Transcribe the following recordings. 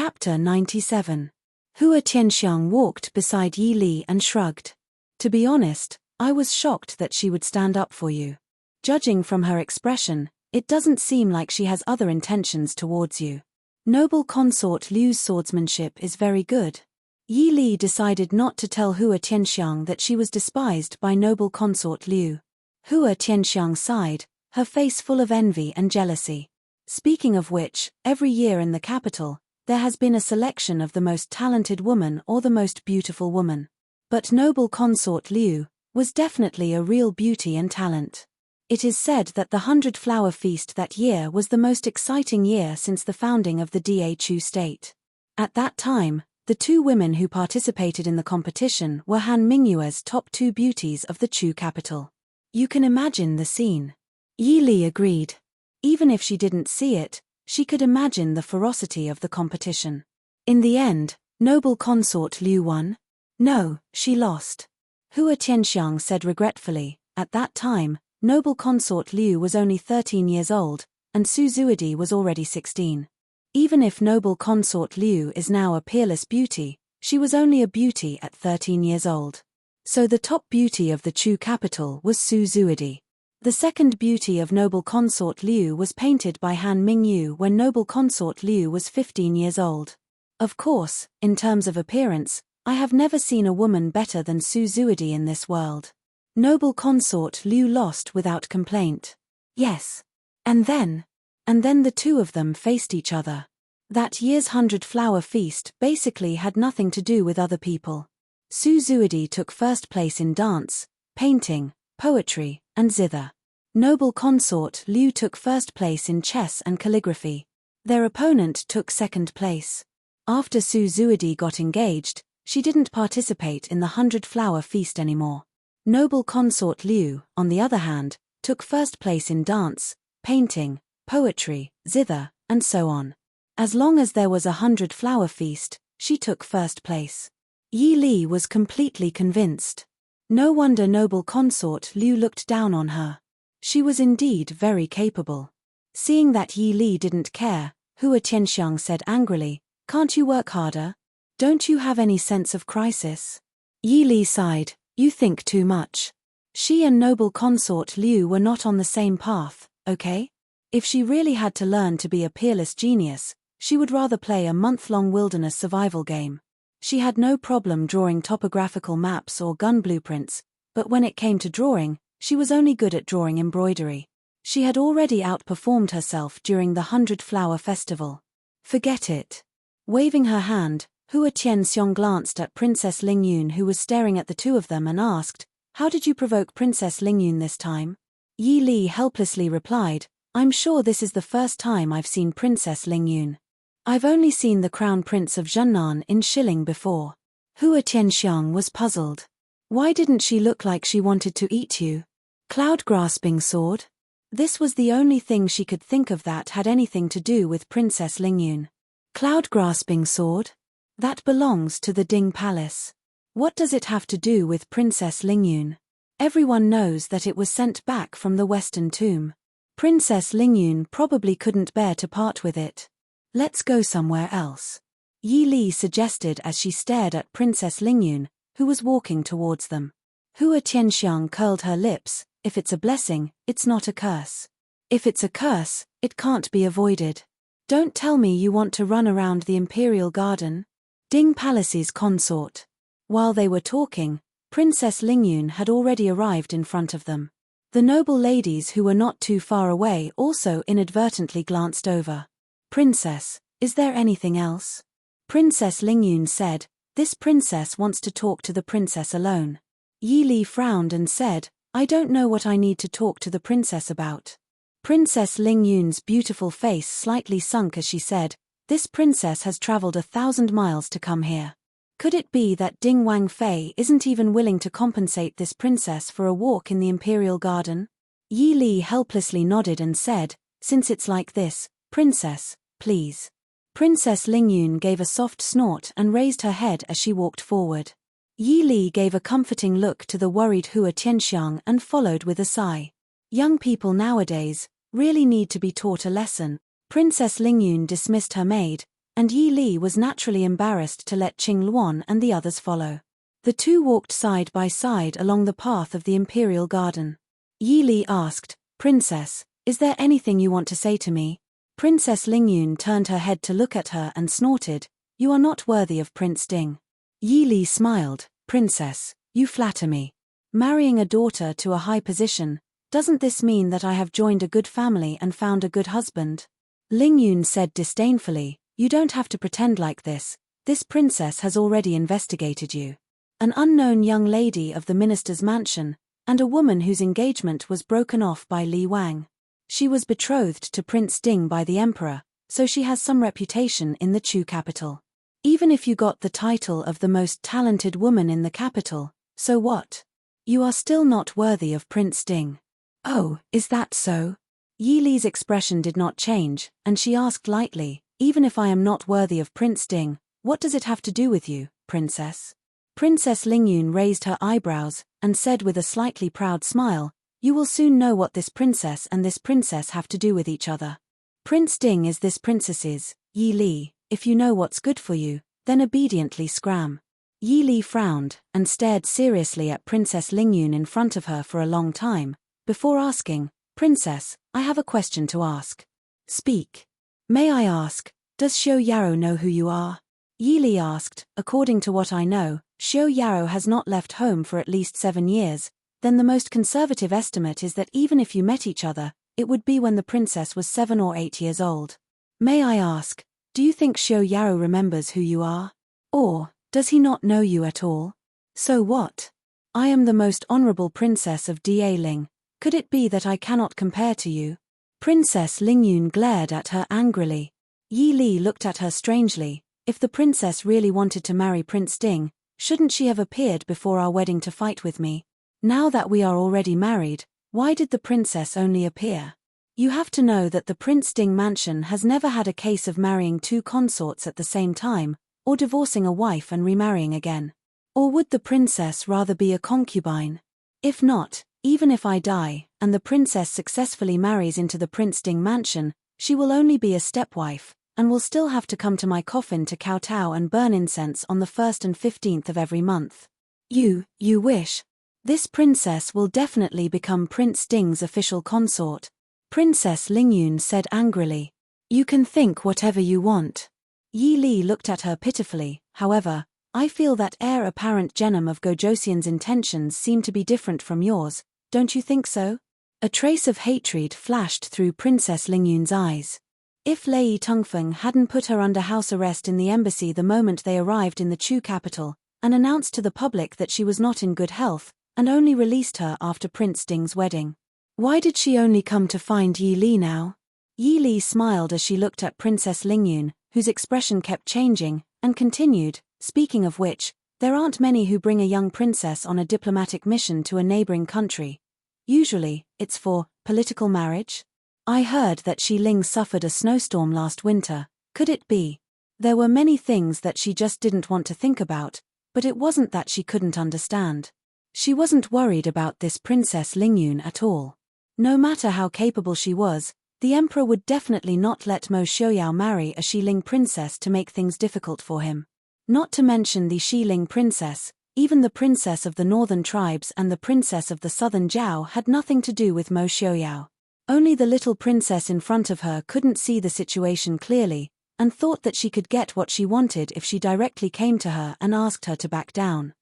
Chapter 97. Hua Tianxiang walked beside Yi Li and shrugged. To be honest, I was shocked that she would stand up for you. Judging from her expression, it doesn't seem like she has other intentions towards you. Noble consort Liu's swordsmanship is very good. Yi Li decided not to tell Hua Tianxiang that she was despised by noble consort Liu. Hua Tianxiang sighed, her face full of envy and jealousy. Speaking of which, every year in the capital, there has been a selection of the most talented woman or the most beautiful woman. But noble consort Liu was definitely a real beauty and talent. It is said that the 100-flower feast that year was the most exciting year since the founding of the Da Chu state. At that time, the two women who participated in the competition were Han Mingyue's top two beauties of the Chu capital. You can imagine the scene. Yi Li agreed. Even if she didn't see it, she could imagine the ferocity of the competition. In the end, noble consort Liu won? No, she lost. Hua Tianxiang said regretfully. At that time, noble consort Liu was only 13 years old, and Su Zuidi was already 16. Even if noble consort Liu is now a peerless beauty, she was only a beauty at 13 years old. So the top beauty of the Chu capital was Su Zuidi. The second beauty of noble consort Liu was painted by Han Mingyu when noble consort Liu was 15 years old. Of course, in terms of appearance, I have never seen a woman better than Su Zuidi in this world. Noble consort Liu lost without complaint. Yes. And then the two of them faced each other. That year's 100-flower feast basically had nothing to do with other people. Su Zuidi took first place in dance, painting, poetry, and zither. Noble consort Liu took first place in chess and calligraphy. Their opponent took second place. After Su Zuidi got engaged, she didn't participate in the 100-flower feast anymore. Noble consort Liu, on the other hand, took first place in dance, painting, poetry, zither, and so on. As long as there was a 100-flower feast, she took first place. Yi Li was completely convinced. No wonder noble consort Liu looked down on her. She was indeed very capable. Seeing that Yi Li didn't care, Hua Tianxiang said angrily, "Can't you work harder? Don't you have any sense of crisis?" Yi Li sighed, "You think too much. She and noble consort Liu were not on the same path, okay? If she really had to learn to be a peerless genius, she would rather play a month-long wilderness survival game. She had no problem drawing topographical maps or gun blueprints, but when it came to drawing, she was only good at drawing embroidery. She had already outperformed herself during the 100-flower festival. Forget it." Waving her hand, Hua Tianxiang glanced at Princess Lingyun, who was staring at the two of them, and asked, "How did you provoke Princess Lingyun this time?" Yi Li helplessly replied, "I'm sure this is the first time I've seen Princess Lingyun. I've only seen the Crown Prince of Zhennan in Shilling before." Hua Tianxiang was puzzled. Why didn't she look like she wanted to eat you? Cloud-grasping sword? This was the only thing she could think of that had anything to do with Princess Lingyun. Cloud-grasping sword? That belongs to the Ding Palace. What does it have to do with Princess Lingyun? Everyone knows that it was sent back from the Western Tomb. Princess Lingyun probably couldn't bear to part with it. Let's go somewhere else. Yi Li suggested as she stared at Princess Lingyun, who was walking towards them. Hua Tianxiang curled her lips. If it's a blessing, it's not a curse. If it's a curse, it can't be avoided. Don't tell me you want to run around the Imperial Garden? Ding Palace's consort. While they were talking, Princess Lingyun had already arrived in front of them. The noble ladies who were not too far away also inadvertently glanced over. "Princess, is there anything else?" Princess Lingyun said, "This princess wants to talk to the princess alone." Yi Li frowned and said, "I don't know what I need to talk to the princess about." Princess Lingyun's beautiful face slightly sunk as she said, "This princess has traveled 1,000 miles to come here. Could it be that Ding Wangfei isn't even willing to compensate this princess for a walk in the Imperial Garden?" Yi Li helplessly nodded and said, "Since it's like this, princess, please." Princess Lingyun gave a soft snort and raised her head as she walked forward. Yi Li gave a comforting look to the worried Hua Tianxiang and followed with a sigh. Young people nowadays really need to be taught a lesson. Princess Lingyun dismissed her maid and Yi Li was naturally embarrassed to let Qing Luan and the others follow. The two walked side by side along the path of the imperial garden. Yi Li asked, "Princess, is there anything you want to say to me?" Princess Lingyun turned her head to look at her and snorted, "You are not worthy of Prince Ding." Yi Li smiled, "Princess, you flatter me. Marrying a daughter to a high position, doesn't this mean that I have joined a good family and found a good husband?" Lingyun said disdainfully, "You don't have to pretend like this. This princess has already investigated you. An unknown young lady of the minister's mansion, and a woman whose engagement was broken off by Li Wang. She was betrothed to Prince Ding by the emperor, so she has some reputation in the Chu capital. Even if you got the title of the most talented woman in the capital, so what? You are still not worthy of Prince Ding." "Oh, is that so?" Yi Li's expression did not change, and she asked lightly, "Even if I am not worthy of Prince Ding, what does it have to do with you, princess?" Princess Lingyun raised her eyebrows, and said with a slightly proud smile, "You will soon know what this princess and this princess have to do with each other. Prince Ding is this princess's, Yi Li. If you know what's good for you, then obediently scram." Yi Li frowned, and stared seriously at Princess Lingyun in front of her for a long time, before asking, "Princess, I have a question to ask." "Speak." "May I ask, does Xiao Yarrow know who you are?" Yi Li asked, "According to what I know, Xiao Yarrow has not left home for at least 7 years, then the most conservative estimate is that even if you met each other, it would be when the princess was 7 or 8 years old. May I ask, do you think Xiao Yarrow remembers who you are? Or, does he not know you at all? So what? I am the most honorable princess of Da Ling. Could it be that I cannot compare to you?" Princess Lingyun glared at her angrily. Yi Li looked at her strangely. If the princess really wanted to marry Prince Ding, shouldn't she have appeared before our wedding to fight with me? Now that we are already married, why did the princess only appear? You have to know that the Prince Ding mansion has never had a case of marrying 2 consorts at the same time, or divorcing a wife and remarrying again. Or would the princess rather be a concubine? If not, even if I die, and the princess successfully marries into the Prince Ding mansion, she will only be a stepwife, and will still have to come to my coffin to kowtow and burn incense on the 1st and 15th of every month. You wish. This princess will definitely become Prince Ding's official consort," Princess Lingyun said angrily. "You can think whatever you want." Yi Li looked at her pitifully. "However, I feel that heir apparent Genom of Gojosian's intentions seem to be different from yours, don't you think so?" A trace of hatred flashed through Princess Lingyun's eyes. If Lei Tongfeng hadn't put her under house arrest in the embassy the moment they arrived in the Chu capital, and announced to the public that she was not in good health, and only released her after Prince Ding's wedding. Why did she only come to find Yi Li now? Yi Li smiled as she looked at Princess Lingyun, whose expression kept changing, and continued, "Speaking of which, there aren't many who bring a young princess on a diplomatic mission to a neighboring country. Usually, it's for political marriage. I heard that Xi Ling suffered a snowstorm last winter. Could it be? There were many things that she just didn't want to think about, but it wasn't that she couldn't understand. She wasn't worried about this Princess Lingyun at all. No matter how capable she was, the emperor would definitely not let Mo Xiaoyao marry a Xi Ling princess to make things difficult for him. Not to mention the Xi Ling princess, even the princess of the northern tribes and the princess of the southern Zhao had nothing to do with Mo Xiaoyao. Only the little princess in front of her couldn't see the situation clearly, and thought that she could get what she wanted if she directly came to her and asked her to back down.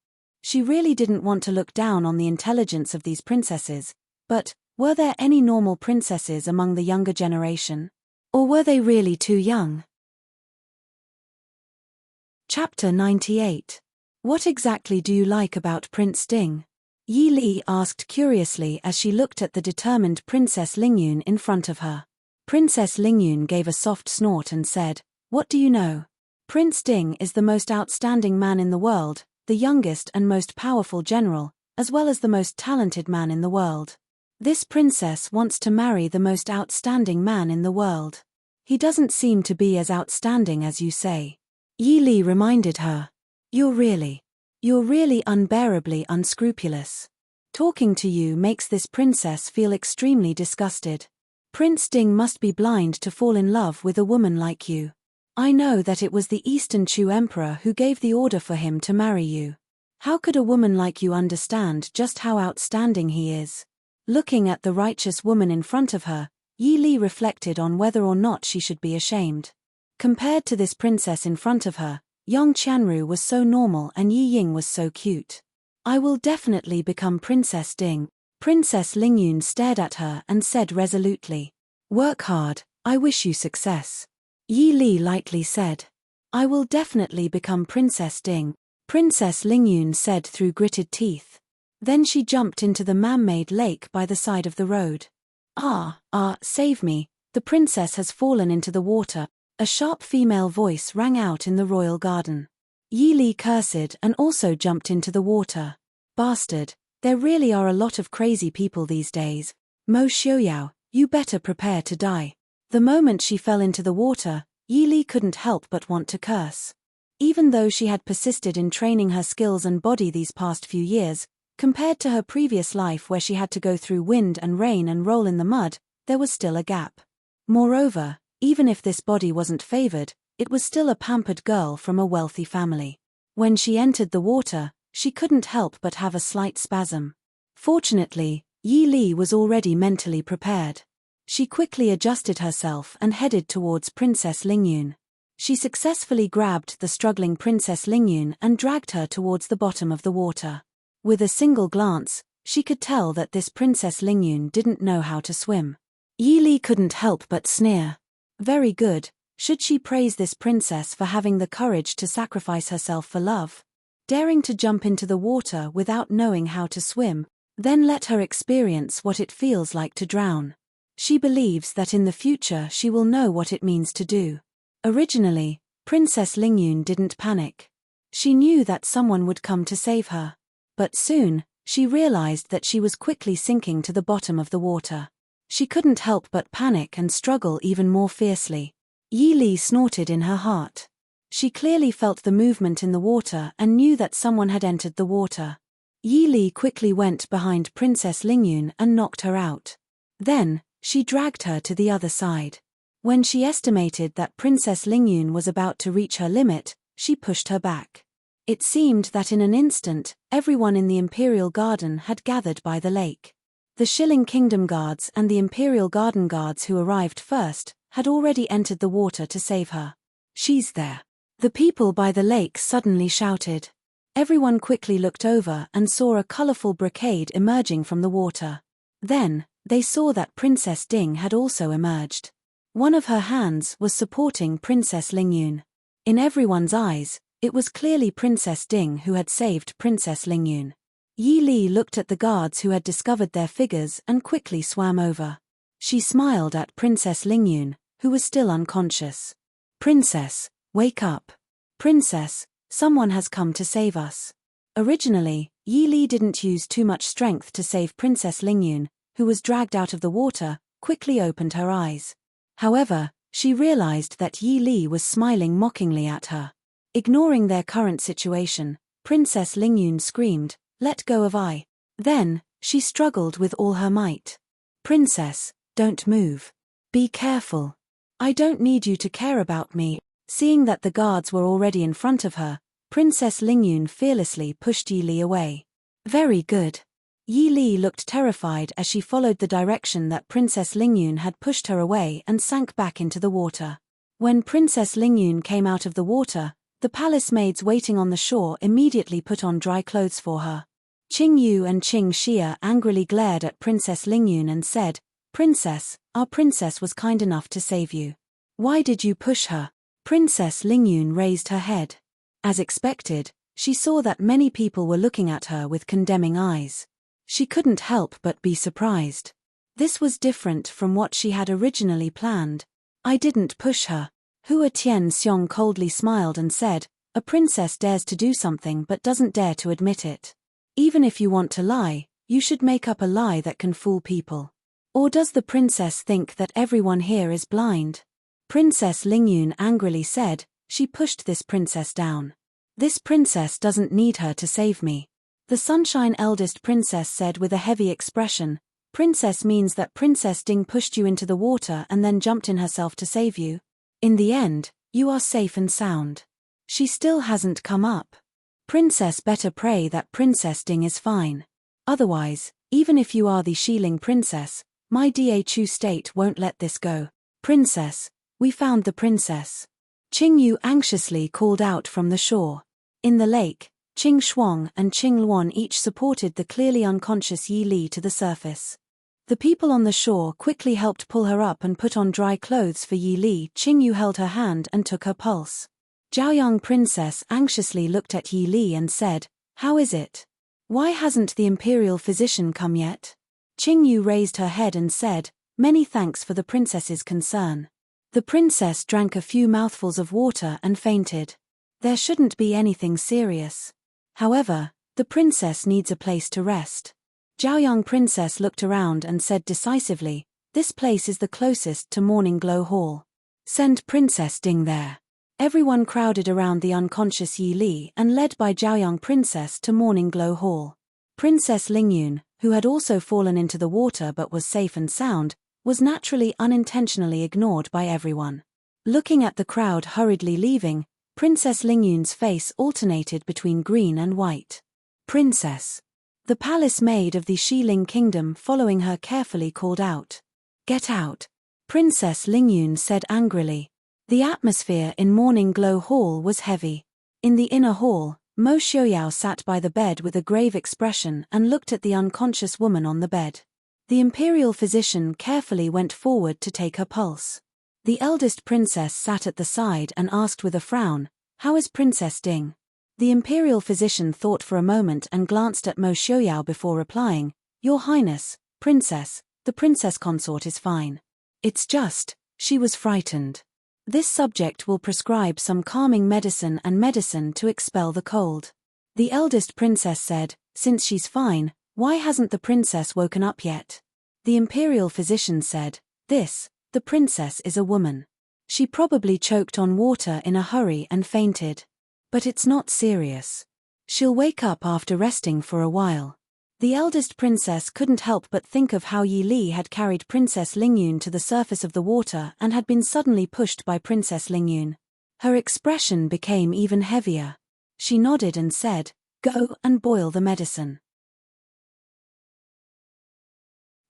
She really didn't want to look down on the intelligence of these princesses, but were there any normal princesses among the younger generation? Or were they really too young? Chapter 98. What exactly do you like about Prince Ding? Yi Li asked curiously as she looked at the determined Princess Lingyun in front of her. Princess Lingyun gave a soft snort and said, "What do you know? Prince Ding is the most outstanding man in the world, the youngest and most powerful general, as well as the most talented man in the world. This princess wants to marry the most outstanding man in the world. He doesn't seem to be as outstanding as you say." Yi Li reminded her. You're really unbearably unscrupulous. Talking to you makes this princess feel extremely disgusted. Prince Ding must be blind to fall in love with a woman like you. I know that it was the Eastern Chu Emperor who gave the order for him to marry you. How could a woman like you understand just how outstanding he is? Looking at the righteous woman in front of her, Yi Li reflected on whether or not she should be ashamed. Compared to this princess in front of her, Yang Qianru was so normal and Yi Ying was so cute. I will definitely become Princess Ding. Princess Lingyun stared at her and said resolutely. Work hard, I wish you success. Yi Li lightly said. I will definitely become Princess Ding, Princess Lingyun said through gritted teeth. Then she jumped into the man-made lake by the side of the road. Save me, the princess has fallen into the water, a sharp female voice rang out in the royal garden. Yi Li cursed and also jumped into the water. Bastard, there really are a lot of crazy people these days. Mo Xiaoyao, you better prepare to die. The moment she fell into the water, Yi Li couldn't help but want to curse. Even though she had persisted in training her skills and body these past few years, compared to her previous life where she had to go through wind and rain and roll in the mud, there was still a gap. Moreover, even if this body wasn't favored, it was still a pampered girl from a wealthy family. When she entered the water, she couldn't help but have a slight spasm. Fortunately, Yi Li was already mentally prepared. She quickly adjusted herself and headed towards Princess Lingyun. She successfully grabbed the struggling Princess Lingyun and dragged her towards the bottom of the water. With a single glance, she could tell that this Princess Lingyun didn't know how to swim. Yi Li couldn't help but sneer. Very good, should she praise this princess for having the courage to sacrifice herself for love? Daring to jump into the water without knowing how to swim, then let her experience what it feels like to drown. She believes that in the future she will know what it means to do. Originally, Princess Lingyun didn't panic. She knew that someone would come to save her. But soon, she realized that she was quickly sinking to the bottom of the water. She couldn't help but panic and struggle even more fiercely. Yi Li snorted in her heart. She clearly felt the movement in the water and knew that someone had entered the water. Yi Li quickly went behind Princess Lingyun and knocked her out. Then, she dragged her to the other side. When she estimated that Princess Lingyun was about to reach her limit, she pushed her back. It seemed that in an instant, everyone in the Imperial Garden had gathered by the lake. The Shilling Kingdom Guards and the Imperial Garden Guards who arrived first had already entered the water to save her. She's there. The people by the lake suddenly shouted. Everyone quickly looked over and saw a colorful brocade emerging from the water. Then, they saw that Princess Ding had also emerged. One of her hands was supporting Princess Lingyun. In everyone's eyes, it was clearly Princess Ding who had saved Princess Lingyun. Yi Li looked at the guards who had discovered their figures and quickly swam over. She smiled at Princess Lingyun, who was still unconscious. Princess, wake up. Princess, someone has come to save us. Originally, Yi Li didn't use too much strength to save Princess Lingyun, who was dragged out of the water, quickly opened her eyes. However, she realized that Yi Li was smiling mockingly at her. Ignoring their current situation, Princess Lingyun screamed, "Let go of I." Then, she struggled with all her might. Princess, don't move. Be careful. I don't need you to care about me. Seeing that the guards were already in front of her, Princess Lingyun fearlessly pushed Yi Li away. Very good. Yi Li looked terrified as she followed the direction that Princess Lingyun had pushed her away and sank back into the water. When Princess Lingyun came out of the water, the palace maids waiting on the shore immediately put on dry clothes for her. Qing Yu and Qing Xia angrily glared at Princess Lingyun and said, "Princess, our princess was kind enough to save you. Why did you push her?" Princess Lingyun raised her head. As expected, she saw that many people were looking at her with condemning eyes. She couldn't help but be surprised. This was different from what she had originally planned. "I didn't push her." Hua Tianxiong coldly smiled and said, "A princess dares to do something but doesn't dare to admit it. Even if you want to lie, you should make up a lie that can fool people. Or does the princess think that everyone here is blind?" Princess Lingyun angrily said, "She pushed this princess down. This princess doesn't need her to save me." The Sunshine eldest princess said with a heavy expression, "Princess means that Princess Ding pushed you into the water and then jumped in herself to save you. In the end, You are safe and sound. She still hasn't come up. Princess better pray that Princess Ding is fine. Otherwise, even if you are the Xiling princess, my Chu state won't let this go. Princess, we found the princess. Qing Yu anxiously called out from the shore. In the lake, Qing Shuang and Qing Luan each supported the clearly unconscious Yi Li to the surface. The people on the shore quickly helped pull her up and put on dry clothes for Yi Li. Qing Yu held her hand and took her pulse. Zhaoyang princess anxiously looked at Yi Li and said, "How is it? Why hasn't the imperial physician come yet?" Qing Yu raised her head and said, "Many thanks for the princess's concern." The princess drank a few mouthfuls of water and fainted. There shouldn't be anything serious. However, the princess needs a place to rest. Zhaoyang princess looked around and said decisively, "This place is the closest to Morning Glow Hall. Send Princess Ding there." Everyone crowded around the unconscious Yi Li and led by Zhaoyang princess to Morning Glow Hall. Princess Lingyun, who had also fallen into the water but was safe and sound, was naturally unintentionally ignored by everyone. Looking at the crowd hurriedly leaving, Princess Lingyun's face alternated between green and white. "Princess." The palace maid of the Xiling kingdom following her carefully called out. "Get out." Princess Lingyun said angrily. The atmosphere in Morning Glow Hall was heavy. In the inner hall, Mo Xiaoyao sat by the bed with a grave expression and looked at the unconscious woman on the bed. The imperial physician carefully went forward to take her pulse. The eldest princess sat at the side and asked with a frown, "How is Princess Ding?" The imperial physician thought for a moment and glanced at Mo Xiaoyao before replying, "Your Highness, Princess, the princess consort is fine. It's just, she was frightened. This subject will prescribe some calming medicine and medicine to expel the cold." The eldest princess said, "Since she's fine, why hasn't the princess woken up yet?" The imperial physician said, The princess is a woman. She probably choked on water in a hurry and fainted. But it's not serious. She'll wake up after resting for a while." The eldest princess couldn't help but think of how Yi Li had carried Princess Lingyun to the surface of the water and had been suddenly pushed by Princess Lingyun. Her expression became even heavier. She nodded and said, "Go and boil the medicine."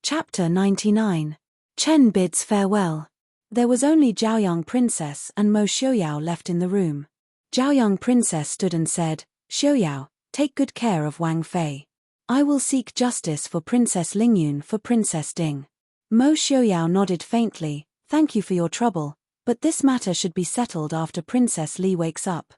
Chapter 99. Chen bids farewell. There was only Zhaoyang princess and Mo Xiaoyao left in the room. Zhaoyang princess stood and said, "Xiaoyao, take good care of Wang Fei. I will seek justice for Princess Lingyun for Princess Ding." Mo Xiaoyao nodded faintly, "Thank you for your trouble, but this matter should be settled after Princess Li wakes up."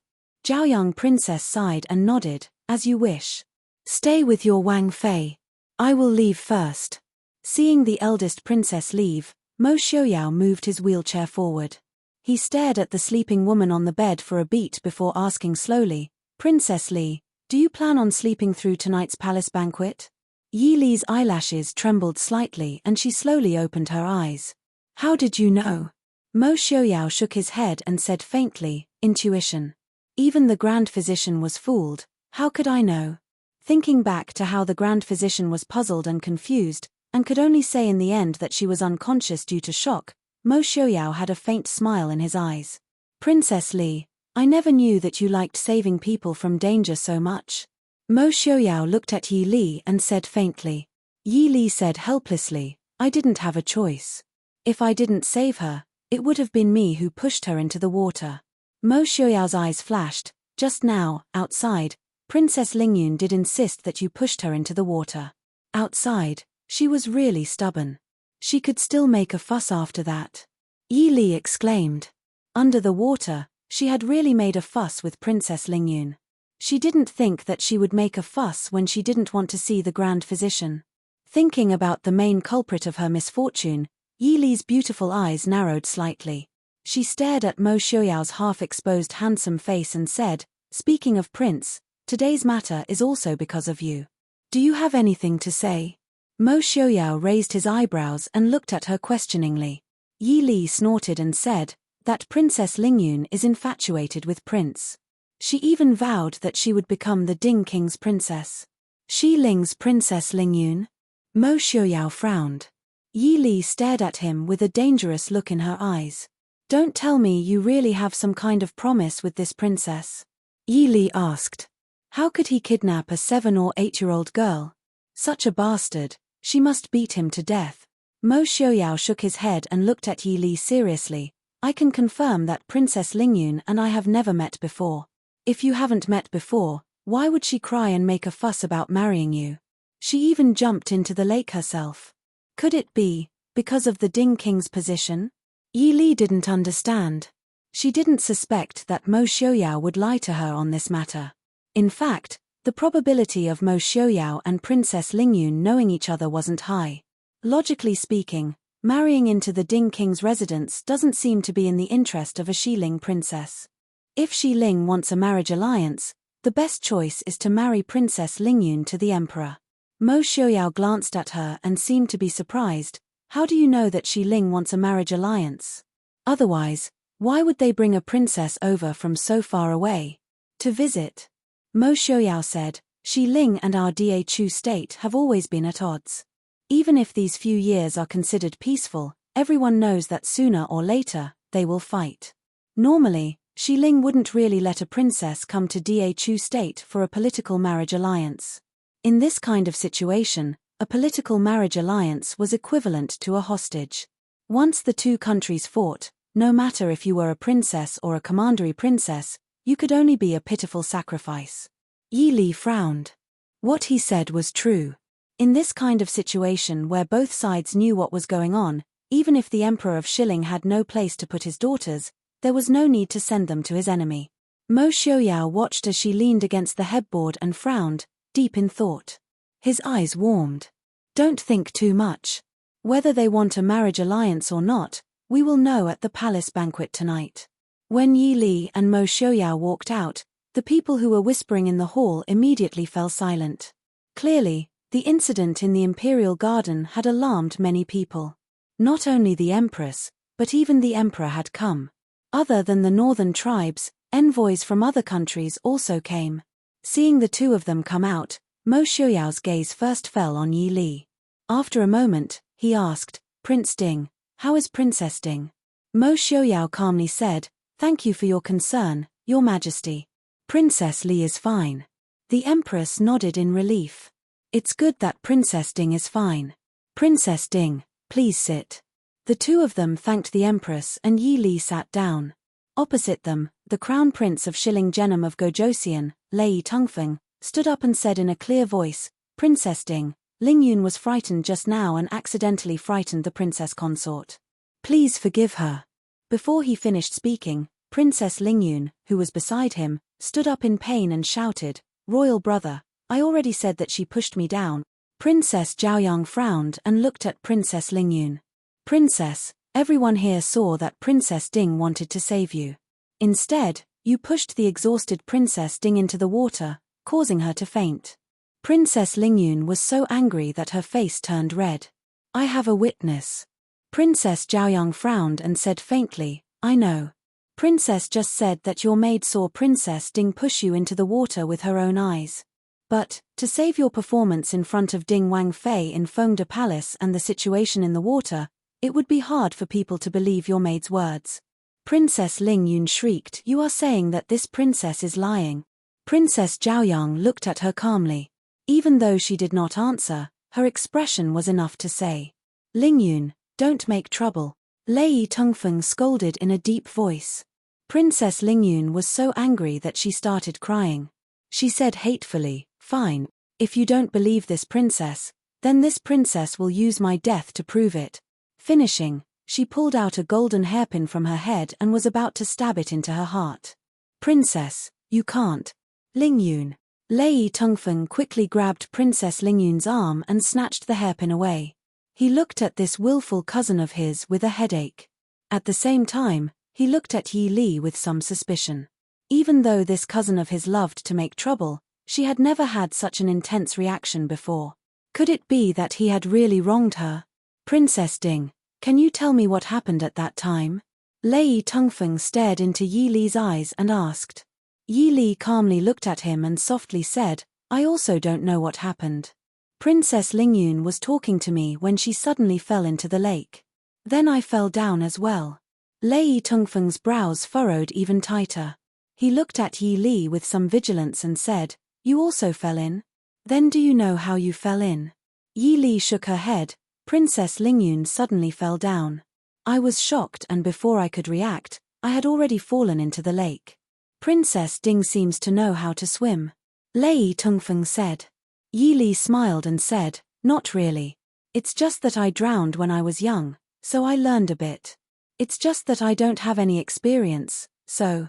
Zhaoyang princess sighed and nodded, "As you wish. Stay with your Wang Fei. I will leave first." Seeing the eldest princess leave, Mo Xiaoyao moved his wheelchair forward. He stared at the sleeping woman on the bed for a beat before asking slowly, "Princess Li, do you plan on sleeping through tonight's palace banquet?" Yi Li's eyelashes trembled slightly and she slowly opened her eyes. "How did you know?" Mo Xiaoyao shook his head and said faintly, "Intuition. Even the Grand Physician was fooled. How could I know?" Thinking back to how the Grand Physician was puzzled and confused, and could only say in the end that she was unconscious due to shock, Mo Xiaoyao had a faint smile in his eyes. "Princess Li, I never knew that you liked saving people from danger so much." Mo Xiaoyao looked at Yi Li and said faintly. Yi Li said helplessly, "I didn't have a choice. If I didn't save her, it would have been me who pushed her into the water." Mo Xiaoyao's eyes flashed. "Just now, outside, Princess Lingyun did insist that you pushed her into the water." Outside, she was really stubborn. She could still make a fuss after that. Yi Li exclaimed. Under the water, she had really made a fuss with Princess Lingyun. She didn't think that she would make a fuss when she didn't want to see the Grand Physician. Thinking about the main culprit of her misfortune, Yi Li's beautiful eyes narrowed slightly. She stared at Mo Xiaoyao's half-exposed handsome face and said, "Speaking of Prince, today's matter is also because of you. Do you have anything to say?" Mo Xiaoyao raised his eyebrows and looked at her questioningly. Yi Li snorted and said, "That Princess Lingyun is infatuated with Prince. She even vowed that she would become the Ding King's princess." "Xiling's Princess Lingyun?" Mo Xiaoyao frowned. Yi Li stared at him with a dangerous look in her eyes. Don't tell me you really have some kind of promise with this princess? Yi Li asked. How could he kidnap a 7 or 8-year-old girl? Such a bastard, she must beat him to death. Mo Xiaoyao shook his head and looked at Yi Li seriously. I can confirm that Princess Lingyun and I have never met before. If you haven't met before, why would she cry and make a fuss about marrying you? She even jumped into the lake herself. Could it be because of the Ding King's position? Yi Li didn't understand. She didn't suspect that Mo Xiaoyao would lie to her on this matter. In fact, the probability of Mo Xiaoyao and Princess Lingyun knowing each other wasn't high. Logically speaking, marrying into the Ding King's residence doesn't seem to be in the interest of a Xiling princess. If Xiling wants a marriage alliance, the best choice is to marry Princess Lingyun to the emperor. Mo Xiaoyao glanced at her and seemed to be surprised. How do you know that Xiling wants a marriage alliance? Otherwise, why would they bring a princess over from so far away to visit? Mo Xiaoyao said, Xiling and our Da Chu state have always been at odds. Even if these few years are considered peaceful, everyone knows that sooner or later, they will fight. Normally, Xiling wouldn't really let a princess come to Da Chu state for a political marriage alliance. In this kind of situation, a political marriage alliance was equivalent to a hostage. Once the two countries fought, no matter if you were a princess or a commandery princess, you could only be a pitiful sacrifice. Yi Li frowned. What he said was true. In this kind of situation where both sides knew what was going on, even if the Emperor of Xiling had no place to put his daughters, there was no need to send them to his enemy. Mo Xiaoyao watched as she leaned against the headboard and frowned, deep in thought. His eyes warmed. Don't think too much. Whether they want a marriage alliance or not, we will know at the palace banquet tonight. When Yi Li and Mo Xiaoyao walked out, the people who were whispering in the hall immediately fell silent. Clearly, the incident in the Imperial Garden had alarmed many people. Not only the Empress, but even the Emperor had come. Other than the northern tribes, envoys from other countries also came. Seeing the two of them come out, Mo Xiaoyao's gaze first fell on Yi Li. After a moment, he asked, Prince Ding, how is Princess Ding? Mo Xiaoyao calmly said, Thank you for your concern, Your Majesty. Princess Li is fine. The Empress nodded in relief. It's good that Princess Ding is fine. Princess Ding, please sit. The two of them thanked the Empress and Yi Li sat down. Opposite them, the Crown Prince of Xiling Genom of Gojosian, Lei Tongfeng, stood up and said in a clear voice, Princess Ding, Lingyun was frightened just now and accidentally frightened the princess consort. Please forgive her. Before he finished speaking, Princess Lingyun, who was beside him, stood up in pain and shouted, Royal brother, I already said that she pushed me down. Princess Zhaoyang frowned and looked at Princess Lingyun. Princess, everyone here saw that Princess Ding wanted to save you. Instead, you pushed the exhausted Princess Ding into the water, causing her to faint. Princess Lingyun was so angry that her face turned red. I have a witness. Princess Zhaoyang frowned and said faintly, I know. Princess just said that your maid saw Princess Ding push you into the water with her own eyes. But, to save your performance in front of Ding Wangfei in Fengde Palace and the situation in the water, it would be hard for people to believe your maid's words. Princess Lingyun shrieked, You are saying that this princess is lying. Princess Zhaoyang looked at her calmly. Even though she did not answer, her expression was enough to say, Lingyun, don't make trouble. Lei Tongfeng scolded in a deep voice. Princess Lingyun was so angry that she started crying. She said hatefully, Fine, if you don't believe this princess, then this princess will use my death to prove it. Finishing, she pulled out a golden hairpin from her head and was about to stab it into her heart. Princess, you can't. Lingyun. Lei Tongfeng quickly grabbed Princess Lingyun's arm and snatched the hairpin away. He looked at this willful cousin of his with a headache. At the same time, he looked at Yi Li with some suspicion. Even though this cousin of his loved to make trouble, she had never had such an intense reaction before. Could it be that he had really wronged her? Princess Ding, can you tell me what happened at that time? Lei Tongfeng stared into Yi Li's eyes and asked. Yi Li calmly looked at him and softly said, I also don't know what happened. Princess Lingyun was talking to me when she suddenly fell into the lake. Then I fell down as well. Lei Tongfeng's brows furrowed even tighter. He looked at Yi Li with some vigilance and said, "You also fell in? Then do you know how you fell in?" Yi Li shook her head. Princess Lingyun suddenly fell down. I was shocked, and before I could react, I had already fallen into the lake. Princess Ding seems to know how to swim, Lei Tongfeng said. Yi Li smiled and said, "Not really. It's just that I drowned when I was young, so I learned a bit. It's just that I don't have any experience, so."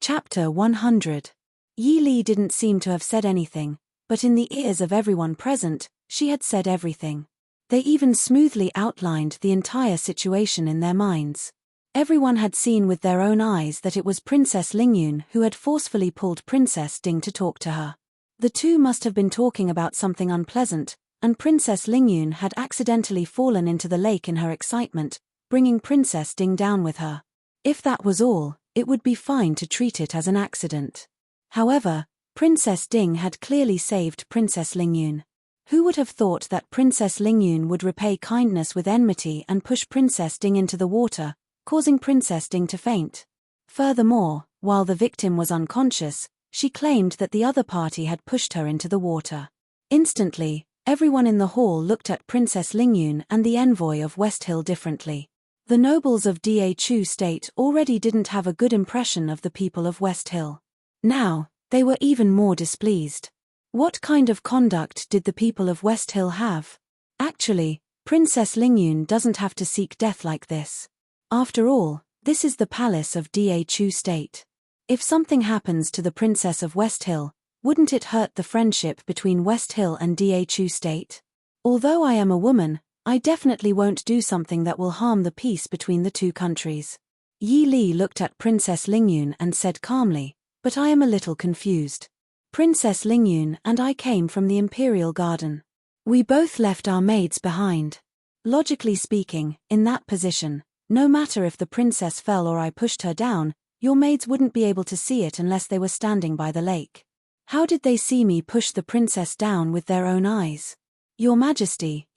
Chapter 100. Yi Li didn't seem to have said anything, but in the ears of everyone present, she had said everything. They even smoothly outlined the entire situation in their minds. Everyone had seen with their own eyes that it was Princess Lingyun who had forcefully pulled Princess Ding to talk to her. The two must have been talking about something unpleasant, and Princess Lingyun had accidentally fallen into the lake in her excitement, bringing Princess Ding down with her. If that was all, it would be fine to treat it as an accident. However, Princess Ding had clearly saved Princess Lingyun. Who would have thought that Princess Lingyun would repay kindness with enmity and push Princess Ding into the water, causing Princess Ding to faint? Furthermore, while the victim was unconscious, she claimed that the other party had pushed her into the water. Instantly, everyone in the hall looked at Princess Lingyun and the envoy of West Hill differently. The nobles of Dachu State already didn't have a good impression of the people of West Hill. Now, they were even more displeased. What kind of conduct did the people of West Hill have? Actually, Princess Lingyun doesn't have to seek death like this. After all, this is the palace of Dachu State. If something happens to the Princess of West Hill, wouldn't it hurt the friendship between West Hill and Dachu State? Although I am a woman, I definitely won't do something that will harm the peace between the two countries. Yi Li looked at Princess Lingyun and said calmly, "But I am a little confused. Princess Lingyun and I came from the Imperial Garden. We both left our maids behind. Logically speaking, in that position, no matter if the princess fell or I pushed her down, your maids wouldn't be able to see it unless they were standing by the lake. How did they see me push the princess down with their own eyes? Your Majesty,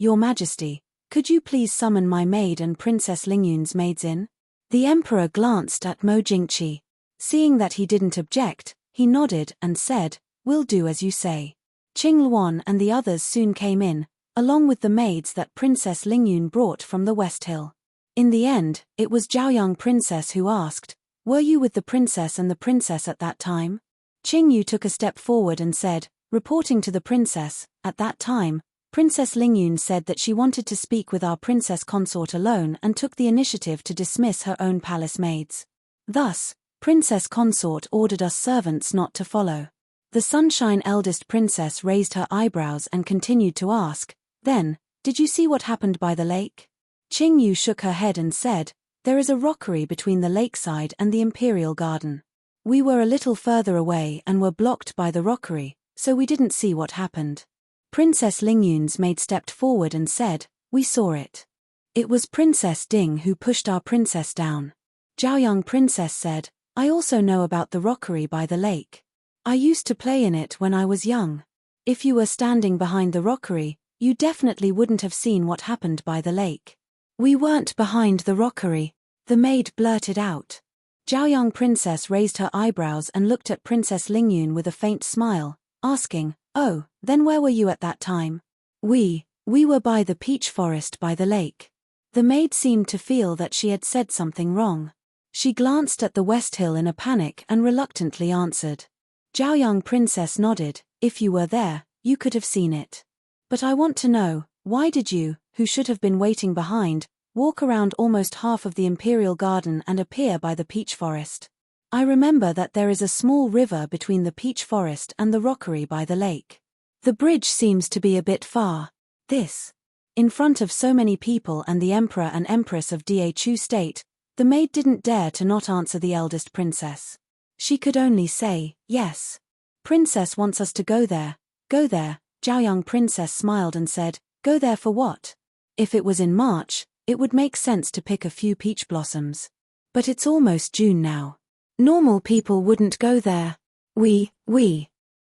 could you please summon my maid and Princess Lingyun's maids in?" The Emperor glanced at Mo Jingqi. Seeing that he didn't object, he nodded and said, "We'll do as you say." Qing Luan and the others soon came in, along with the maids that Princess Lingyun brought from the West Hill. In the end, it was Zhaoyang Princess who asked, "Were you with the princess and the princess at that time?" Qing Yu took a step forward and said, reporting to the princess, "At that time, Princess Lingyun said that she wanted to speak with our princess consort alone and took the initiative to dismiss her own palace maids. Thus, Princess Consort ordered us servants not to follow." The Sunshine eldest princess raised her eyebrows and continued to ask, "Then, did you see what happened by the lake?" Qing Yu shook her head and said, "There is a rockery between the lakeside and the Imperial Garden. We were a little further away and were blocked by the rockery, so we didn't see what happened." Princess Lingyun's maid stepped forward and said, "We saw it. It was Princess Ding who pushed our princess down." Zhaoyang Princess said, "I also know about the rockery by the lake. I used to play in it when I was young. If you were standing behind the rockery, you definitely wouldn't have seen what happened by the lake." "We weren't behind the rockery," the maid blurted out. Zhaoyang Princess raised her eyebrows and looked at Princess Lingyun with a faint smile, asking, "Oh, then where were you at that time?" We were by the peach forest by the lake." The maid seemed to feel that she had said something wrong. She glanced at the West Hill in a panic and reluctantly answered. Zhaoyang Princess nodded, "If you were there, you could have seen it. But I want to know, why did you, who should have been waiting behind, walk around almost half of the Imperial Garden and appear by the peach forest? I remember that there is a small river between the peach forest and the rockery by the lake. The bridge seems to be a bit far. This." In front of so many people and the Emperor and Empress of Dachu State, the maid didn't dare to not answer the eldest princess. She could only say, "Yes. Princess wants us to go there." "Go there?" Zhaoyang Princess smiled and said, "Go there for what? If it was in March, it would make sense to pick a few peach blossoms. But it's almost June now. Normal people wouldn't go there." We.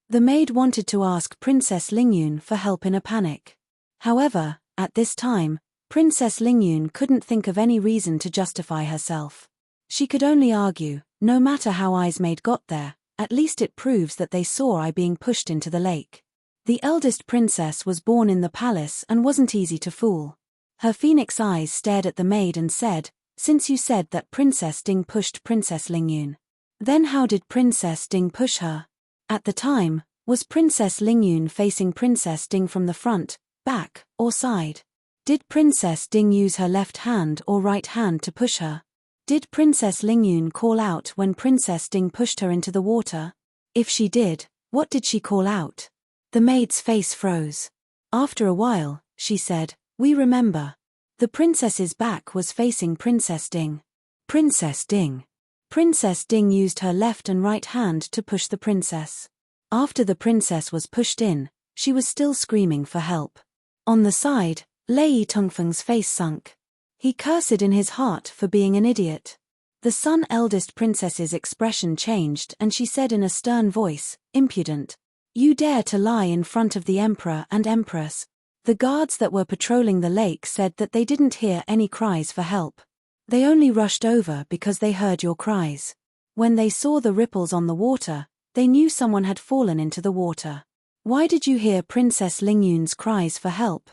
The maid wanted to ask Princess Lingyun for help in a panic. However, at this time, Princess Lingyun couldn't think of any reason to justify herself. She could only argue, no matter how I's maid got there, at least it proves that they saw I being pushed into the lake. The eldest princess was born in the palace and wasn't easy to fool. Her phoenix eyes stared at the maid and said, since you said that Princess Ding pushed Princess Lingyun, then how did Princess Ding push her? At the time, was Princess Lingyun facing Princess Ding from the front, back, or side? Did Princess Ding use her left hand or right hand to push her? Did Princess Lingyun call out when Princess Ding pushed her into the water? If she did, what did she call out? The maid's face froze. After a while, she said, we remember. The princess's back was facing Princess Ding. Princess Ding. Princess Ding used her left and right hand to push the princess. After the princess was pushed in, she was still screaming for help. On the side, Lei Tongfeng's face sunk. He cursed in his heart for being an idiot. The eldest princess's expression changed and she said in a stern voice, impudent. You dare to lie in front of the emperor and empress. The guards that were patrolling the lake said that they didn't hear any cries for help. They only rushed over because they heard your cries. When they saw the ripples on the water, they knew someone had fallen into the water. Why did you hear Princess Lingyun's cries for help?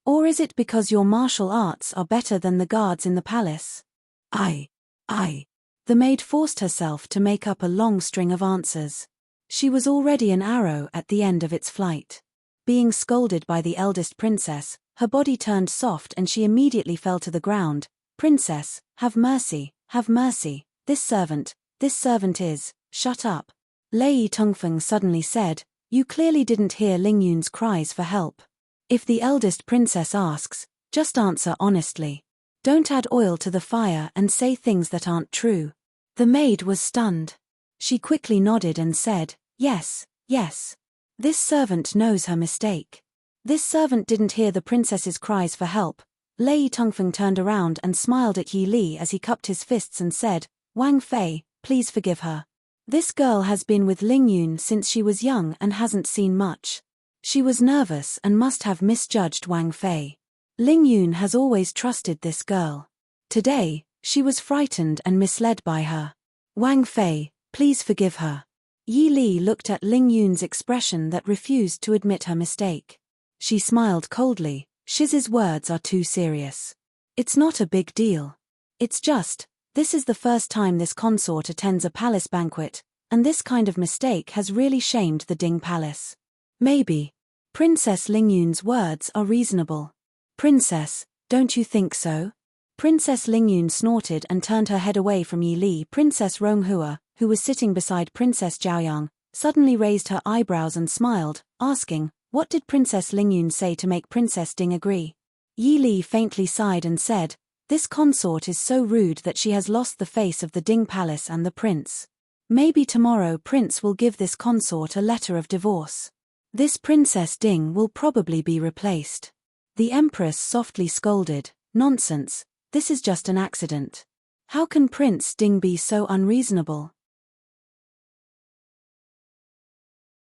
Or is it because your martial arts are better than the guards in the palace? I. The maid forced herself to make up a long string of answers. She was already an arrow at the end of its flight. Being scolded by the eldest princess, her body turned soft and she immediately fell to the ground. Princess, have mercy, this servant is, shut up. Lei Tongfeng suddenly said, you clearly didn't hear Lingyun's cries for help. If the eldest princess asks, just answer honestly. Don't add oil to the fire and say things that aren't true. The maid was stunned. She quickly nodded and said, yes. This servant knows her mistake. This servant didn't hear the princess's cries for help. Lei Tongfeng turned around and smiled at Yi Li as he cupped his fists and said, Wang Fei, please forgive her. This girl has been with Lingyun since she was young and hasn't seen much. She was nervous and must have misjudged Wang Fei. Lingyun has always trusted this girl. Today, she was frightened and misled by her. Wang Fei, please forgive her. Yi Li looked at Lingyun's expression that refused to admit her mistake. She smiled coldly. Shiz's words are too serious. It's not a big deal. It's just, this is the first time this consort attends a palace banquet, and this kind of mistake has really shamed the Ding Palace. Maybe. Princess Lingyun's words are reasonable. Princess, don't you think so? Princess Lingyun snorted and turned her head away from Yi Li. Princess Ronghua, who was sitting beside Princess Zhaoyang, suddenly raised her eyebrows and smiled, asking, what did Princess Lingyun say to make Princess Ding agree? Yi Li faintly sighed and said, this consort is so rude that she has lost the face of the Ding Palace and the prince. Maybe tomorrow Prince will give this consort a letter of divorce. This Princess Ding will probably be replaced. The Empress softly scolded, nonsense, this is just an accident. How can Prince Ding be so unreasonable?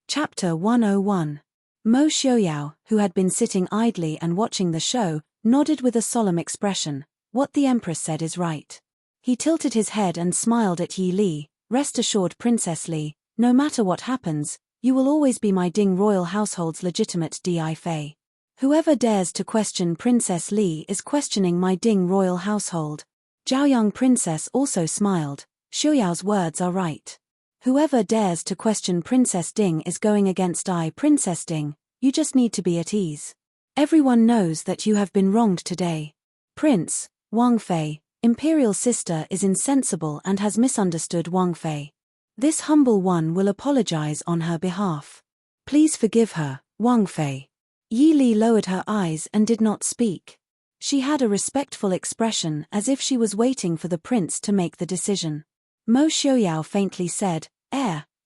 Chapter 101. Mo Xiaoyao, who had been sitting idly and watching the show, nodded with a solemn expression. What the Empress said is right. He tilted his head and smiled at Yi Li. Rest assured, Princess Li, no matter what happens, you will always be my Ding royal household's legitimate Di Fei. Whoever dares to question Princess Li is questioning my Ding royal household. Zhaoyang Princess also smiled. Xiaoyao's words are right. Whoever dares to question Princess Ding is going against Princess Ding. You just need to be at ease. Everyone knows that you have been wronged today. Prince, Wang Fei, Imperial sister, is insensible and has misunderstood Wang Fei. This humble one will apologize on her behalf. Please forgive her, Wang Fei. Yi Li lowered her eyes and did not speak. She had a respectful expression as if she was waiting for the prince to make the decision. Mo Xiaoyao faintly said,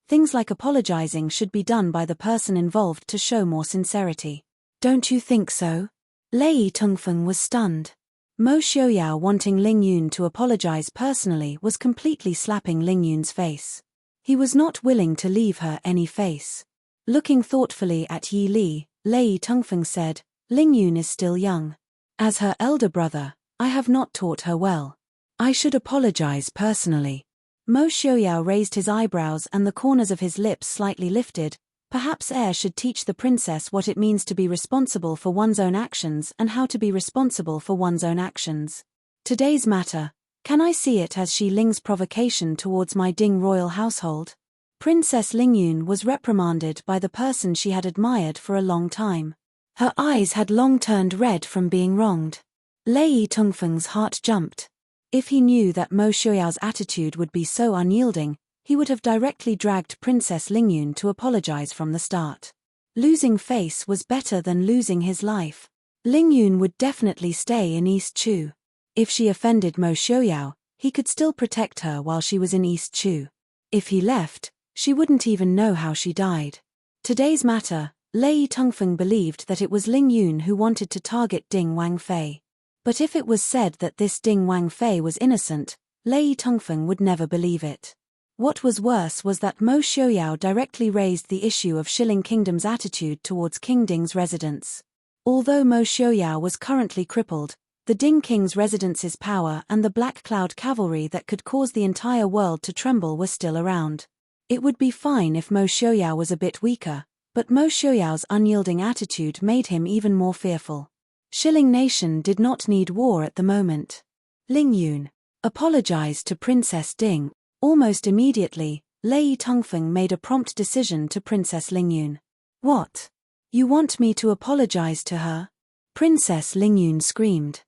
things like apologizing should be done by the person involved to show more sincerity. Don't you think so? Lei Tongfeng was stunned. Mo Xiaoyao wanting Lingyun to apologize personally was completely slapping Lingyun's face. He was not willing to leave her any face. Looking thoughtfully at Yi Li, Lei Tongfeng said, Lingyun is still young. As her elder brother, I have not taught her well. I should apologize personally. Mo Xiaoyao raised his eyebrows and the corners of his lips slightly lifted. Perhaps heir should teach the princess what it means to be responsible for one's own actions and how to be responsible for one's own actions. Today's matter, can I see it as Xi Ling's provocation towards my Ding royal household? Princess Lingyun was reprimanded by the person she had admired for a long time. Her eyes had long turned red from being wronged. Lei Tongfeng's heart jumped. If he knew that Mo Xiaoyao's attitude would be so unyielding, he would have directly dragged Princess Lingyun to apologize from the start. Losing face was better than losing his life. Lingyun would definitely stay in East Chu. If she offended Mo Xiaoyao, he could still protect her while she was in East Chu. If he left, she wouldn't even know how she died. Today's matter, Lei Tongfeng believed that it was Lingyun who wanted to target Ding Wangfei. But if it was said that this Ding Wangfei was innocent, Lei Tongfeng would never believe it. What was worse was that Mo Xiaoyao directly raised the issue of Shilling Kingdom's attitude towards King Ding's residence. Although Mo Xiaoyao was currently crippled, the Ding King's residence's power and the Black Cloud cavalry that could cause the entire world to tremble were still around. It would be fine if Mo Xiaoyao was a bit weaker, but Mo Xiaoyao's unyielding attitude made him even more fearful. Shilling Nation did not need war at the moment. Lingyun apologized to Princess Ding. Almost immediately, Lei Tongfeng made a prompt decision to Princess Lingyun. What? You want me to apologize to her? Princess Lingyun screamed.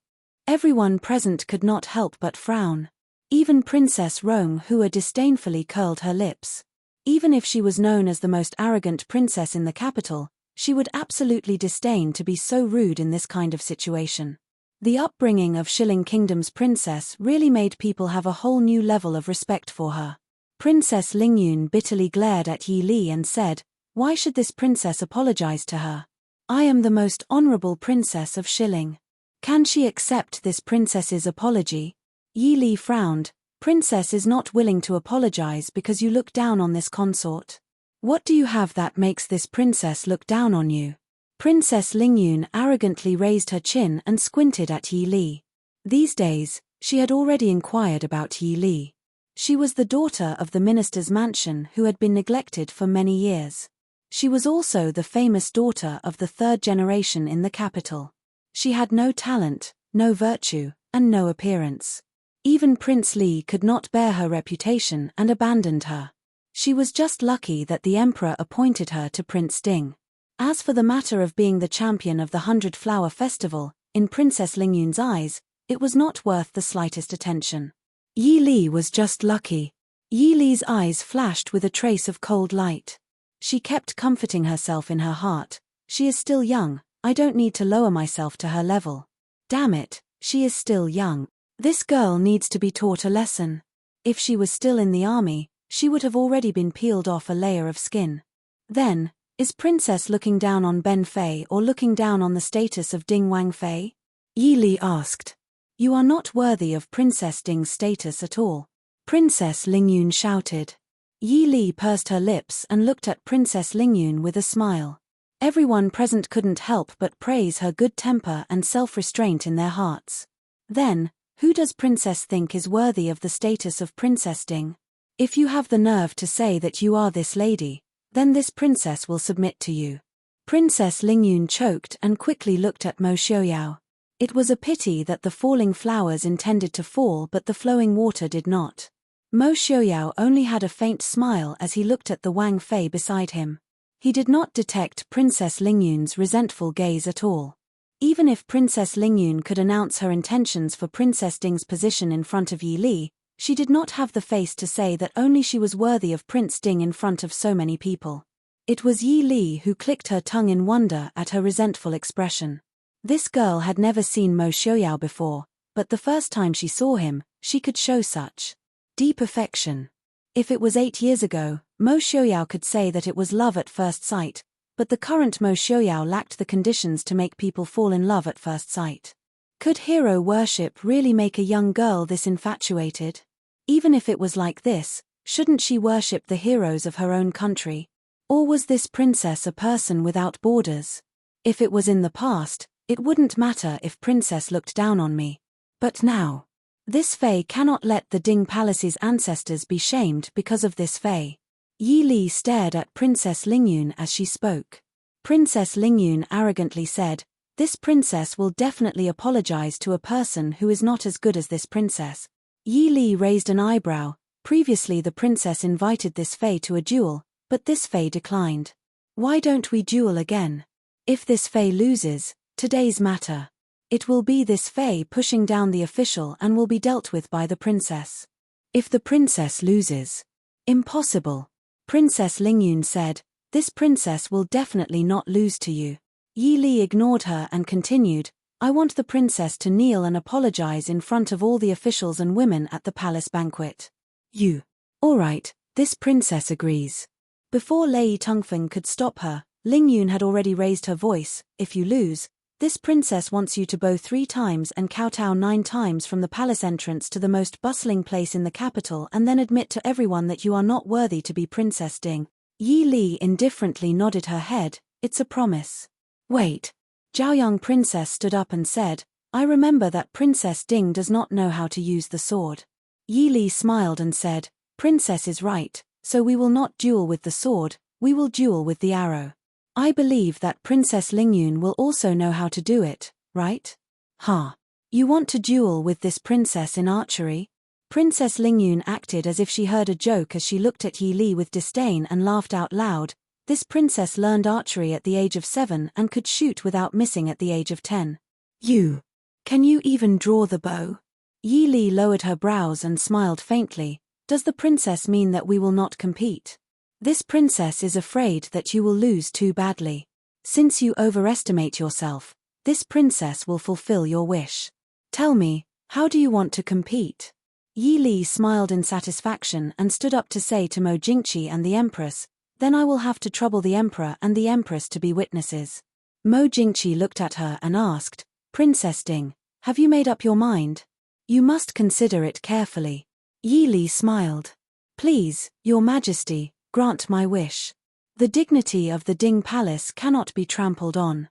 Everyone present could not help but frown. Even Princess Ronghua disdainfully curled her lips. Even if she was known as the most arrogant princess in the capital, she would absolutely disdain to be so rude in this kind of situation. The upbringing of Shilling Kingdom's princess really made people have a whole new level of respect for her. Princess Lingyun bitterly glared at Yi Li and said, "Why should this princess apologize to her? I am the most honorable princess of Shilling. Can she accept this princess's apology?" Yi Li frowned. Princess is not willing to apologize because you look down on this consort. What do you have that makes this princess look down on you? Princess Lingyun arrogantly raised her chin and squinted at Yi Li. These days, she had already inquired about Yi Li. She was the daughter of the minister's mansion who had been neglected for many years. She was also the famous daughter of the third generation in the capital. She had no talent, no virtue, and no appearance. Even Prince Li could not bear her reputation and abandoned her. She was just lucky that the emperor appointed her to Prince Ding. As for the matter of being the champion of the 100-Flower Festival, in Princess Lingyun's eyes, it was not worth the slightest attention. Yi Li was just lucky. Yi Li's eyes flashed with a trace of cold light. She kept comforting herself in her heart. She is still young, I don't need to lower myself to her level. Damn it, she is still young. This girl needs to be taught a lesson. If she was still in the army, she would have already been peeled off a layer of skin. Then, is Princess looking down on Ben Fei or looking down on the status of Ding Wangfei? Yi Li asked. You are not worthy of Princess Ding's status at all. Princess Lingyun shouted. Yi Li pursed her lips and looked at Princess Lingyun with a smile. Everyone present couldn't help but praise her good temper and self-restraint in their hearts. Then, who does Princess think is worthy of the status of Princess Ding? If you have the nerve to say that you are this lady, then this princess will submit to you. Princess Lingyun choked and quickly looked at Mo Xiaoyao. It was a pity that the falling flowers intended to fall but the flowing water did not. Mo Xiaoyao only had a faint smile as he looked at the Wang Fei beside him. He did not detect Princess Lingyun's resentful gaze at all. Even if Princess Lingyun could announce her intentions for Princess Ding's position in front of Yi Li, she did not have the face to say that only she was worthy of Prince Ding in front of so many people. It was Yi Li who clicked her tongue in wonder at her resentful expression. This girl had never seen Mo Xiaoyao before, but the first time she saw him, she could show such deep affection. If it was 8 years ago, Mo Xiaoyao could say that it was love at first sight, but the current Mo Xiaoyao lacked the conditions to make people fall in love at first sight. Could hero worship really make a young girl this infatuated? Even if it was like this, shouldn't she worship the heroes of her own country? Or was this princess a person without borders? If it was in the past, It wouldn't matter if Princess looked down on me. But now. This Fae cannot let the Ding Palace's ancestors be shamed because of this Fae. Yi Li stared at Princess Lingyun as she spoke. Princess Lingyun arrogantly said, "This princess will definitely apologize to a person who is not as good as this princess." Yi Li raised an eyebrow. Previously the princess invited this Fae to a duel, but this Fae declined. Why don't we duel again? If this Fae loses, today's matter. It will be this Fae pushing down the official and will be dealt with by the princess. If the princess loses. Impossible. Princess Lingyun said, "This princess will definitely not lose to you." Yi Li ignored her and continued, "I want the princess to kneel and apologize in front of all the officials and women at the palace banquet." You. All right, this princess agrees. Before Lei Tongfeng could stop her, Lingyun had already raised her voice. "If you lose, this princess wants you to bow 3 times and kowtow 9 times from the palace entrance to the most bustling place in the capital and then admit to everyone that you are not worthy to be Princess Ding." Yi Li indifferently nodded her head. "It's a promise." Wait. Zhaoyang Princess stood up and said, "I remember that Princess Ding does not know how to use the sword." Yi Li smiled and said, "Princess is right, so we will not duel with the sword, we will duel with the arrow. I believe that Princess Lingyun will also know how to do it, right?" "Huh. You want to duel with this princess in archery?" Princess Lingyun acted as if she heard a joke as she looked at Yi Li with disdain and laughed out loud. This princess learned archery at the age of 7 and could shoot without missing at the age of 10. You. Can you even draw the bow? Yi Li lowered her brows and smiled faintly. Does the princess mean that we will not compete? This princess is afraid that you will lose too badly. Since you overestimate yourself, this princess will fulfill your wish. Tell me, how do you want to compete? Yi Li smiled in satisfaction and stood up to say to Mo Jingqi and the Empress, "Then I will have to trouble the Emperor and the Empress to be witnesses." Mo Jingqi looked at her and asked, "Princess Ding, have you made up your mind? You must consider it carefully." Yi Li smiled. "Please, Your Majesty, grant my wish. The dignity of the Ding Palace cannot be trampled on."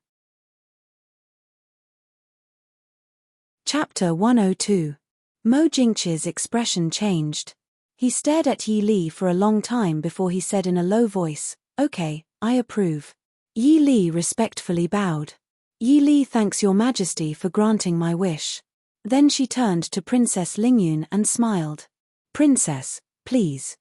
Chapter 102. Mo Jingqi's expression changed. He stared at Yi Li for a long time before he said in a low voice, "Okay, I approve." Yi Li respectfully bowed. "Yi Li thanks Your Majesty for granting my wish." Then she turned to Princess Lingyun and smiled. "Princess, please."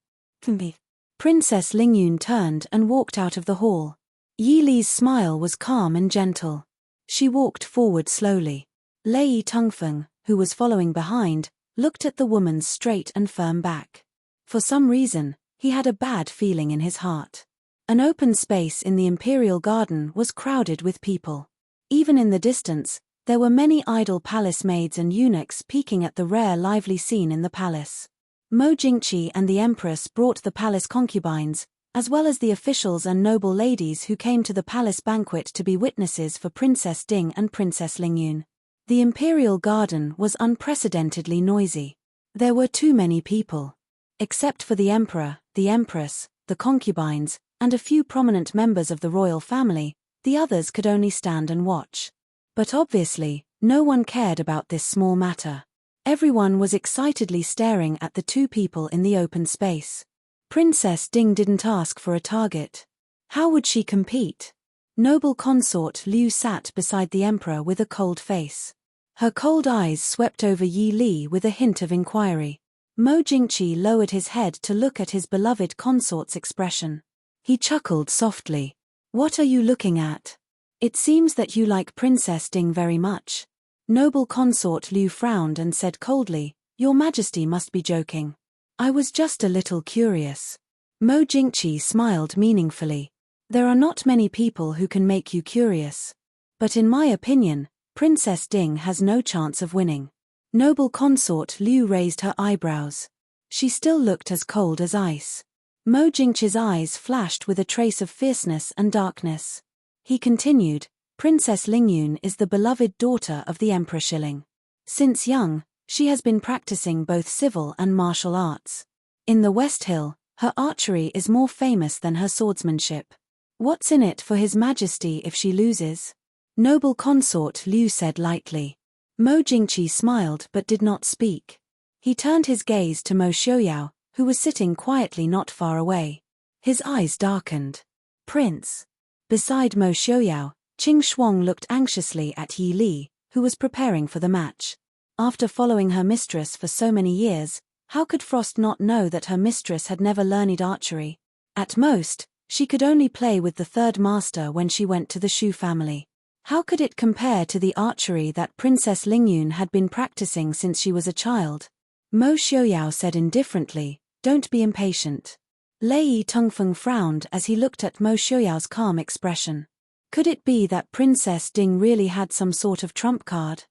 Princess Lingyun turned and walked out of the hall. Yi Li's smile was calm and gentle. She walked forward slowly. Lei Tongfeng, who was following behind, looked at the woman's straight and firm back. For some reason, he had a bad feeling in his heart. An open space in the imperial garden was crowded with people. Even in the distance, there were many idle palace maids and eunuchs peeking at the rare lively scene in the palace. Mo Jingqi and the Empress brought the palace concubines, as well as the officials and noble ladies who came to the palace banquet to be witnesses for Princess Ding and Princess Lingyun. The imperial garden was unprecedentedly noisy. There were too many people. Except for the Emperor, the Empress, the concubines, and a few prominent members of the royal family, the others could only stand and watch. But obviously, no one cared about this small matter. Everyone was excitedly staring at the two people in the open space. Princess Ding didn't ask for a target. How would she compete? Noble consort Liu sat beside the emperor with a cold face. Her cold eyes swept over Yi Li with a hint of inquiry. Mo Jingqi lowered his head to look at his beloved consort's expression. He chuckled softly. "What are you looking at? It seems that you like Princess Ding very much." Noble consort Liu frowned and said coldly, "Your Majesty must be joking. I was just a little curious." Mo Jingqi smiled meaningfully. "There are not many people who can make you curious. But in my opinion, Princess Ding has no chance of winning." Noble consort Liu raised her eyebrows. She still looked as cold as ice. Mo Jingqi's eyes flashed with a trace of fierceness and darkness. He continued, "Princess Lingyun is the beloved daughter of the Emperor Shilling. Since young, she has been practicing both civil and martial arts. In the West Hill, her archery is more famous than her swordsmanship. What's in it for His Majesty if she loses?" Noble consort, Liu said lightly. Mo Jingqi smiled but did not speak. He turned his gaze to Mo Xiaoyao, who was sitting quietly not far away. His eyes darkened. Prince. Beside Mo Xiaoyao, Qing Shuang looked anxiously at Yi Li, who was preparing for the match. After following her mistress for so many years, how could Frost not know that her mistress had never learned archery? At most, she could only play with the third master when she went to the Shu family. How could it compare to the archery that Princess Lingyun had been practicing since she was a child? Mo Xiaoyao said indifferently, "Don't be impatient." Lei Tongfeng frowned as he looked at Mo Xiaoyao's calm expression. Could it be that Princess Ding really had some sort of trump card?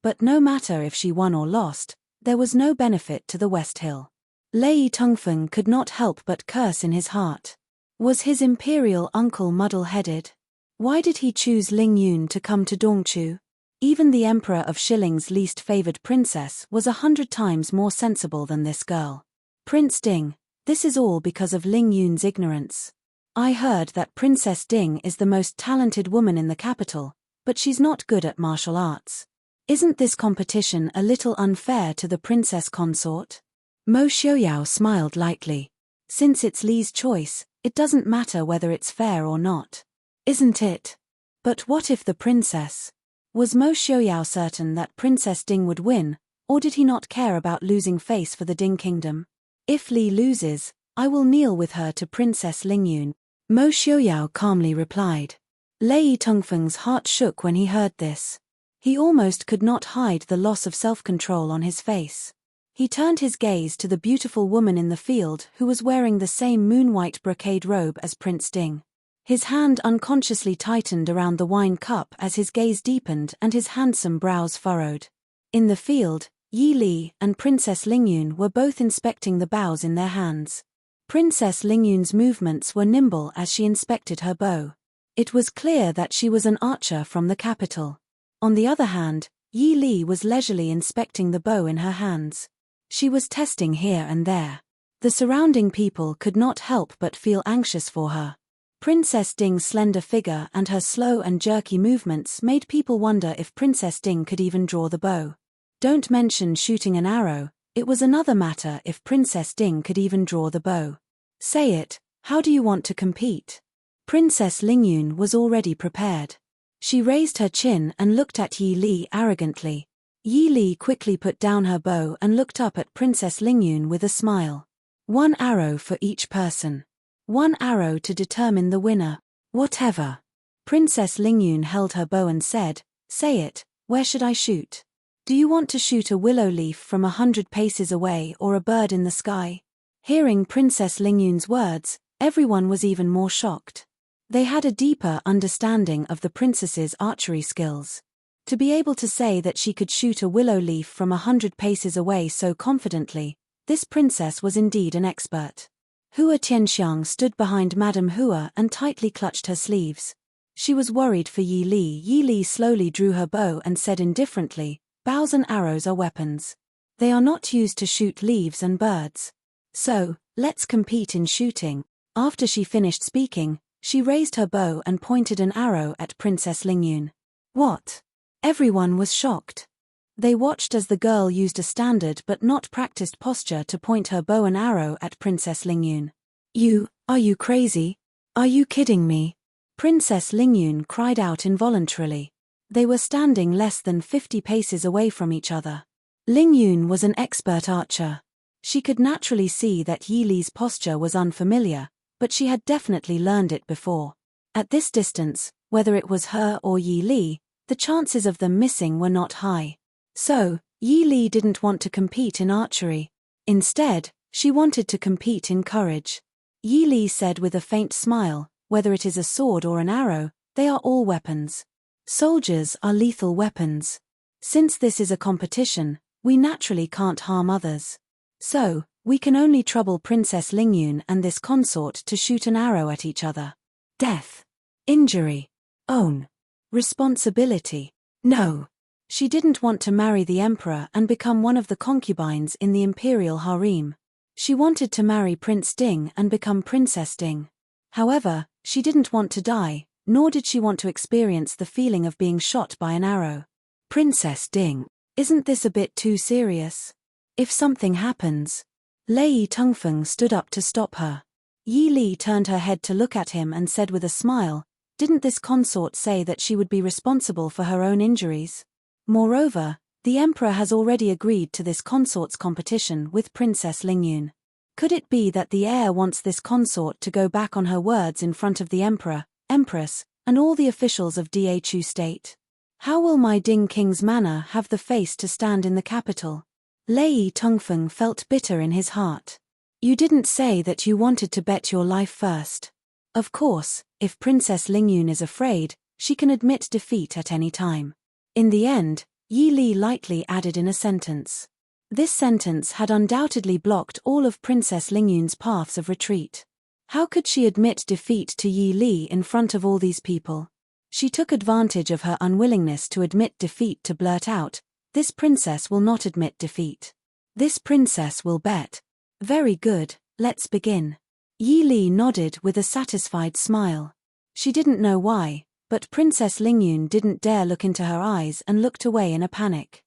But no matter if she won or lost, there was no benefit to the West Hill. Lei Tongfeng could not help but curse in his heart. Was his imperial uncle muddle-headed? Why did he choose Ling Yun to come to Dongchu? Even the emperor of Shilling's least favored princess was 100 times more sensible than this girl. Prince Ding, this is all because of Ling Yun's ignorance. I heard that Princess Ding is the most talented woman in the capital, but she's not good at martial arts. Isn't this competition a little unfair to the princess consort? Mo Xiaoyao smiled lightly. Since it's Li's choice, it doesn't matter whether it's fair or not. Isn't it? But what if the princess? Was Mo Xiaoyao certain that Princess Ding would win, or did he not care about losing face for the Ding kingdom? If Li loses, I will kneel with her to Princess Lingyun. Mo Xiaoyao calmly replied. Lei Tongfeng's heart shook when he heard this. He almost could not hide the loss of self-control on his face. He turned his gaze to the beautiful woman in the field who was wearing the same moon-white brocade robe as Prince Ding. His hand unconsciously tightened around the wine cup as his gaze deepened and his handsome brows furrowed. In the field, Yi Li and Princess Lingyun were both inspecting the bows in their hands. Princess Lingyun's movements were nimble as she inspected her bow. It was clear that she was an archer from the capital. On the other hand, Yi Li was leisurely inspecting the bow in her hands. She was testing here and there. The surrounding people could not help but feel anxious for her. Princess Ding's slender figure and her slow and jerky movements made people wonder if Princess Ding could even draw the bow. Don't mention shooting an arrow, it was another matter if Princess Ding could even draw the bow. Say it, how do you want to compete? Princess Lingyun was already prepared. She raised her chin and looked at Yi Li arrogantly. Yi Li quickly put down her bow and looked up at Princess Lingyun with a smile. 1 arrow for each person. 1 arrow to determine the winner. Whatever. Princess Lingyun held her bow and said, "Say it, where should I shoot? Do you want to shoot a willow leaf from 100 paces away or a bird in the sky?" Hearing Princess Lingyun's words, everyone was even more shocked. They had a deeper understanding of the princess's archery skills. To be able to say that she could shoot a willow leaf from 100 paces away so confidently, this princess was indeed an expert. Hua Tianxiang stood behind Madame Hua and tightly clutched her sleeves. She was worried for Yi Li. Yi Li slowly drew her bow and said indifferently, "Bows and arrows are weapons. They are not used to shoot leaves and birds. So, let's compete in shooting." After she finished speaking, she raised her bow and pointed an arrow at Princess Lingyun. What? Everyone was shocked. They watched as the girl used a standard but not practiced posture to point her bow and arrow at Princess Lingyun. Are you crazy? Are you kidding me? Princess Lingyun cried out involuntarily. They were standing less than 50 paces away from each other. Lingyun was an expert archer. She could naturally see that Yi Li's posture was unfamiliar, but she had definitely learned it before. At this distance, whether it was her or Yi Li, the chances of them missing were not high. So, Yi Li didn't want to compete in archery. Instead, she wanted to compete in courage. Yi Li said with a faint smile, "Whether it is a sword or an arrow, they are all weapons. Soldiers are lethal weapons. Since this is a competition, we naturally can't harm others. So, we can only trouble Princess Lingyun and this consort to shoot an arrow at each other. Death. Injury. Own. Responsibility. No. She didn't want to marry the emperor and become one of the concubines in the imperial harem. She wanted to marry Prince Ding and become Princess Ding. However, she didn't want to die, nor did she want to experience the feeling of being shot by an arrow. Princess Ding, isn't this a bit too serious? If something happens. Lei Tongfeng stood up to stop her. Yi Li turned her head to look at him and said with a smile, didn't this consort say that she would be responsible for her own injuries? Moreover, the emperor has already agreed to this consort's competition with Princess Lingyun. Could it be that the heir wants this consort to go back on her words in front of the emperor, empress, and all the officials of Dhu state? How will my Ding King's manor have the face to stand in the capital? Lei Tongfeng felt bitter in his heart. You didn't say that you wanted to bet your life first. Of course, if Princess Lingyun is afraid, she can admit defeat at any time. In the end, Yi Li lightly added in a sentence. This sentence had undoubtedly blocked all of Princess Lingyun's paths of retreat. How could she admit defeat to Yi Li in front of all these people? She took advantage of her unwillingness to admit defeat to blurt out, this princess will not admit defeat. This princess will bet. Very good, let's begin. Yi Li nodded with a satisfied smile. She didn't know why, but Princess Lingyun didn't dare look into her eyes and looked away in a panic.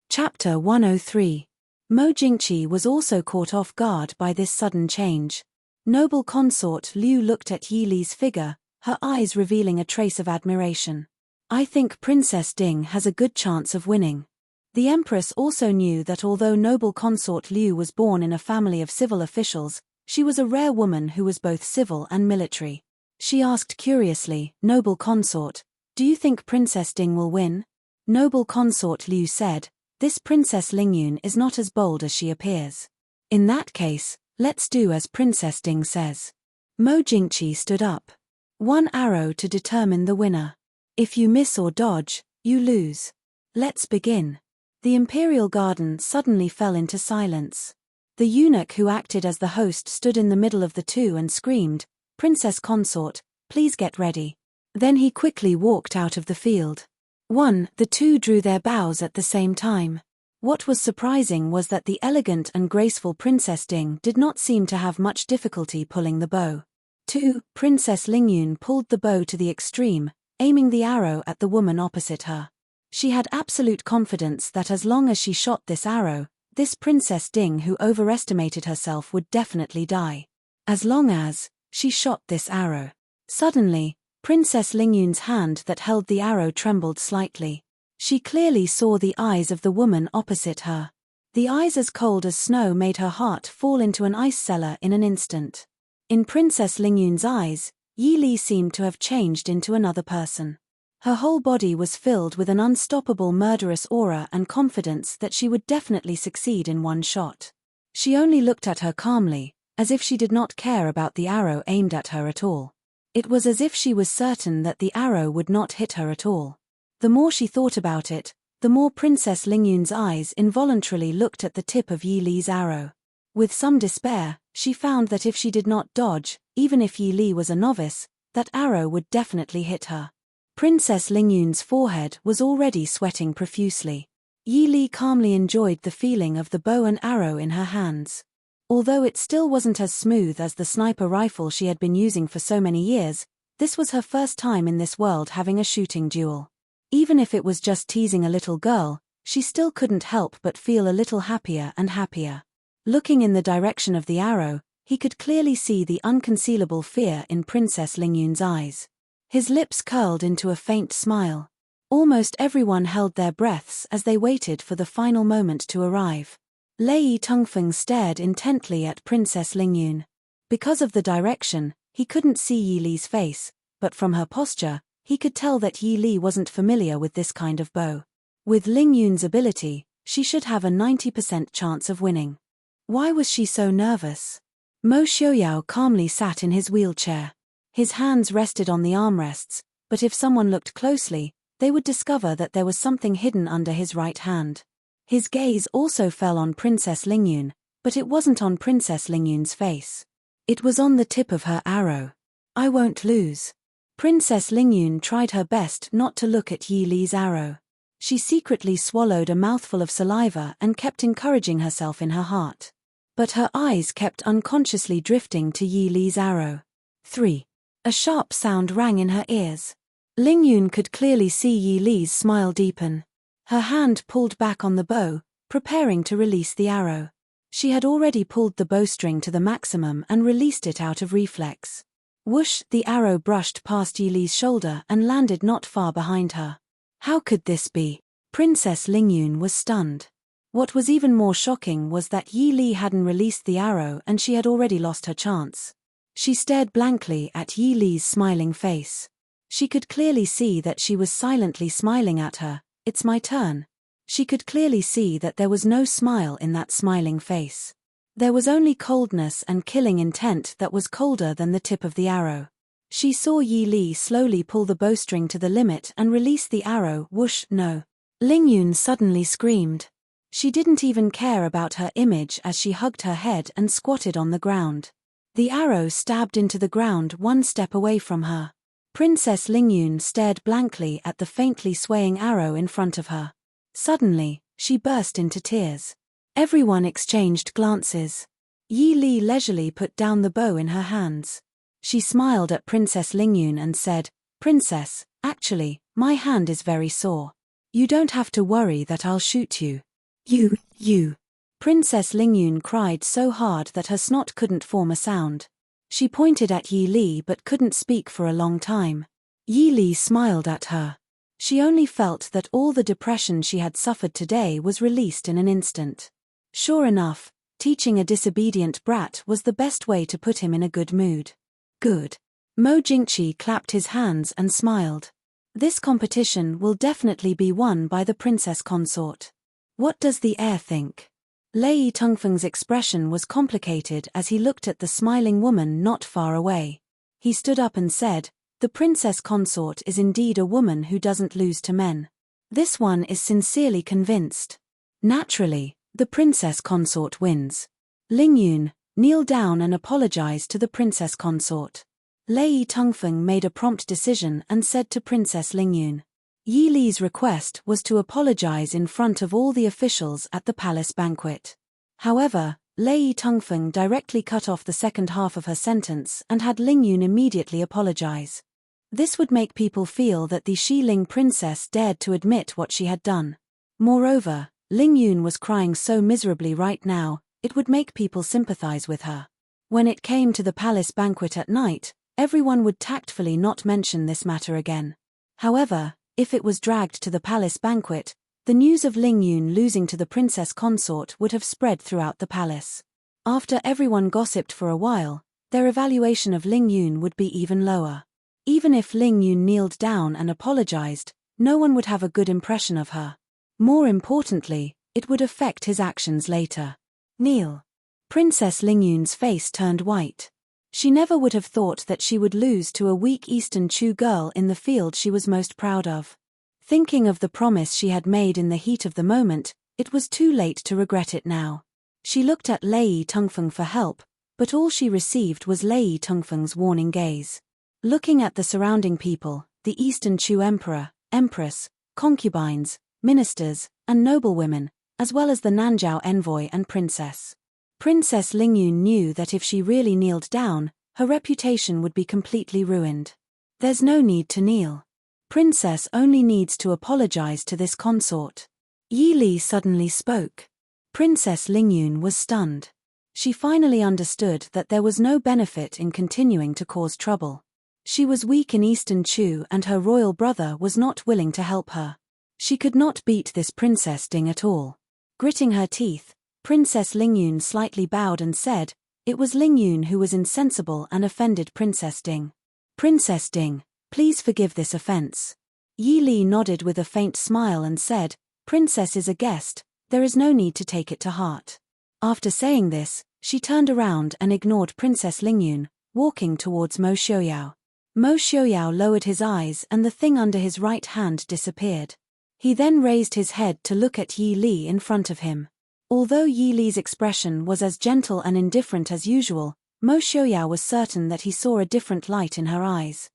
Chapter 103. Mo Jingqi was also caught off guard by this sudden change. Noble consort Liu looked at Yi Li's figure, her eyes revealing a trace of admiration. I think Princess Ding has a good chance of winning. The Empress also knew that although noble consort Liu was born in a family of civil officials, she was a rare woman who was both civil and military. She asked curiously, Noble consort, do you think Princess Ding will win? Noble consort Liu said, this Princess Lingyun is not as bold as she appears. In that case, let's do as Princess Ding says. Mo Jingqi stood up. One arrow to determine the winner. If you miss or dodge, you lose. Let's begin. The imperial garden suddenly fell into silence. The eunuch who acted as the host stood in the middle of the two and screamed, Princess consort, please get ready. Then he quickly walked out of the field. The two drew their bows at the same time. What was surprising was that the elegant and graceful Princess Ding did not seem to have much difficulty pulling the bow. 2. Princess Lingyun pulled the bow to the extreme, aiming the arrow at the woman opposite her. She had absolute confidence that as long as she shot this arrow, this Princess Ding who overestimated herself would definitely die. As long as she shot this arrow. Suddenly, Princess Lingyun's hand that held the arrow trembled slightly. She clearly saw the eyes of the woman opposite her. The eyes as cold as snow made her heart fall into an ice cellar in an instant. In Princess Lingyun's eyes, Yi Li seemed to have changed into another person. Her whole body was filled with an unstoppable murderous aura and confidence that she would definitely succeed in one shot. She only looked at her calmly, as if she did not care about the arrow aimed at her at all. It was as if she was certain that the arrow would not hit her at all. The more she thought about it, the more Princess Lingyun's eyes involuntarily looked at the tip of Yi Li's arrow. With some despair, she found that if she did not dodge, even if Yi Li was a novice, that arrow would definitely hit her. Princess Lingyun's forehead was already sweating profusely. Yi Li calmly enjoyed the feeling of the bow and arrow in her hands. Although it still wasn't as smooth as the sniper rifle she had been using for so many years, this was her first time in this world having a shooting duel. Even if it was just teasing a little girl, she still couldn't help but feel a little happier and happier. Looking in the direction of the arrow, he could clearly see the unconcealable fear in Princess Lingyun's eyes. His lips curled into a faint smile. Almost everyone held their breaths as they waited for the final moment to arrive. Lei Tongfeng stared intently at Princess Lingyun. Because of the direction, he couldn't see Yi Li's face, but from her posture, he could tell that Yi Li wasn't familiar with this kind of bow. With Lingyun's ability, she should have a 90% chance of winning. Why was she so nervous? Mo Xiaoyao calmly sat in his wheelchair. His hands rested on the armrests, but if someone looked closely, they would discover that there was something hidden under his right hand. His gaze also fell on Princess Lingyun, but it wasn't on Princess Lingyun's face. It was on the tip of her arrow. I won't lose. Princess Lingyun tried her best not to look at Yi Li's arrow. She secretly swallowed a mouthful of saliva and kept encouraging herself in her heart. but her eyes kept unconsciously drifting to Yi Li's arrow. 3. A sharp sound rang in her ears. Ling Yun could clearly see Yi Li's smile deepen. Her hand pulled back on the bow, preparing to release the arrow. She had already pulled the bowstring to the maximum and released it out of reflex. Whoosh! The arrow brushed past Yi Li's shoulder and landed not far behind her. How could this be? Princess Ling Yun was stunned. What was even more shocking was that Yi Li hadn't released the arrow and she had already lost her chance. She stared blankly at Yi Li's smiling face. She could clearly see that she was silently smiling at her. It's my turn. She could clearly see that there was no smile in that smiling face. There was only coldness and killing intent that was colder than the tip of the arrow. She saw Yi Li slowly pull the bowstring to the limit and release the arrow. Whoosh! No. Ling Yun suddenly screamed. She didn't even care about her image as she hugged her head and squatted on the ground. The arrow stabbed into the ground one step away from her. Princess Ling Yun stared blankly at the faintly swaying arrow in front of her. Suddenly, she burst into tears. Everyone exchanged glances. Yi Li leisurely put down the bow in her hands. She smiled at Princess Ling Yun and said, "Princess, actually, my hand is very sore. You don't have to worry that I'll shoot you." You. Princess Ling Yun cried so hard that her snot couldn't form a sound. She pointed at Yi Li but couldn't speak for a long time. Yi Li smiled at her. She only felt that all the depression she had suffered today was released in an instant. Sure enough, teaching a disobedient brat was the best way to put him in a good mood. Good. Mo Jingqi clapped his hands and smiled. This competition will definitely be won by the princess consort. What does the heir think? Lei Tongfeng's expression was complicated as he looked at the smiling woman not far away. He stood up and said, "The princess consort is indeed a woman who doesn't lose to men. This one is sincerely convinced. Naturally, the princess consort wins. Ling Yun, kneel down and apologize to the princess consort." Lei Tongfeng made a prompt decision and said to Princess Ling Yun. Yi Li's request was to apologize in front of all the officials at the palace banquet. However, Lei Tongfeng directly cut off the second half of her sentence and had Ling Yun immediately apologize. This would make people feel that the Xiling princess dared to admit what she had done. Moreover, Ling Yun was crying so miserably right now, it would make people sympathize with her. When it came to the palace banquet at night, everyone would tactfully not mention this matter again. However, if it was dragged to the palace banquet, the news of Ling Yun losing to the princess consort would have spread throughout the palace. After everyone gossiped for a while, their evaluation of Ling Yun would be even lower. Even if Ling Yun kneeled down and apologized, no one would have a good impression of her. More importantly, it would affect his actions later. Kneel. Princess Ling Yun's face turned white. She never would have thought that she would lose to a weak Eastern Chu girl in the field she was most proud of. Thinking of the promise she had made in the heat of the moment, it was too late to regret it now. She looked at Lei Tongfeng for help, but all she received was Lei Tongfeng's warning gaze. Looking at the surrounding people, the Eastern Chu emperor, empress, concubines, ministers, and noblewomen, as well as the Nanjiao envoy and princess. Princess Ling Yun knew that if she really kneeled down, her reputation would be completely ruined. There's no need to kneel. Princess only needs to apologize to this consort. Yi Li suddenly spoke. Princess Ling Yun was stunned. She finally understood that there was no benefit in continuing to cause trouble. She was weak in Eastern Chu and her royal brother was not willing to help her. She could not beat this Princess Ding at all. Gritting her teeth, Princess Ling Yun slightly bowed and said, "It was Ling Yun who was insensible and offended Princess Ding. Princess Ding, please forgive this offense." Yi Li nodded with a faint smile and said, "Princess is a guest, there is no need to take it to heart." After saying this, she turned around and ignored Princess Ling Yun, walking towards Mo Xiaoyao. Mo Xiaoyao lowered his eyes and the thing under his right hand disappeared. He then raised his head to look at Yi Li in front of him. Although Yi Li's expression was as gentle and indifferent as usual, Mo Xiaoyao was certain that he saw a different light in her eyes.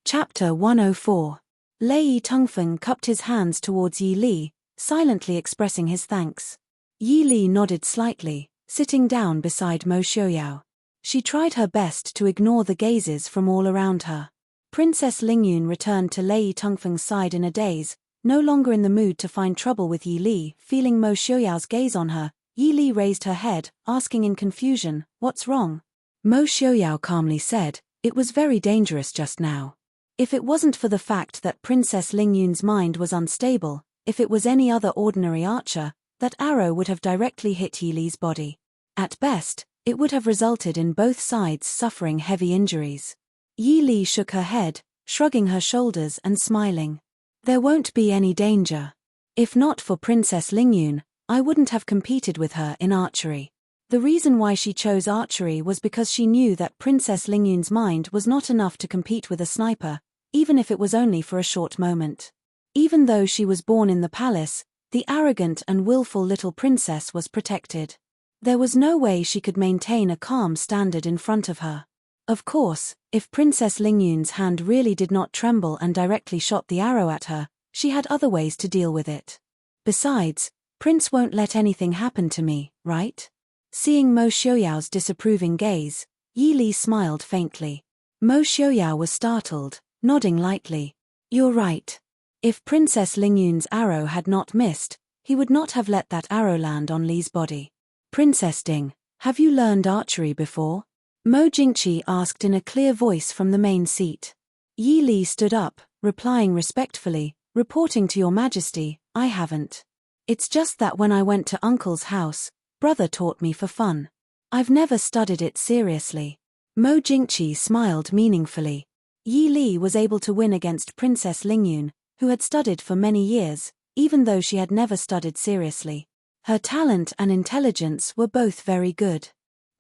Chapter 104. Lei Tongfeng cupped his hands towards Yi Li, silently expressing his thanks. Yi Li nodded slightly, sitting down beside Mo Xiaoyao. She tried her best to ignore the gazes from all around her. Princess Lingyun returned to Lei Tongfeng's side in a daze, no longer in the mood to find trouble with Yi Li. Feeling Mo Xiaoyao's gaze on her, Yi Li raised her head, asking in confusion, "What's wrong?" Mo Xiaoyao calmly said, "It was very dangerous just now. If it wasn't for the fact that Princess Lingyun's mind was unstable, if it was any other ordinary archer, that arrow would have directly hit Yi Li's body. At best, it would have resulted in both sides suffering heavy injuries." Yi Li shook her head, shrugging her shoulders and smiling. "There won't be any danger. If not for Princess Lingyun, I wouldn't have competed with her in archery." The reason why she chose archery was because she knew that Princess Lingyun's mind was not enough to compete with a sniper, even if it was only for a short moment. Even though she was born in the palace, the arrogant and willful little princess was protected. There was no way she could maintain a calm standard in front of her. Of course, if Princess Lingyun's hand really did not tremble and directly shot the arrow at her, she had other ways to deal with it. Besides, Prince won't let anything happen to me, right? Seeing Mo Xiaoyao's disapproving gaze, Yi Li smiled faintly. Mo Xiaoyao was startled, nodding lightly. "You're right. If Princess Lingyun's arrow had not missed, he would not have let that arrow land on Li's body." "Princess Ding, have you learned archery before?" Mo Jingqi asked in a clear voice from the main seat. Yi Li stood up, replying respectfully, "Reporting to your majesty, I haven't. It's just that when I went to uncle's house, brother taught me for fun. I've never studied it seriously." Mo Jingqi smiled meaningfully. Yi Li was able to win against Princess Lingyun, who had studied for many years, even though she had never studied seriously. Her talent and intelligence were both very good.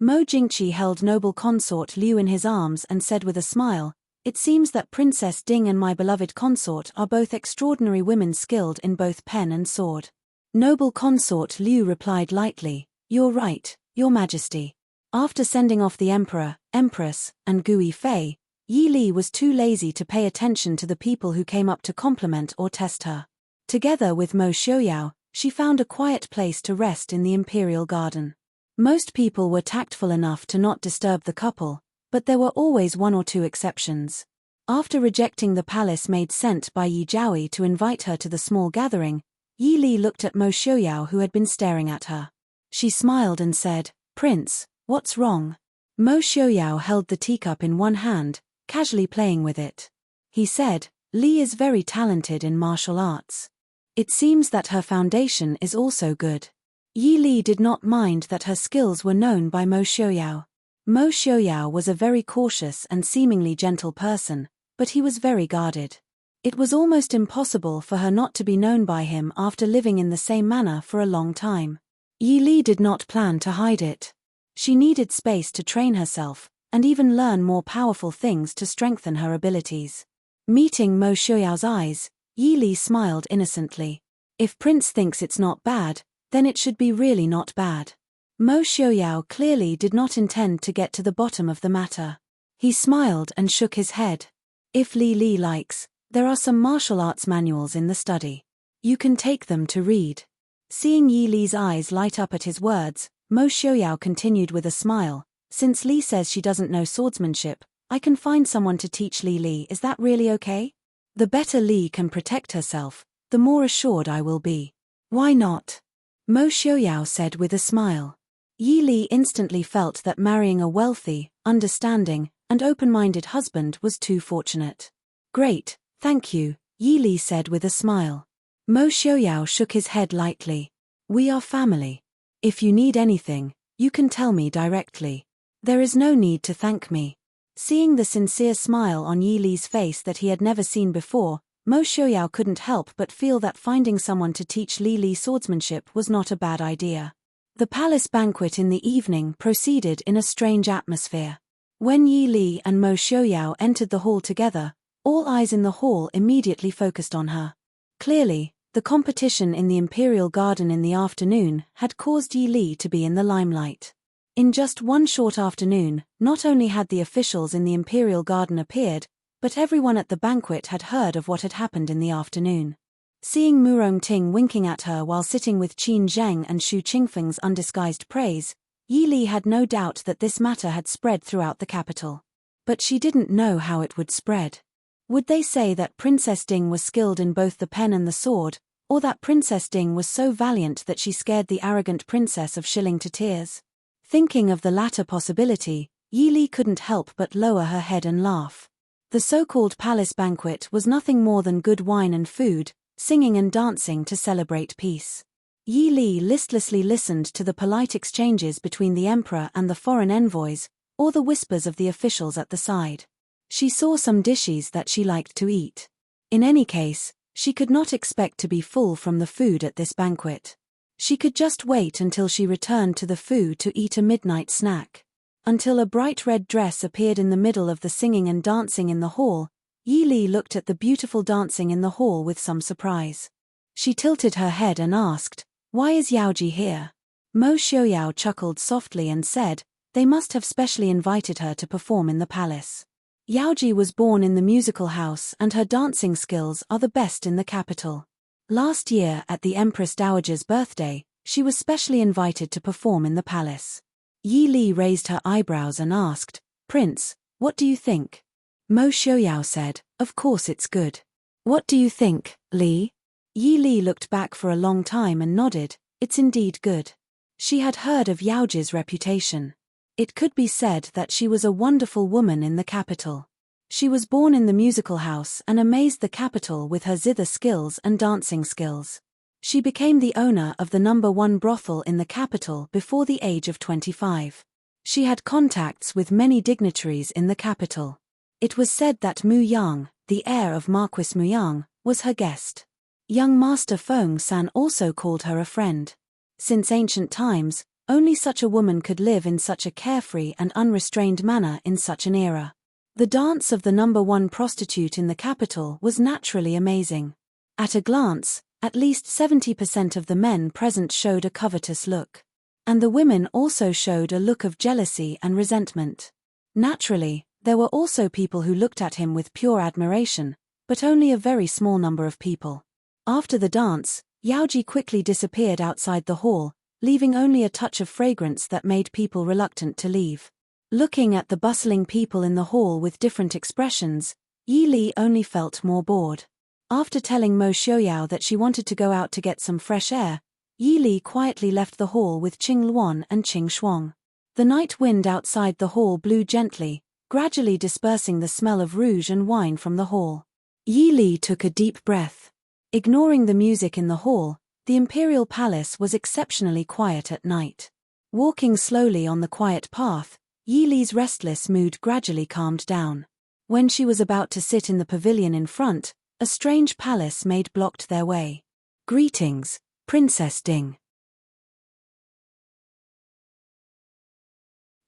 Mo Jingqi held noble consort Liu in his arms and said with a smile, "It seems that Princess Ding and my beloved consort are both extraordinary women skilled in both pen and sword." Noble consort Liu replied lightly, "You're right, your majesty." After sending off the emperor, empress, and Gui Fei, Yi Li was too lazy to pay attention to the people who came up to compliment or test her. Together with Mo Xiaoyao, she found a quiet place to rest in the imperial garden. Most people were tactful enough to not disturb the couple, but there were always one or two exceptions. After rejecting the palace maid sent by Yi Jiaoyi to invite her to the small gathering, Yi Li looked at Mo Xiaoyao who had been staring at her. She smiled and said, "Prince, what's wrong?" Mo Xiaoyao held the teacup in one hand, casually playing with it. He said, "Li is very talented in martial arts. It seems that her foundation is also good." Yi Li did not mind that her skills were known by Mo Xiaoyao. Mo Xiaoyao was a very cautious and seemingly gentle person, but he was very guarded. It was almost impossible for her not to be known by him after living in the same manner for a long time. Yi Li did not plan to hide it. She needed space to train herself, and even learn more powerful things to strengthen her abilities. Meeting Mo Xiaoyao's eyes, Yi Li smiled innocently. If Prince thinks it's not bad, then it should be really not bad. Mo Xiaoyao clearly did not intend to get to the bottom of the matter. He smiled and shook his head. "If Li likes, there are some martial arts manuals in the study. You can take them to read." Seeing Yi Li's eyes light up at his words, Mo Xiaoyao continued with a smile, "Since Li says she doesn't know swordsmanship, I can find someone to teach Li. Is that really okay? The better Li can protect herself, the more assured I will be." "Why not?" Mo Xiaoyao said with a smile. Yi Li instantly felt that marrying a wealthy, understanding, and open-minded husband was too fortunate. "Great, thank you," Yi Li said with a smile. Mo Xiaoyao shook his head lightly. "We are family. If you need anything, you can tell me directly. There is no need to thank me." Seeing the sincere smile on Yi Li's face that he had never seen before, Mo Xiaoyao couldn't help but feel that finding someone to teach Li swordsmanship was not a bad idea. The palace banquet in the evening proceeded in a strange atmosphere. When Yi Li and Mo Xiaoyao entered the hall together, all eyes in the hall immediately focused on her. Clearly, the competition in the Imperial Garden in the afternoon had caused Yi Li to be in the limelight. In just one short afternoon, not only had the officials in the Imperial Garden appeared, but everyone at the banquet had heard of what had happened in the afternoon. Seeing Mu Rongting winking at her while sitting with Qin Zheng and Shu Qingfeng's undisguised praise, Yi Li had no doubt that this matter had spread throughout the capital. But she didn't know how it would spread. Would they say that Princess Ding was skilled in both the pen and the sword, or that Princess Ding was so valiant that she scared the arrogant princess of Shilling to tears? Thinking of the latter possibility, Yi Li couldn't help but lower her head and laugh. The so-called palace banquet was nothing more than good wine and food, singing and dancing to celebrate peace. Yi Li listlessly listened to the polite exchanges between the emperor and the foreign envoys, or the whispers of the officials at the side. She saw some dishes that she liked to eat. In any case, she could not expect to be full from the food at this banquet. She could just wait until she returned to the food to eat a midnight snack. Until a bright red dress appeared in the middle of the singing and dancing in the hall, Yi Li looked at the beautiful dancing in the hall with some surprise. She tilted her head and asked, "Why is Yaoji here?" Mo Xiaoyao chuckled softly and said, "They must have specially invited her to perform in the palace. Yaoji was born in the musical house and her dancing skills are the best in the capital. Last year at the Empress Dowager's birthday, she was specially invited to perform in the palace." Yi Li raised her eyebrows and asked, "Prince, what do you think?" Mo Xiaoyao said, "Of course it's good. What do you think, Li?" Yi Li looked back for a long time and nodded, "It's indeed good." She had heard of Yaoji's reputation. It could be said that she was a wonderful woman in the capital. She was born in the musical house and amazed the capital with her zither skills and dancing skills. She became the owner of the #1 brothel in the capital before the age of 25. She had contacts with many dignitaries in the capital. It was said that Mu Yang, the heir of Marquis Mu Yang, was her guest. Young Master Feng San also called her a friend. Since ancient times, only such a woman could live in such a carefree and unrestrained manner in such an era. The dance of the #1 prostitute in the capital was naturally amazing. At a glance, at least 70% of the men present showed a covetous look. And the women also showed a look of jealousy and resentment. Naturally, there were also people who looked at him with pure admiration, but only a very small number of people. After the dance, Yaoji quickly disappeared outside the hall, leaving only a touch of fragrance that made people reluctant to leave. Looking at the bustling people in the hall with different expressions, Yi Li only felt more bored. After telling Mo Xiaoyao that she wanted to go out to get some fresh air, Yi Li quietly left the hall with Qing Luan and Qing Shuang. The night wind outside the hall blew gently, gradually dispersing the smell of rouge and wine from the hall. Yi Li took a deep breath. Ignoring the music in the hall, the imperial palace was exceptionally quiet at night. Walking slowly on the quiet path, Yi Li's restless mood gradually calmed down. When she was about to sit in the pavilion in front, a strange palace maid blocked their way. "Greetings, Princess Ding."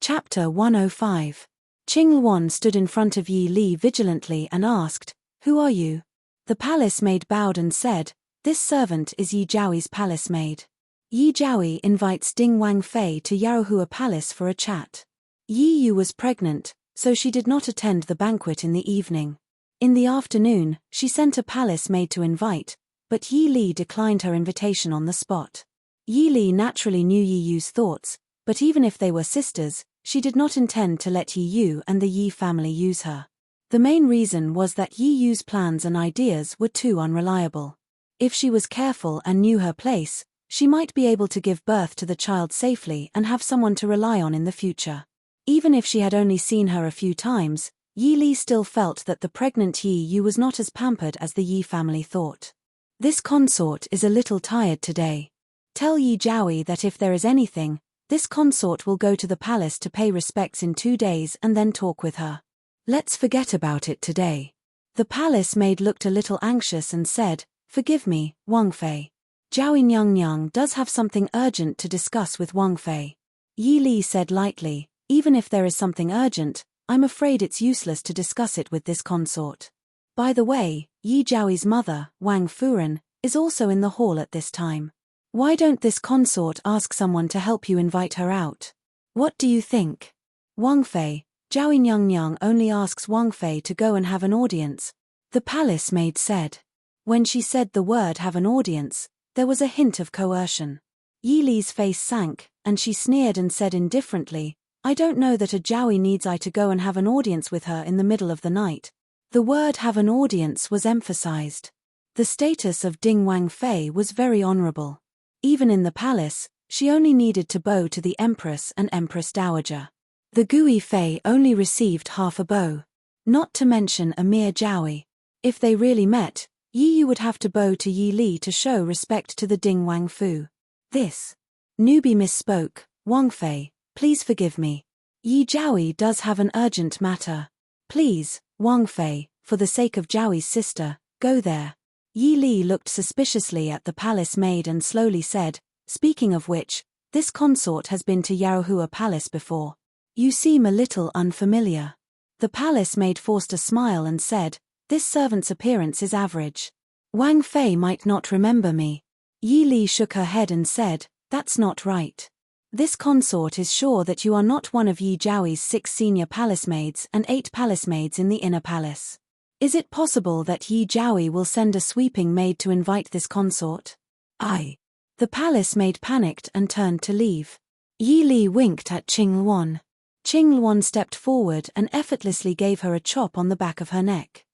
Chapter 105. Qing Luan stood in front of Yi Li vigilantly and asked, "Who are you?" The palace maid bowed and said, "This servant is Yi Jiaoi's palace maid. Yi Jiaoi invites Ding Wangfei to Yaohua Palace for a chat." Yi Yu was pregnant, so she did not attend the banquet in the evening. In the afternoon, she sent a palace maid to invite, but Yi Li declined her invitation on the spot. Yi Li naturally knew Yi Yu's thoughts, but even if they were sisters, she did not intend to let Yi Yu and the Yi family use her. The main reason was that Yi Yu's plans and ideas were too unreliable. If she was careful and knew her place, she might be able to give birth to the child safely and have someone to rely on in the future. Even if she had only seen her a few times, Yi Li still felt that the pregnant Yi Yu was not as pampered as the Yi family thought. "This consort is a little tired today. Tell Yi Jiaoi that if there is anything, this consort will go to the palace to pay respects in 2 days and then talk with her. Let's forget about it today." The palace maid looked a little anxious and said, "Forgive me, Wangfei. Jiaoi Nyang does have something urgent to discuss with Wangfei." Yi Li said lightly, "Even if there is something urgent, I'm afraid it's useless to discuss it with this consort. By the way, Yi Jiaoi's mother, Wang Furen, is also in the hall at this time. Why don't this consort ask someone to help you invite her out? What do you think?" "Wangfei, Jiaoi Nyang only asks Wangfei to go and have an audience," the palace maid said. When she said the word have an audience, there was a hint of coercion. Yi Li's face sank, and she sneered and said indifferently, I don't know that a Jowie needs I to go and have an audience with her in the middle of the night. The word have an audience was emphasized. The status of Ding Wangfei was very honorable. Even in the palace, she only needed to bow to the Empress and Empress Dowager. The Gui Fei only received half a bow. Not to mention a mere Jowie. If they really met, Yi Yu would have to bow to Yi Li to show respect to the Ding Wangfu. This newbie misspoke. Wangfei, please forgive me. Yi Jowie does have an urgent matter. Please, Wangfei, for the sake of Jowie's sister, go there. Yi Li looked suspiciously at the palace maid and slowly said, speaking of which, this consort has been to Yaohua Palace before. You seem a little unfamiliar. The palace maid forced a smile and said, this servant's appearance is average. Wang Fei might not remember me. Yi Li shook her head and said, that's not right. This consort is sure that you are not one of Yi Jiaoi's 6 senior palace maids and 8 palace maids in the inner palace. Is it possible that Yi Jiaoi will send a sweeping maid to invite this consort? The palace maid panicked and turned to leave. Yi Li winked at Qing Luan. Qing Luan stepped forward and effortlessly gave her a chop on the back of her neck.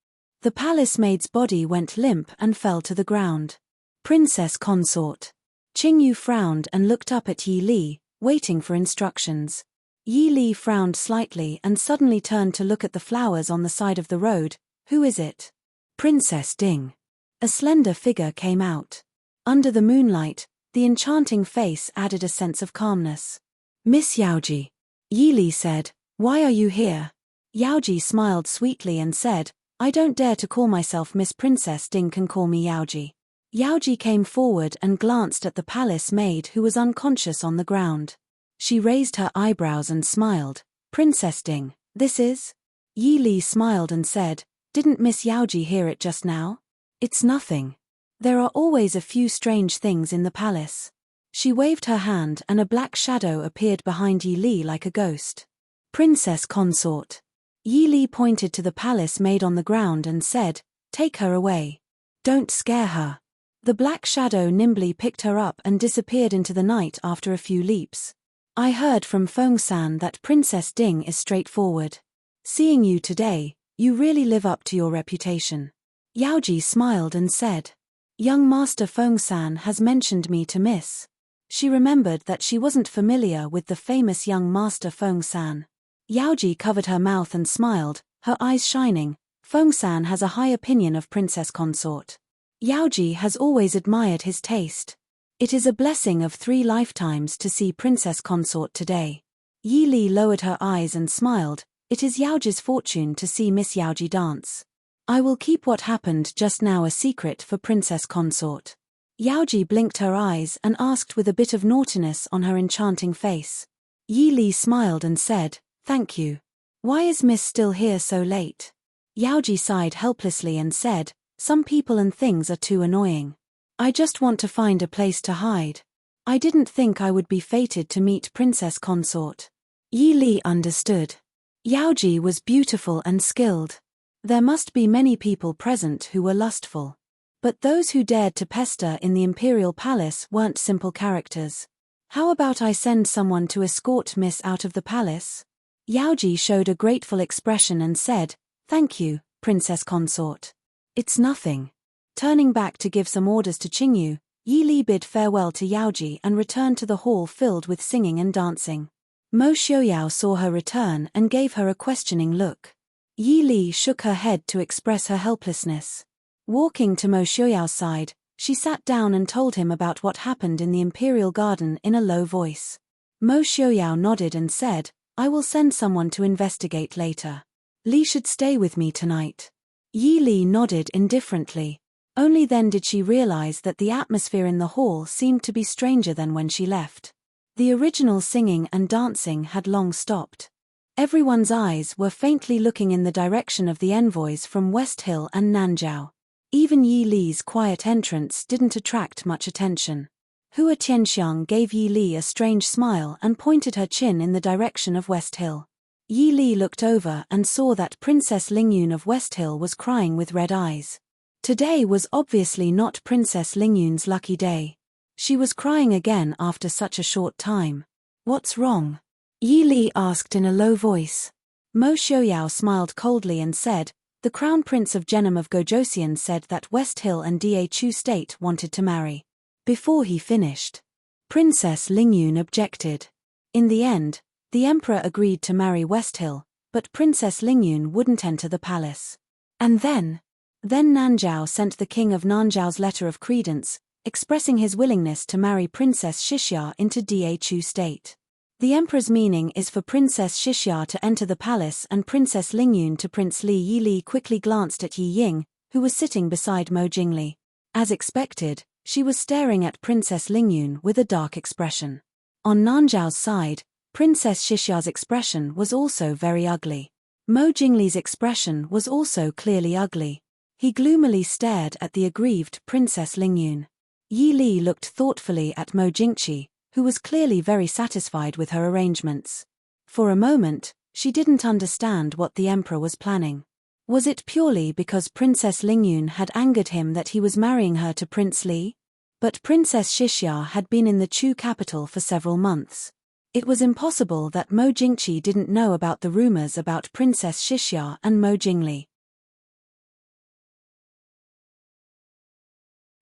The palace maid's body went limp and fell to the ground. Princess consort. Qing Yu frowned and looked up at Yi Li, waiting for instructions. Yi Li frowned slightly and suddenly turned to look at the flowers on the side of the road. Who is it? Princess Ding. A slender figure came out. Under the moonlight, the enchanting face added a sense of calmness. Miss Yaoji. Yi Li said, why are you here? Yaoji smiled sweetly and said, I don't dare to call myself Miss Princess Ding can call me Yaoji. Yaoji came forward and glanced at the palace maid who was unconscious on the ground. She raised her eyebrows and smiled. Princess Ding, this is? Yi Li smiled and said, didn't Miss Yaoji hear it just now? It's nothing. There are always a few strange things in the palace. She waved her hand and a black shadow appeared behind Yi Li like a ghost. Princess consort. Yi Li pointed to the palace maid on the ground and said, take her away. Don't scare her. The black shadow nimbly picked her up and disappeared into the night after a few leaps. I heard from Feng-san that Princess Ding is straightforward. Seeing you today, you really live up to your reputation. Yaoji smiled and said, young Master Feng-san has mentioned me to Miss. She remembered that she wasn't familiar with the famous young Master Feng-san. Yaoji covered her mouth and smiled, her eyes shining. Feng-san has a high opinion of Princess Consort. Yaoji has always admired his taste. It is a blessing of 3 lifetimes to see Princess Consort today. Yi Li lowered her eyes and smiled. It is Yaoji's fortune to see Miss Yaoji dance. I will keep what happened just now a secret for Princess Consort. Yaoji blinked her eyes and asked with a bit of naughtiness on her enchanting face. Yi Li smiled and said, thank you. Why is Miss still here so late? Yaoji sighed helplessly and said, some people and things are too annoying. I just want to find a place to hide. I didn't think I would be fated to meet Princess Consort. Yi Li understood. Yaoji was beautiful and skilled. There must be many people present who were lustful. But those who dared to pester in the imperial palace weren't simple characters. How about I send someone to escort Miss out of the palace? Yaoji showed a grateful expression and said, thank you, Princess Consort. It's nothing. Turning back to give some orders to Qingyu, Yi Li bid farewell to Yaoji and returned to the hall filled with singing and dancing. Mo Xiaoyao saw her return and gave her a questioning look. Yi Li shook her head to express her helplessness. Walking to Mo Xiaoyao's side, she sat down and told him about what happened in the imperial garden in a low voice. Mo Xiaoyao nodded and said, I will send someone to investigate later. Li should stay with me tonight. Yi Li nodded indifferently. Only then did she realize that the atmosphere in the hall seemed to be stranger than when she left. The original singing and dancing had long stopped. Everyone's eyes were faintly looking in the direction of the envoys from West Hill and Nanzhao. Even Yi Li's quiet entrance didn't attract much attention. Hua Tianxiang gave Yi Li a strange smile and pointed her chin in the direction of West Hill. Yi Li looked over and saw that Princess Lingyun of West Hill was crying with red eyes. Today was obviously not Princess Lingyun's lucky day. She was crying again after such a short time. What's wrong? Yi Li asked in a low voice. Mo Xiaoyao smiled coldly and said, the Crown Prince of Genom of Gojosian said that West Hill and Da Chu State wanted to marry. Before he finished, Princess Lingyun objected. In the end, the emperor agreed to marry West Hill, but Princess Lingyun wouldn't enter the palace. And then Nanzhao sent the king of Nanzhao's letter of credence, expressing his willingness to marry Princess Xixia into Da Chu State. The emperor's meaning is for Princess Xixia to enter the palace and Princess Lingyun to Prince Li. Yi Li quickly glanced at Yi Ying, who was sitting beside Mo Jingli. As expected, she was staring at Princess Lingyun with a dark expression. On Nanzhao's side, Princess Xixia's expression was also very ugly. Mo Jingli's expression was also clearly ugly. He gloomily stared at the aggrieved Princess Lingyun. Yi Li looked thoughtfully at Mo Jingqi, who was clearly very satisfied with her arrangements. For a moment, she didn't understand what the emperor was planning. Was it purely because Princess Lingyun had angered him that he was marrying her to Prince Li? But Princess Xixia had been in the Chu capital for several months. It was impossible that Mo Jingqi didn't know about the rumors about Princess Xixia and Mo Jingli.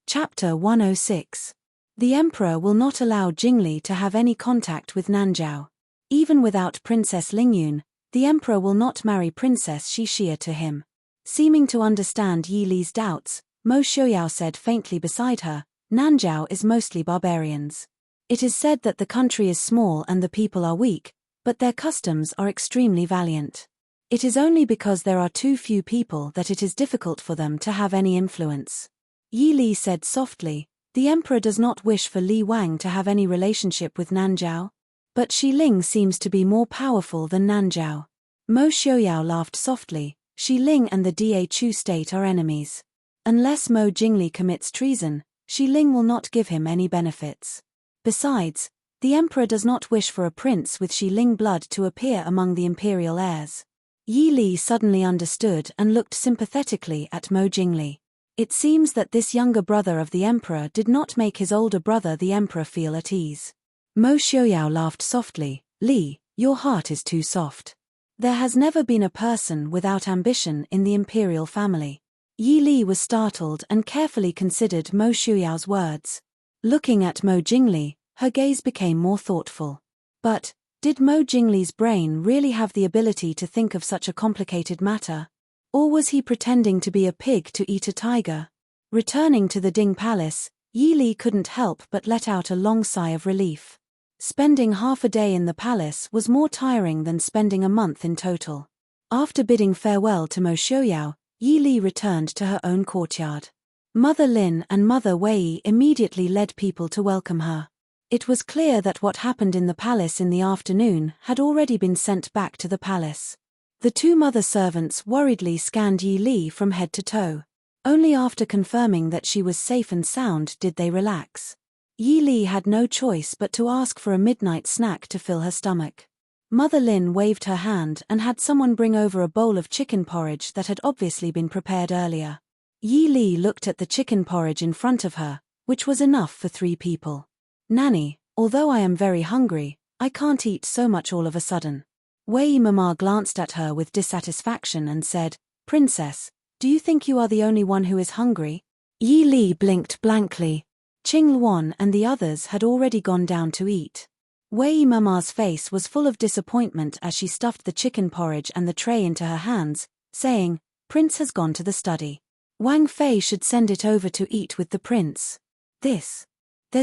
Chapter 106. The emperor will not allow Jingli to have any contact with Nanzhao. Even without Princess Lingyun, the emperor will not marry Princess Xixia to him. Seeming to understand Yi Li's doubts, Mo Xiaoyao said faintly beside her, Nanzhao is mostly barbarians. It is said that the country is small and the people are weak, but their customs are extremely valiant. It is only because there are too few people that it is difficult for them to have any influence. Yi Li said softly, the emperor does not wish for Li Wang to have any relationship with Nanzhao. But Xi Ling seems to be more powerful than Nanzhao. Mo Xiaoyao laughed softly, Xi Ling and the Da Chu state are enemies. Unless Mo Jingli commits treason, Xi Ling will not give him any benefits. Besides, the emperor does not wish for a prince with Xi Ling blood to appear among the imperial heirs. Yi Li suddenly understood and looked sympathetically at Mo Jingli. It seems that this younger brother of the emperor did not make his older brother the emperor feel at ease. Mo Xiaoyao laughed softly, Li, your heart is too soft. There has never been a person without ambition in the imperial family. Yi Li was startled and carefully considered Mo Xiaoyao's words. Looking at Mo Jingli, her gaze became more thoughtful. But, did Mo Jingli's brain really have the ability to think of such a complicated matter? Or was he pretending to be a pig to eat a tiger? Returning to the Ding Palace, Yi Li couldn't help but let out a long sigh of relief. Spending half a day in the palace was more tiring than spending a month in total. After bidding farewell to Mo Xiaoyao, Yi Li returned to her own courtyard. Mother Lin and Mother Wei immediately led people to welcome her. It was clear that what happened in the palace in the afternoon had already been sent back to the palace. The two mother servants worriedly scanned Yi Li from head to toe. Only after confirming that she was safe and sound did they relax. Yi Li had no choice but to ask for a midnight snack to fill her stomach. Mother Lin waved her hand and had someone bring over a bowl of chicken porridge that had obviously been prepared earlier. Yi Li looked at the chicken porridge in front of her, which was enough for 3 people. Nanny, although I am very hungry, I can't eat so much all of a sudden. Wei Mama glanced at her with dissatisfaction and said, Princess, do you think you are the only one who is hungry? Yi Li blinked blankly. Qing Luan and the others had already gone down to eat. Wei Mama's face was full of disappointment as she stuffed the chicken porridge and the tray into her hands, saying, Prince has gone to the study. Wang Fei should send it over to eat with the prince. There's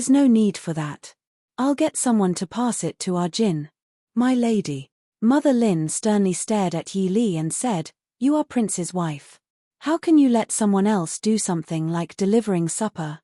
no need for that. I'll get someone to pass it to our Jin. My lady. Mother Lin sternly stared at Yi Li and said, You are Prince's wife. How can you let someone else do something like delivering supper?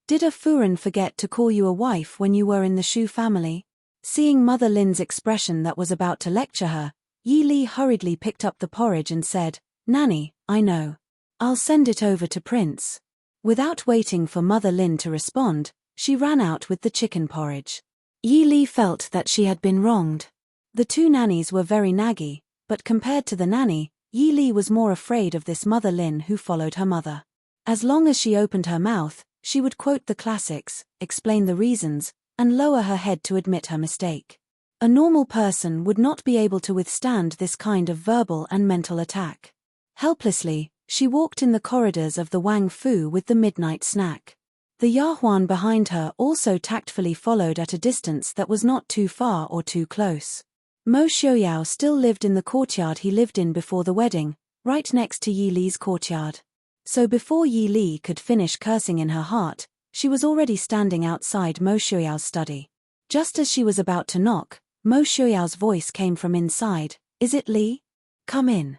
Did a Furen forget to call you a wife when you were in the Shu family? Seeing Mother Lin's expression that was about to lecture her, Yi Li hurriedly picked up the porridge and said, Nanny, I know. I'll send it over to Prince. Without waiting for Mother Lin to respond, she ran out with the chicken porridge. Yi Li felt that she had been wronged. The 2 nannies were very naggy, but compared to the nanny, Yi Li was more afraid of this Mother Lin who followed her mother. As long as she opened her mouth, she would quote the classics, explain the reasons, and lower her head to admit her mistake. A normal person would not be able to withstand this kind of verbal and mental attack. Helplessly, she walked in the corridors of the Wang Fu with the midnight snack. The Yahuan behind her also tactfully followed at a distance that was not too far or too close. Mo Xiaoyao still lived in the courtyard he lived in before the wedding, right next to Yi Li's courtyard. So before Yi Li could finish cursing in her heart, she was already standing outside Mo Xiaoyao's study. Just as she was about to knock, Mo Xiaoyao's voice came from inside. "Is it Li? Come in."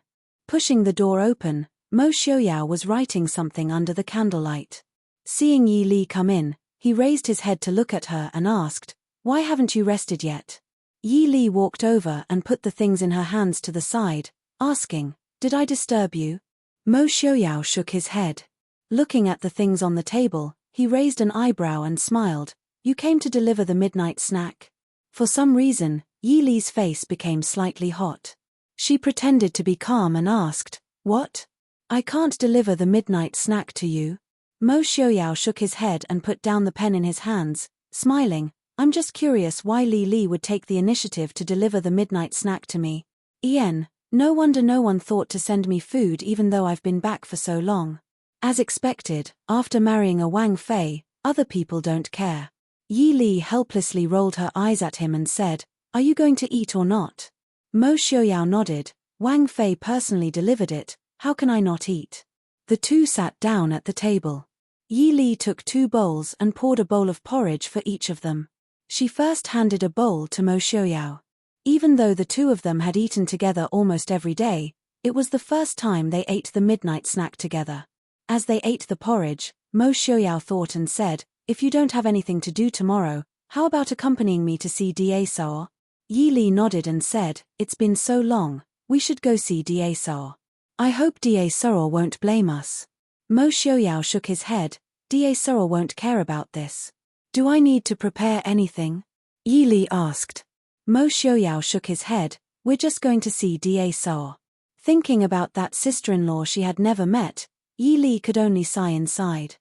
Pushing the door open, Mo Xiaoyao was writing something under the candlelight. Seeing Yi Li come in, he raised his head to look at her and asked, "Why haven't you rested yet?" Yi Li walked over and put the things in her hands to the side, asking, "Did I disturb you?" Mo Xiaoyao shook his head. Looking at the things on the table, he raised an eyebrow and smiled. "You came to deliver the midnight snack?" For some reason, Yi Li's face became slightly hot. She pretended to be calm and asked, "What? I can't deliver the midnight snack to you." Mo Xiaoyao shook his head and put down the pen in his hands, smiling. "I'm just curious why Li Li would take the initiative to deliver the midnight snack to me. Ian, no wonder no one thought to send me food even though I've been back for so long." As expected, after marrying a Wang Fei, other people don't care. Yi Li helplessly rolled her eyes at him and said, "Are you going to eat or not?" Mo Xiaoyao nodded. "Wang Fei personally delivered it, how can I not eat?" The two sat down at the table. Yi Li took 2 bowls and poured a bowl of porridge for each of them. She first handed a bowl to Mo Xiaoyao. Even though the two of them had eaten together almost every day, it was the first time they ate the midnight snack together. As they ate the porridge, Mo Xiaoyao thought and said, "If you don't have anything to do tomorrow, how about accompanying me to see Da Sao?" Yi Li nodded and said, "It's been so long, we should go see Da Sao. I hope Da Sao won't blame us." Mo Xiaoyao shook his head. "Da Sao won't care about this. Do I need to prepare anything?" Yi Li asked. Mo Xiaoyao shook his head. "We're just going to see Da Sao." Thinking about that sister-in-law she had never met, Yi Li could only sigh inside.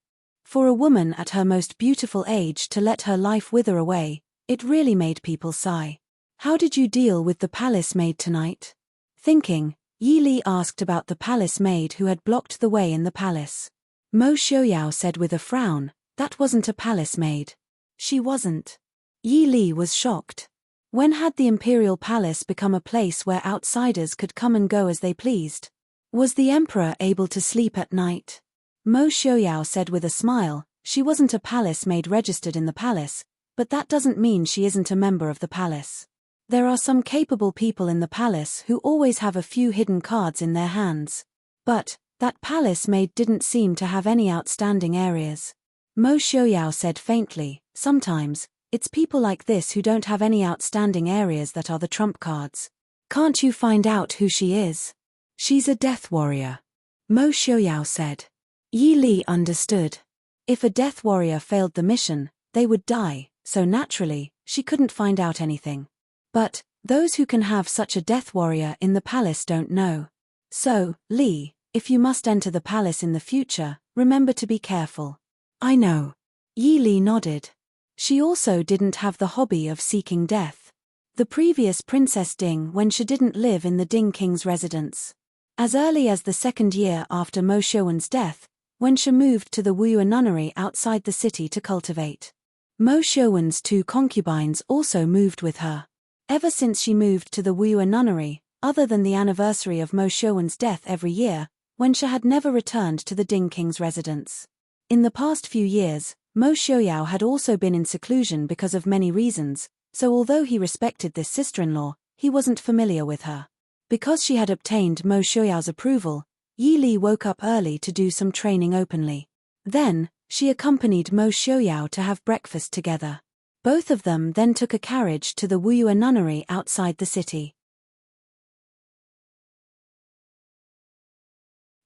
For a woman at her most beautiful age to let her life wither away, it really made people sigh. "How did you deal with the palace maid tonight?" Thinking, Yi Li asked about the palace maid who had blocked the way in the palace. Mo Xiaoyao said with a frown, "That wasn't a palace maid. She wasn't." Yi Li was shocked. When had the imperial palace become a place where outsiders could come and go as they pleased? Was the emperor able to sleep at night? Mo Xiaoyao said with a smile, "She wasn't a palace maid registered in the palace, but that doesn't mean she isn't a member of the palace. There are some capable people in the palace who always have a few hidden cards in their hands. But that palace maid didn't seem to have any outstanding areas." Mo Xiaoyao said faintly, "Sometimes, it's people like this who don't have any outstanding areas that are the trump cards. Can't you find out who she is?" "She's a death warrior," Mo Xiaoyao said. Yi Li understood. If a death warrior failed the mission, they would die, so naturally, she couldn't find out anything. But those who can have such a death warrior in the palace don't know. "So, Li, if you must enter the palace in the future, remember to be careful." "I know." Yi Li nodded. She also didn't have the hobby of seeking death. The previous Princess Ding Wenxia didn't live in the Ding King's residence. As early as the 2nd year after Mo Xiaowen's death, Wenxia moved to the Wuyue nunnery outside the city to cultivate. Mo Xiaowen's 2 concubines also moved with her. Ever since she moved to the Wuyue nunnery, other than the anniversary of Mo Xiaowen's death every year, Wenxia had never returned to the Ding King's residence. In the past few years, Mo Xiaoyao had also been in seclusion because of many reasons, so although he respected this sister-in-law, he wasn't familiar with her. Because she had obtained Mo Xiaoyao's approval, Yi Li woke up early to do some training openly. Then, she accompanied Mo Xiaoyao to have breakfast together. Both of them then took a carriage to the Wuyue nunnery outside the city.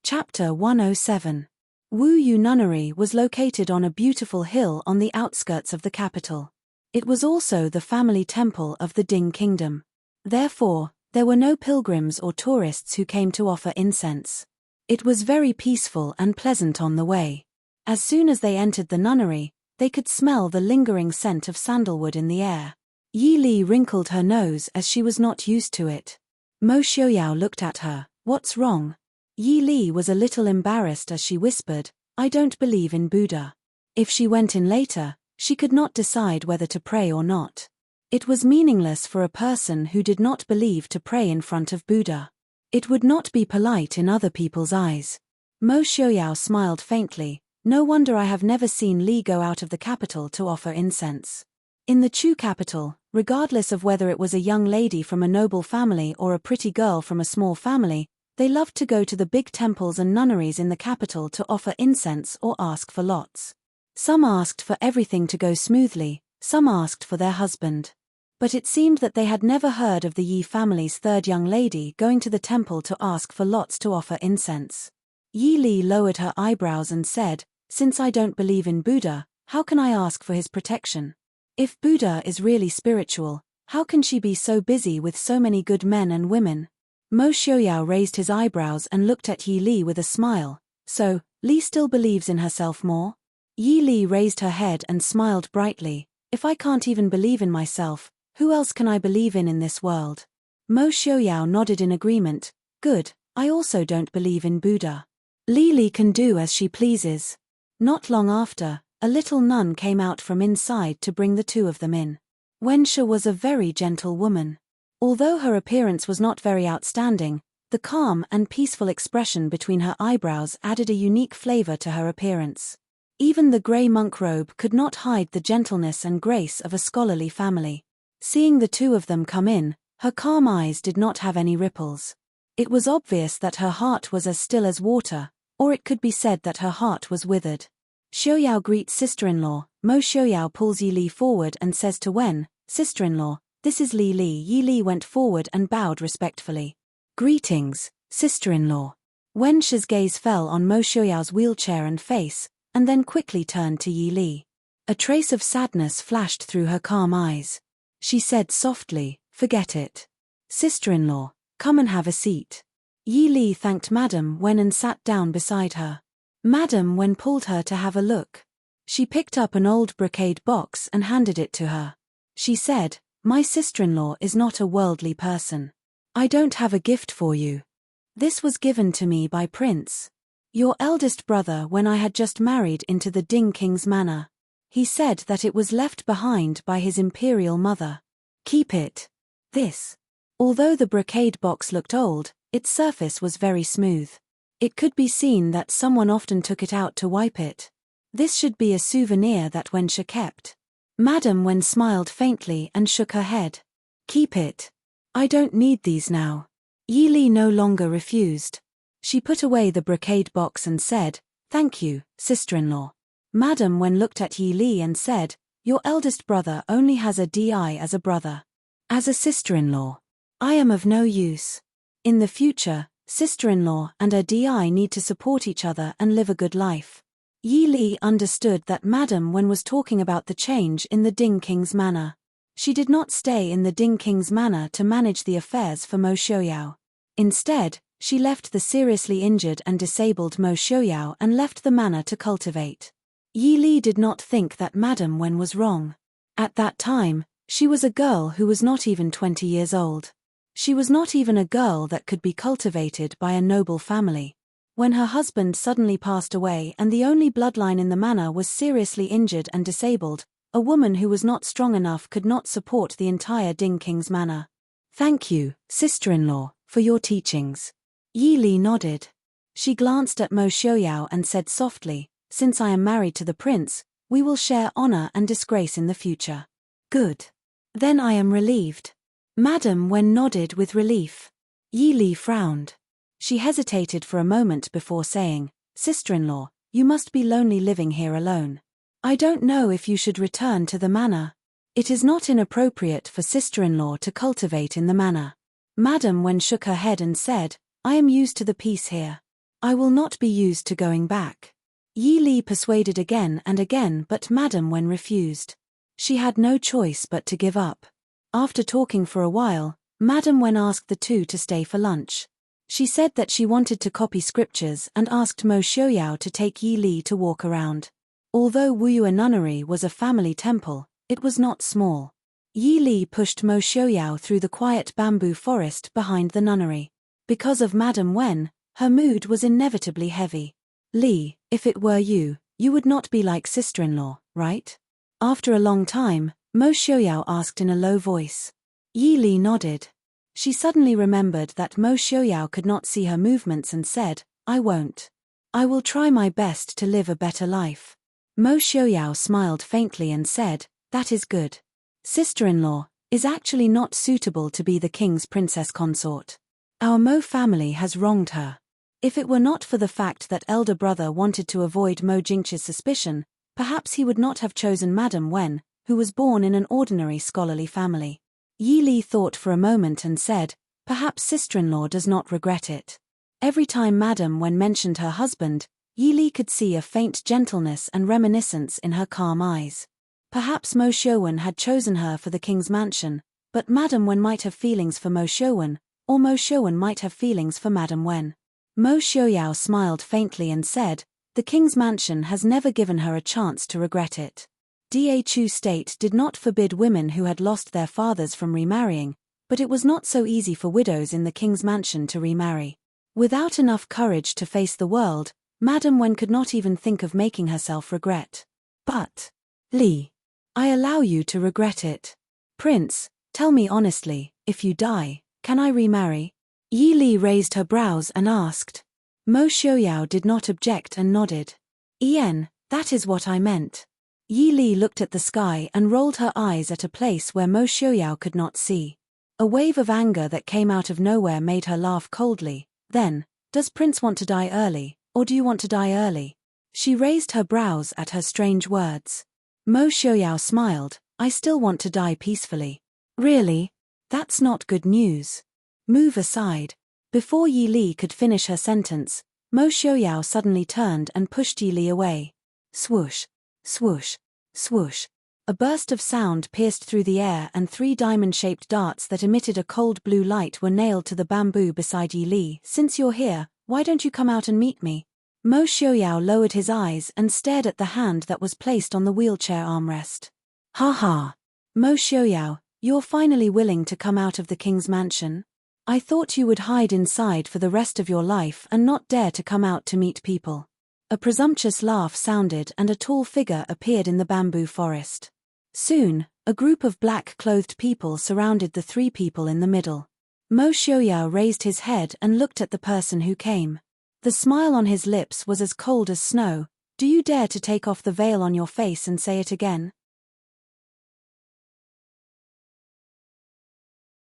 Chapter 107. Wuyue nunnery was located on a beautiful hill on the outskirts of the capital. It was also the family temple of the Ding Kingdom. Therefore, there were no pilgrims or tourists who came to offer incense. It was very peaceful and pleasant on the way. As soon as they entered the nunnery, they could smell the lingering scent of sandalwood in the air. Yi Li wrinkled her nose as she was not used to it. Mo Xiaoyao looked at her. What's wrong? Yi Li was a little embarrassed as she whispered, I don't believe in Buddha. If she went in later, she could not decide whether to pray or not. It was meaningless for a person who did not believe to pray in front of Buddha. It would not be polite in other people's eyes. Mo Xiaoyao smiled faintly. No wonder I have never seen Li go out of the capital to offer incense. In the Chu capital, regardless of whether it was a young lady from a noble family or a pretty girl from a small family, they loved to go to the big temples and nunneries in the capital to offer incense or ask for lots. Some asked for everything to go smoothly, some asked for their husband. But it seemed that they had never heard of the Yi family's third young lady going to the temple to ask for lots to offer incense. Yi Li lowered her eyebrows and said, Since I don't believe in Buddha, how can I ask for his protection? If Buddha is really spiritual, how can she be so busy with so many good men and women? Mo Xiaoyao raised his eyebrows and looked at Yi Li with a smile. So, Li still believes in herself more? Yi Li raised her head and smiled brightly. If I can't even believe in myself, who else can I believe in this world? Mo Xiaoyao nodded in agreement. Good, I also don't believe in Buddha. Li can do as she pleases. Not long after, a little nun came out from inside to bring the two of them in. Wensha was a very gentle woman. Although her appearance was not very outstanding, the calm and peaceful expression between her eyebrows added a unique flavor to her appearance. Even the grey monk robe could not hide the gentleness and grace of a scholarly family. Seeing the two of them come in, her calm eyes did not have any ripples. It was obvious that her heart was as still as water, or it could be said that her heart was withered. Xiaoyao greets sister-in-law. Mo Xiaoyao pulls Yi Li forward and says to Wen, Sister-in-law, this is Li Li. Yi Li went forward and bowed respectfully. Greetings, sister-in-law. Wensha's gaze fell on Mo Xiaoyao's wheelchair and face, and then quickly turned to Yi Li. A trace of sadness flashed through her calm eyes. She said softly, Forget it. Sister-in-law, come and have a seat. Yi Li thanked Madame Wen and sat down beside her. Madame Wen pulled her to have a look. She picked up an old brocade box and handed it to her. She said, My sister-in-law is not a worldly person. I don't have a gift for you. This was given to me by Prince, your eldest brother, when I had just married into the Ding King's manor. He said that it was left behind by his imperial mother. Keep it. This. Although the brocade box looked old, its surface was very smooth. It could be seen that someone often took it out to wipe it. This should be a souvenir that Wensha kept. Madame Wen smiled faintly and shook her head. Keep it. I don't need these now. Yi Li no longer refused. She put away the brocade box and said, Thank you, sister-in-law. Madame Wen looked at Yi Li and said, Your eldest brother only has a DI as a brother. As a sister-in-law, I am of no use. In the future, sister-in-law and a DI need to support each other and live a good life. Yi Li understood that Madame Wen was talking about the change in the Ding King's manor. She did not stay in the Ding King's manor to manage the affairs for Mo Xiaoyao. Instead, she left the seriously injured and disabled Mo Xiaoyao and left the manor to cultivate. Yi Li did not think that Madame Wen was wrong. At that time, she was a girl who was not even 20 years old. She was not even a girl that could be cultivated by a noble family. When her husband suddenly passed away and the only bloodline in the manor was seriously injured and disabled, a woman who was not strong enough could not support the entire Ding King's manor. Thank you, sister-in-law, for your teachings. Yi Li nodded. She glanced at Mo Xiaoyao and said softly, Since I am married to the prince, we will share honor and disgrace in the future. Good. Then I am relieved. Madame Wen nodded with relief. Yi Li frowned. She hesitated for a moment before saying, Sister-in-law, you must be lonely living here alone. I don't know if you should return to the manor. It is not inappropriate for sister-in-law to cultivate in the manor. Madame Wen shook her head and said, I am used to the peace here. I will not be used to going back. Yi Li persuaded again and again, but Madame Wen refused. She had no choice but to give up. After talking for a while, Madame Wen asked the two to stay for lunch. She said that she wanted to copy scriptures and asked Mo Xiaoyao to take Yi Li to walk around. Although Wuyue Nunnery was a family temple, it was not small. Yi Li pushed Mo Xiaoyao through the quiet bamboo forest behind the nunnery. Because of Madame Wen, her mood was inevitably heavy. Li, if it were you, you would not be like sister-in-law, right? After a long time, Mo Xiaoyao asked in a low voice. Yi Li nodded. She suddenly remembered that Mo Xiaoyao could not see her movements and said, I won't. I will try my best to live a better life. Mo Xiaoyao smiled faintly and said, that is good. Sister-in-law is actually not suitable to be the king's princess consort. Our Mo family has wronged her. If it were not for the fact that elder brother wanted to avoid Mo Jingqi's suspicion, perhaps he would not have chosen Madame Wen, who was born in an ordinary scholarly family. Yi Li thought for a moment and said, perhaps sister-in-law does not regret it. Every time Madame Wen mentioned her husband, Yi Li could see a faint gentleness and reminiscence in her calm eyes. Perhaps Mo Xiaowen had chosen her for the king's mansion, but Madame Wen might have feelings for Mo Xiaowen, or Mo Xiaowen might have feelings for Madame Wen. Mo Xiaoyao smiled faintly and said, the king's mansion has never given her a chance to regret it. Da Chu state did not forbid women who had lost their fathers from remarrying, but it was not so easy for widows in the king's mansion to remarry. Without enough courage to face the world, Madame Wen could not even think of making herself regret. But, Li, I allow you to regret it. Prince, tell me honestly, if you die, can I remarry? Yi Li raised her brows and asked. Mo Xiaoyao did not object and nodded. That is what I meant. Yi Li looked at the sky and rolled her eyes at a place where Mo Xiaoyao could not see. A wave of anger that came out of nowhere made her laugh coldly. Then, does Prince want to die early, or do you want to die early? She raised her brows at her strange words. Mo Xiaoyao smiled, I still want to die peacefully. Really? That's not good news. Move aside. Before Yi Li could finish her sentence, Mo Xiaoyao suddenly turned and pushed Yi Li away. Swoosh. Swoosh, swoosh. A burst of sound pierced through the air and 3 diamond-shaped darts that emitted a cold blue light were nailed to the bamboo beside Yi Li. Since you're here, why don't you come out and meet me? Mo Xiaoyao lowered his eyes and stared at the hand that was placed on the wheelchair armrest. Ha ha. Mo Xiaoyao, you're finally willing to come out of the king's mansion? I thought you would hide inside for the rest of your life and not dare to come out to meet people. A presumptuous laugh sounded and a tall figure appeared in the bamboo forest. Soon, a group of black-clothed people surrounded the 3 people in the middle. Mo Xiaoyao raised his head and looked at the person who came. The smile on his lips was as cold as snow. Do you dare to take off the veil on your face and say it again?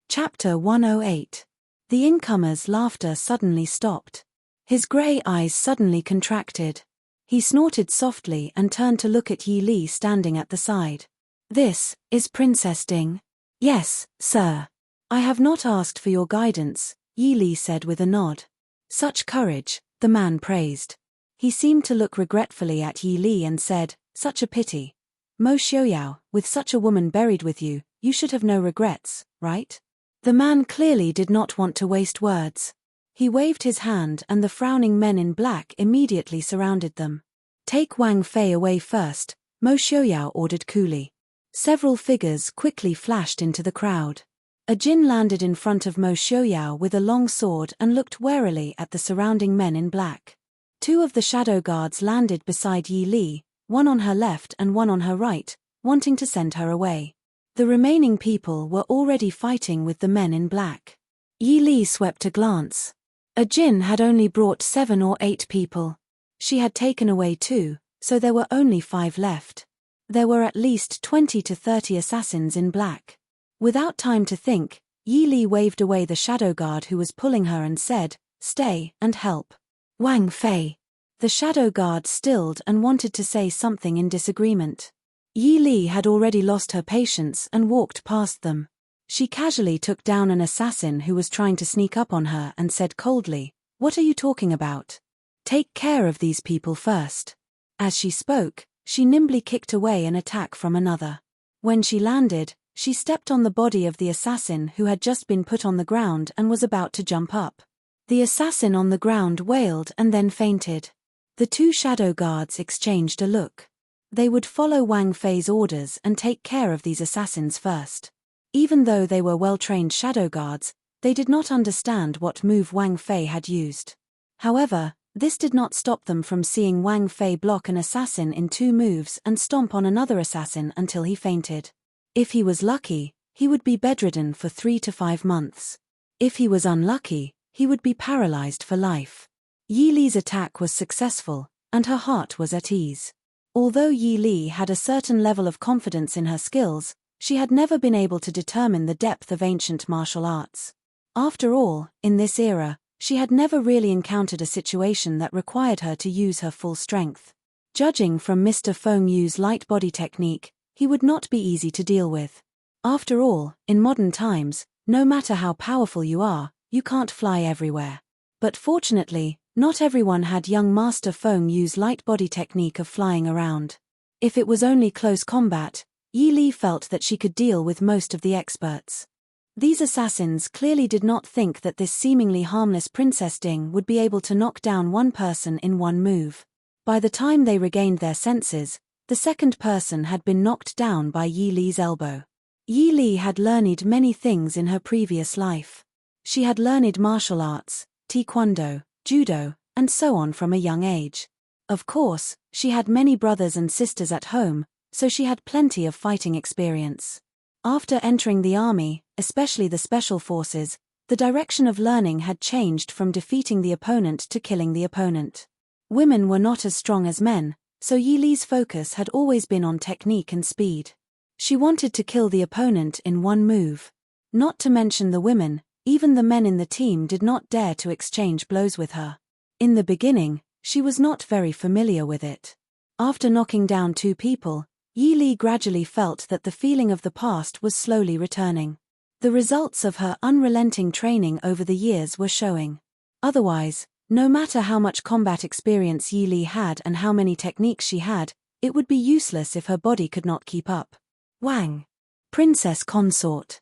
Chapter 108. The incomer's laughter suddenly stopped. His grey eyes suddenly contracted. He snorted softly and turned to look at Yi Li standing at the side. This is Princess Ding. Yes, sir. I have not asked for your guidance, Yi Li said with a nod. Such courage, the man praised. He seemed to look regretfully at Yi Li and said, such a pity. Mo Xiaoyao, with such a woman buried with you, you should have no regrets, right? The man clearly did not want to waste words. He waved his hand and the frowning men in black immediately surrounded them. Take Wang Fei away first, Mo Xiaoyao ordered coolly. Several figures quickly flashed into the crowd. A Jin landed in front of Mo Xiaoyao with a long sword and looked warily at the surrounding men in black. 2 of the shadow guards landed beside Yi Li, one on her left and one on her right, wanting to send her away. The remaining people were already fighting with the men in black. Yi Li swept a glance. A Jin had only brought 7 or 8 people. She had taken away 2, so there were only 5 left. There were at least 20 to 30 assassins in black. Without time to think, Yi Li waved away the shadow guard who was pulling her and said, stay and help. Wang Fei. The shadow guard stilled and wanted to say something in disagreement. Yi Li had already lost her patience and walked past them. She casually took down an assassin who was trying to sneak up on her and said coldly, what are you talking about? Take care of these people first. As she spoke, she nimbly kicked away an attack from another. When she landed, she stepped on the body of the assassin who had just been put on the ground and was about to jump up. The assassin on the ground wailed and then fainted. The two shadow guards exchanged a look. They would follow Wang Fei's orders and take care of these assassins first. Even though they were well-trained shadow guards, they did not understand what move Wang Fei had used. However, this did not stop them from seeing Wang Fei block an assassin in 2 moves and stomp on another assassin until he fainted. If he was lucky, he would be bedridden for 3 to 5 months. If he was unlucky, he would be paralyzed for life. Yi Li's attack was successful, and her heart was at ease. Although Yi Li had a certain level of confidence in her skills, she had never been able to determine the depth of ancient martial arts. After all, in this era, she had never really encountered a situation that required her to use her full strength. Judging from Mr. Feng Yu's light body technique, he would not be easy to deal with. After all, in modern times, no matter how powerful you are, you can't fly everywhere. But fortunately, not everyone had young Master Feng Yu's light body technique of flying around. If it was only close combat, Yi Li felt that she could deal with most of the experts. These assassins clearly did not think that this seemingly harmless Princess Ding would be able to knock down one person in 1 move. By the time they regained their senses, the second person had been knocked down by Yi Li's elbow. Yi Li had learned many things in her previous life. She had learned martial arts, taekwondo, judo, and so on from a young age. Of course, she had many brothers and sisters at home, so she had plenty of fighting experience. After entering the army, especially the special forces, the direction of learning had changed from defeating the opponent to killing the opponent. Women were not as strong as men, so Yi Li's focus had always been on technique and speed. She wanted to kill the opponent in 1 move. Not to mention the women, even the men in the team did not dare to exchange blows with her. In the beginning, she was not very familiar with it. After knocking down 2 people, Yi Li gradually felt that the feeling of the past was slowly returning. The results of her unrelenting training over the years were showing. Otherwise, no matter how much combat experience Yi Li had and how many techniques she had, it would be useless if her body could not keep up. Wang, Princess Consort.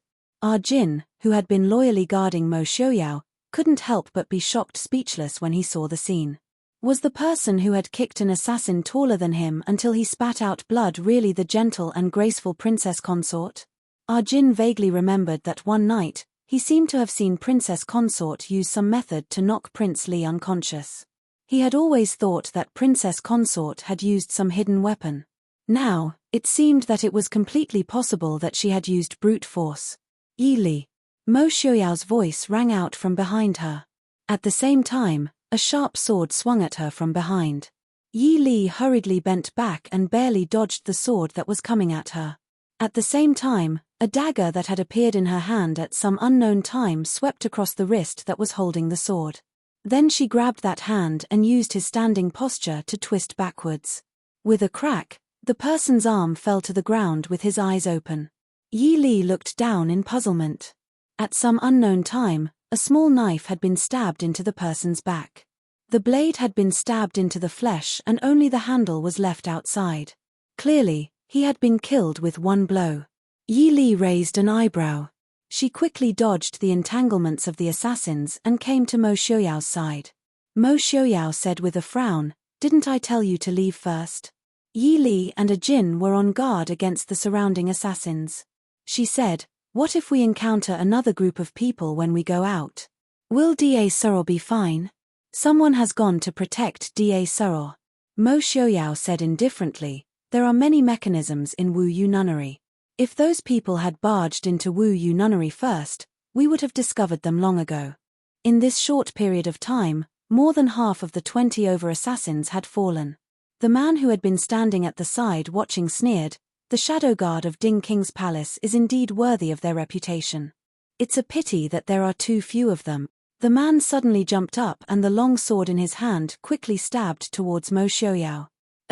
Jin, who had been loyally guarding Mo Xiaoyao, couldn't help but be shocked speechless when he saw the scene. Was the person who had kicked an assassin taller than him until he spat out blood really the gentle and graceful Princess Consort? Jin vaguely remembered that one night, he seemed to have seen Princess Consort use some method to knock Prince Li unconscious. He had always thought that Princess Consort had used some hidden weapon. Now, it seemed that it was completely possible that she had used brute force. Yi Li. Mo Xiaoyao's voice rang out from behind her. At the same time, a sharp sword swung at her from behind. Yi Li hurriedly bent back and barely dodged the sword that was coming at her. At the same time, a dagger that had appeared in her hand at some unknown time swept across the wrist that was holding the sword. Then she grabbed that hand and used his standing posture to twist backwards. With a crack, the person's arm fell to the ground with his eyes open. Yi Li looked down in puzzlement. At some unknown time, a small knife had been stabbed into the person's back. The blade had been stabbed into the flesh and only the handle was left outside. Clearly, he had been killed with 1 blow. Yi Li raised an eyebrow. She quickly dodged the entanglements of the assassins and came to Mo Xiaoyao's side. Mo Xiaoyao said with a frown, "Didn't I tell you to leave first?" Yi Li and Jin were on guard against the surrounding assassins. She said, "What if we encounter another group of people when we go out? Will Da Suro be fine? Someone has gone to protect Da Suro." Mo Xiaoyao said indifferently, "There are many mechanisms in Wu Yu nunnery. If those people had barged into Wu Yu nunnery first, we would have discovered them long ago." In this short period of time, more than half of the 20 over assassins had fallen. The man who had been standing at the side watching sneered, "The shadow guard of Ding King's palace is indeed worthy of their reputation. It's a pity that there are too few of them." The man suddenly jumped up and the long sword in his hand quickly stabbed towards Mo Xiaoyao.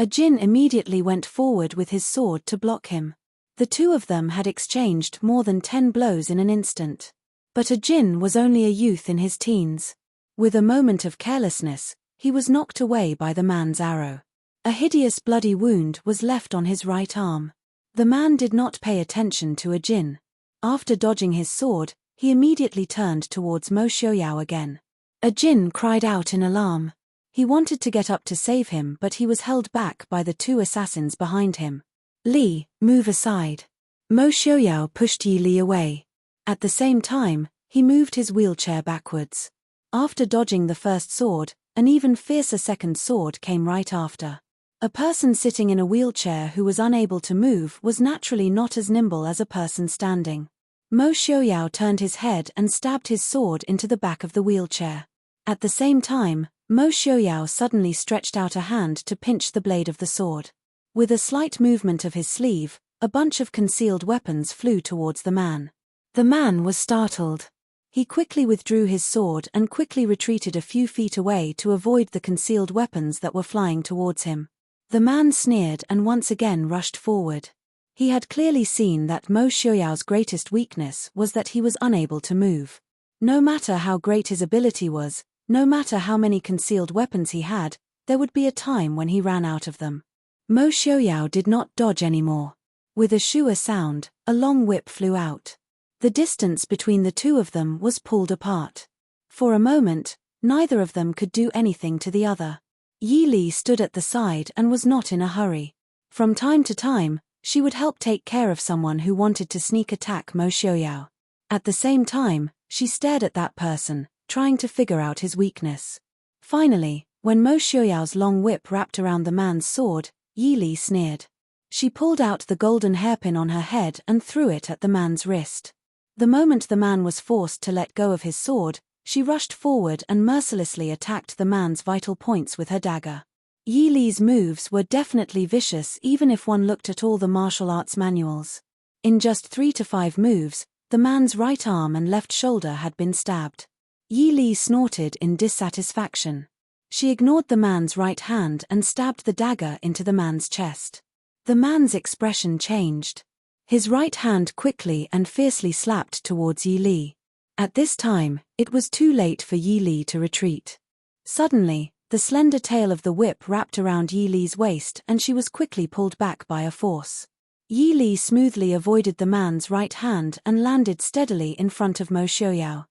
Jin immediately went forward with his sword to block him. The 2 of them had exchanged more than 10 blows in an instant. But Jin was only a youth in his teens. With a moment of carelessness, he was knocked away by the man's arrow. A hideous bloody wound was left on his right arm. The man did not pay attention to Jin. After dodging his sword, he immediately turned towards Mo Xiaoyao again. A jinn cried out in alarm. He wanted to get up to save him, but he was held back by the two assassins behind him. Li, move aside. Mo Xiaoyao pushed Yi Li away. At the same time, he moved his wheelchair backwards. After dodging the first sword, an even fiercer second sword came right after. A person sitting in a wheelchair who was unable to move was naturally not as nimble as a person standing. Mo Xiaoyao turned his head and stabbed his sword into the back of the wheelchair. At the same time, Mo Xiaoyao suddenly stretched out a hand to pinch the blade of the sword. With a slight movement of his sleeve, a bunch of concealed weapons flew towards the man. The man was startled. He quickly withdrew his sword and quickly retreated a few feet away to avoid the concealed weapons that were flying towards him. The man sneered and once again rushed forward. He had clearly seen that Mo Xiaoyao's greatest weakness was that he was unable to move. No matter how great his ability was, no matter how many concealed weapons he had, there would be a time when he ran out of them. Mo Xiaoyao did not dodge anymore. With a shua sound, a long whip flew out. The distance between the two of them was pulled apart. For a moment, neither of them could do anything to the other. Yi Li stood at the side and was not in a hurry. From time to time, she would help take care of someone who wanted to sneak attack Mo Xiaoyao. At the same time, she stared at that person, trying to figure out his weakness. Finally, when Mo Xiaoyao's long whip wrapped around the man's sword, Yi Li sneered. She pulled out the golden hairpin on her head and threw it at the man's wrist. The moment the man was forced to let go of his sword, she rushed forward and mercilessly attacked the man's vital points with her dagger. Yi Li's moves were definitely vicious even if one looked at all the martial arts manuals. In just 3 to 5 moves, the man's right arm and left shoulder had been stabbed. Yi Li snorted in dissatisfaction. She ignored the man's right hand and stabbed the dagger into the man's chest. The man's expression changed. His right hand quickly and fiercely slapped towards Yi Li. At this time, it was too late for Yi Li to retreat. Suddenly, the slender tail of the whip wrapped around Yi Li's waist and she was quickly pulled back by a force. Yi Li smoothly avoided the man's right hand and landed steadily in front of Mo Xiaoyao.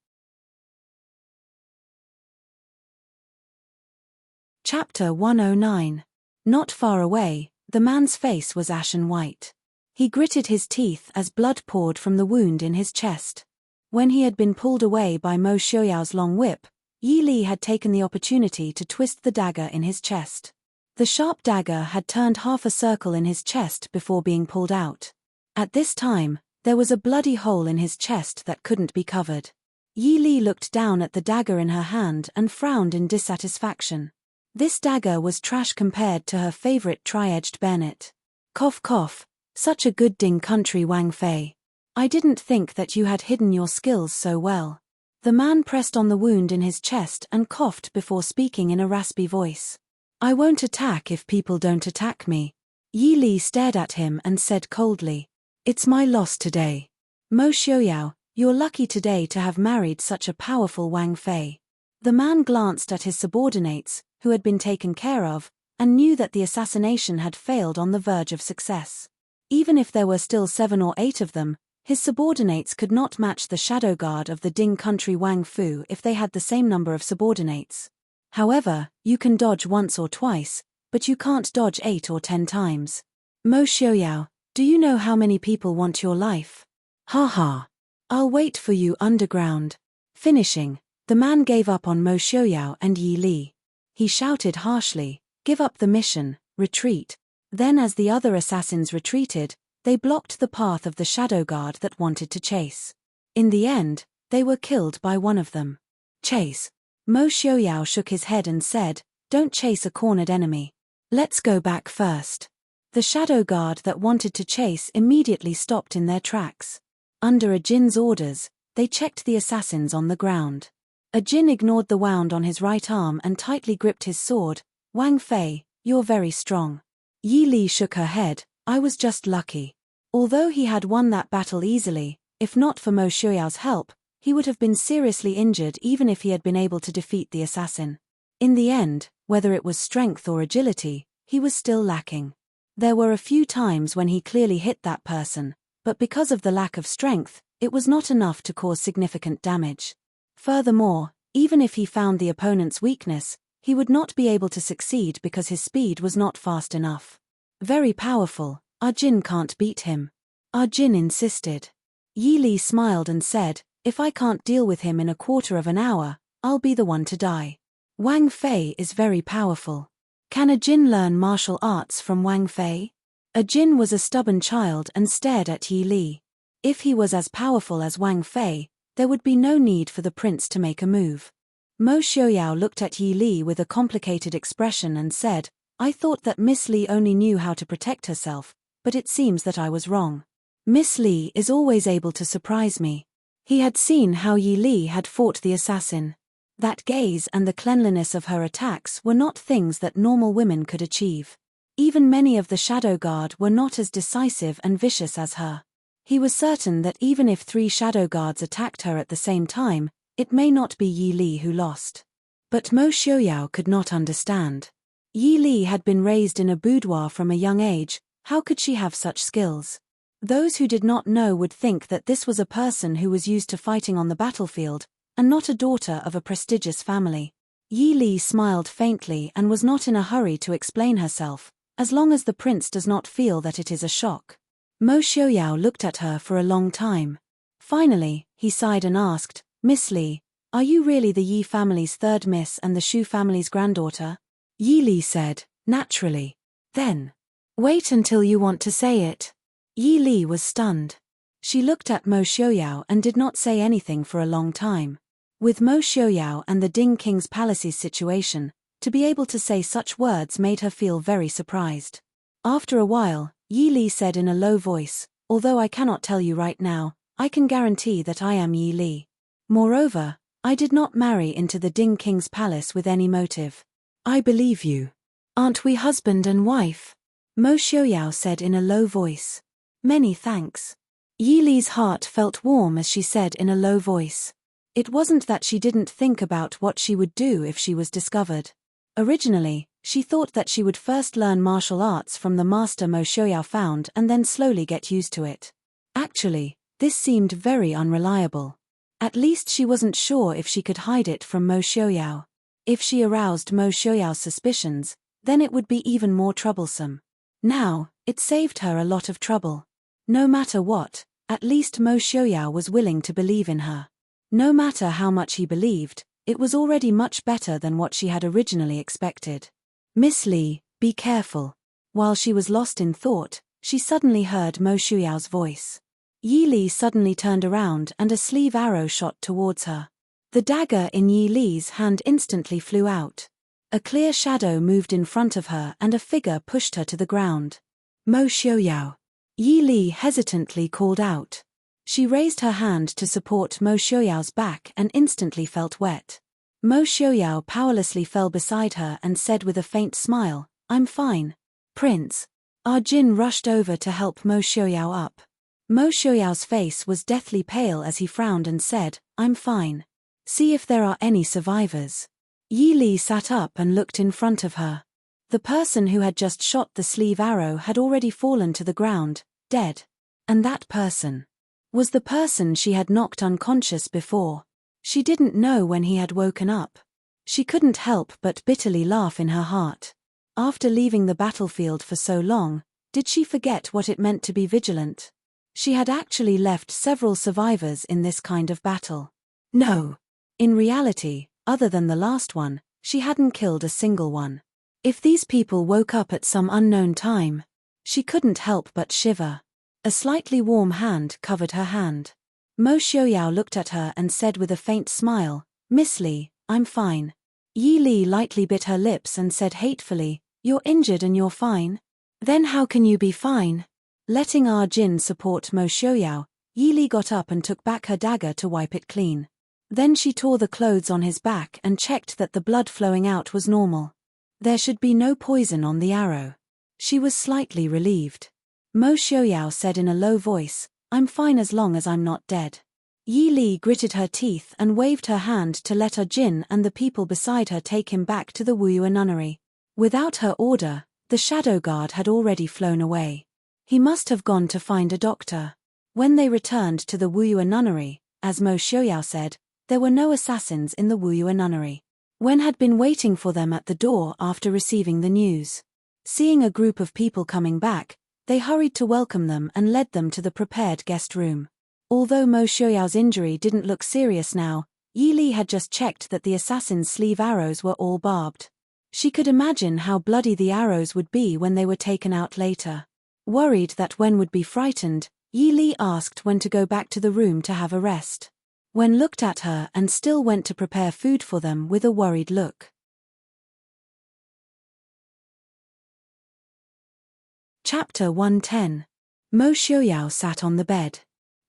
Chapter 109. Not far away, the man's face was ashen white. He gritted his teeth as blood poured from the wound in his chest. When he had been pulled away by Mo Xiaoyao's long whip, Yi Li had taken the opportunity to twist the dagger in his chest. The sharp dagger had turned half a circle in his chest before being pulled out. At this time, there was a bloody hole in his chest that couldn't be covered. Yi Li looked down at the dagger in her hand and frowned in dissatisfaction. This dagger was trash compared to her favorite tri-edged bayonet. Cough cough, such a good ding country Wang Fei. I didn't think that you had hidden your skills so well. The man pressed on the wound in his chest and coughed before speaking in a raspy voice. I won't attack if people don't attack me. Yi Li stared at him and said coldly. It's my loss today. Mo Xiaoyao, you're lucky today to have married such a powerful Wang Fei. The man glanced at his subordinates, who had been taken care of, and knew that the assassination had failed on the verge of success. Even if there were still 7 or 8 of them, his subordinates could not match the shadow guard of the Ding country Wang Fu if they had the same number of subordinates. However, you can dodge once or twice, but you can't dodge 8 or 10 times. Mo Xiaoyao, do you know how many people want your life? Ha ha. I'll wait for you underground. Finishing, the man gave up on Mo Xiaoyao and Yi Li. He shouted harshly, give up the mission, retreat. Then as the other assassins retreated, they blocked the path of the shadow guard that wanted to chase. In the end, they were killed by one of them. Chase. Mo Xiaoyao shook his head and said, don't chase a cornered enemy. Let's go back first. The shadow guard that wanted to chase immediately stopped in their tracks. Under a jinn's orders, they checked the assassins on the ground. A jinn ignored the wound on his right arm and tightly gripped his sword. Wang Fei, you're very strong. Yi Li shook her head, I was just lucky. Although he had won that battle easily, if not for Mo Xiaoyao's help, he would have been seriously injured even if he had been able to defeat the assassin. In the end, whether it was strength or agility, he was still lacking. There were a few times when he clearly hit that person, but because of the lack of strength, it was not enough to cause significant damage. Furthermore, Even if he found the opponent's weakness, he would not be able to succeed because his speed was not fast enough. Very powerful, Jin can't beat him. Jin insisted. Yi Li smiled and said, if I can't deal with him in a quarter of an hour, I'll be the one to die. Wang Fei is very powerful. Can Jin learn martial arts from Wang Fei? Jin was a stubborn child and stared at Yi Li. If he was as powerful as Wang Fei, there would be no need for the prince to make a move. Mo Xiaoyao looked at Yi Li with a complicated expression and said, I thought that Miss Li only knew how to protect herself, but it seems that I was wrong. Miss Li is always able to surprise me. He had seen how Yi Li had fought the assassin. That gaze and the cleanliness of her attacks were not things that normal women could achieve. Even many of the Shadow Guard were not as decisive and vicious as her. He was certain that even if 3 Shadow Guards attacked her at the same time, it may not be Yi Li who lost. But Mo Xiaoyao could not understand. Yi Li had been raised in a boudoir from a young age, how could she have such skills? Those who did not know would think that this was a person who was used to fighting on the battlefield, and not a daughter of a prestigious family. Yi Li smiled faintly and was not in a hurry to explain herself, as long as the prince does not feel that it is a shock. Mo Xiaoyao looked at her for a long time. Finally, he sighed and asked, Miss Li, are you really the Yi family's 3rd miss and the Shu family's granddaughter? Yi Li said, naturally. Then. Wait until you want to say it. Yi Li was stunned. She looked at Mo Xiaoyao and did not say anything for a long time. With Mo Xiaoyao and the Ding King's palace's situation, to be able to say such words made her feel very surprised. After a while, Yi Li said in a low voice, although I cannot tell you right now, I can guarantee that I am Yi Li. Moreover, I did not marry into the Ding King's palace with any motive. I believe you. Aren't we husband and wife? Mo Xiaoyao said in a low voice. Many thanks. Yi Li's heart felt warm as she said in a low voice. It wasn't that she didn't think about what she would do if she was discovered. Originally, she thought that she would first learn martial arts from the master Mo Xiaoyao found and then slowly get used to it. Actually, this seemed very unreliable. At least she wasn't sure if she could hide it from Mo Xiaoyao. If she aroused Mo Xiaoyao's suspicions, then it would be even more troublesome. Now, it saved her a lot of trouble. No matter what, at least Mo Xiaoyao was willing to believe in her. No matter how much he believed, it was already much better than what she had originally expected. Miss Li, be careful. While she was lost in thought, she suddenly heard Mo Xiaoyao's voice. Yi Li suddenly turned around and a sleeve arrow shot towards her. The dagger in Yi Li's hand instantly flew out. A clear shadow moved in front of her and a figure pushed her to the ground. Mo Xiaoyao. Yi Li hesitantly called out. She raised her hand to support Mo Xiaoyao's back and instantly felt wet. Mo Xiaoyao powerlessly fell beside her and said with a faint smile, I'm fine. Prince. Jin rushed over to help Mo Xiaoyao up. Mo Xiaoyao's face was deathly pale as he frowned and said, I'm fine. See if there are any survivors. Yi Li sat up and looked in front of her. The person who had just shot the sleeve arrow had already fallen to the ground, dead. And that person was the person she had knocked unconscious before. She didn't know when he had woken up. She couldn't help but bitterly laugh in her heart. After leaving the battlefield for so long, did she forget what it meant to be vigilant? She had actually left several survivors in this kind of battle. No. In reality, other than the last one, she hadn't killed a single one. If these people woke up at some unknown time, she couldn't help but shiver. A slightly warm hand covered her hand. Mo Xiaoyao looked at her and said with a faint smile, Miss Li, I'm fine. Yi Li lightly bit her lips and said hatefully, You're injured and you're fine? Then how can you be fine? Letting Jin support Mo Xiaoyao, Yi Li got up and took back her dagger to wipe it clean. Then she tore the clothes on his back and checked that the blood flowing out was normal. There should be no poison on the arrow. She was slightly relieved. Mo Xiaoyao said in a low voice, I'm fine as long as I'm not dead. Yi Li gritted her teeth and waved her hand to let Jin and the people beside her take him back to the Wuyue nunnery. Without her order, the shadow guard had already flown away. He must have gone to find a doctor. When they returned to the Wuyue nunnery, as Mo Xiaoyao said, there were no assassins in the Wuyue nunnery. Wen had been waiting for them at the door after receiving the news. Seeing a group of people coming back, they hurried to welcome them and led them to the prepared guest room. Although Mo Xiuyao's injury didn't look serious now, Yi Li had just checked that the assassin's sleeve arrows were all barbed. She could imagine how bloody the arrows would be when they were taken out later. Worried that Wen would be frightened, Yi Li asked Wen to go back to the room to have a rest. Wen looked at her and still went to prepare food for them with a worried look. Chapter 110. Mo Xiuyao sat on the bed.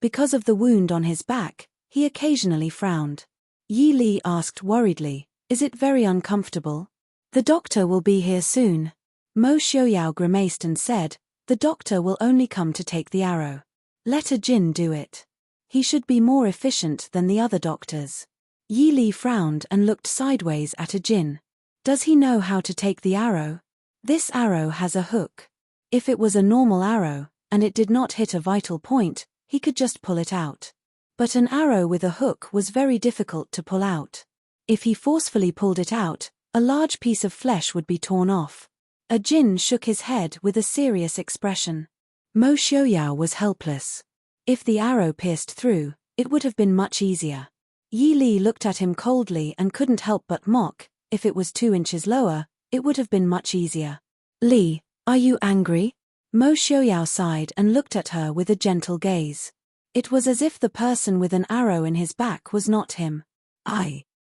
Because of the wound on his back, he occasionally frowned. Yi Li asked worriedly, "Is it very uncomfortable?" "The doctor will be here soon." Mo Xiuyao grimaced and said, "The doctor will only come to take the arrow. Let a Jin do it. He should be more efficient than the other doctors." Yi Li frowned and looked sideways at a Jin. "Does he know how to take the arrow? This arrow has a hook. If it was a normal arrow, and it did not hit a vital point, he could just pull it out. But an arrow with a hook was very difficult to pull out. If he forcefully pulled it out, a large piece of flesh would be torn off." A Jin shook his head with a serious expression. Mo Xiuyao was helpless. If the arrow pierced through, it would have been much easier. Yi Li looked at him coldly and couldn't help but mock. If it was 2 inches lower, it would have been much easier. "Li, are you angry?" Mo Xiuyao sighed and looked at her with a gentle gaze. It was as if the person with an arrow in his back was not him.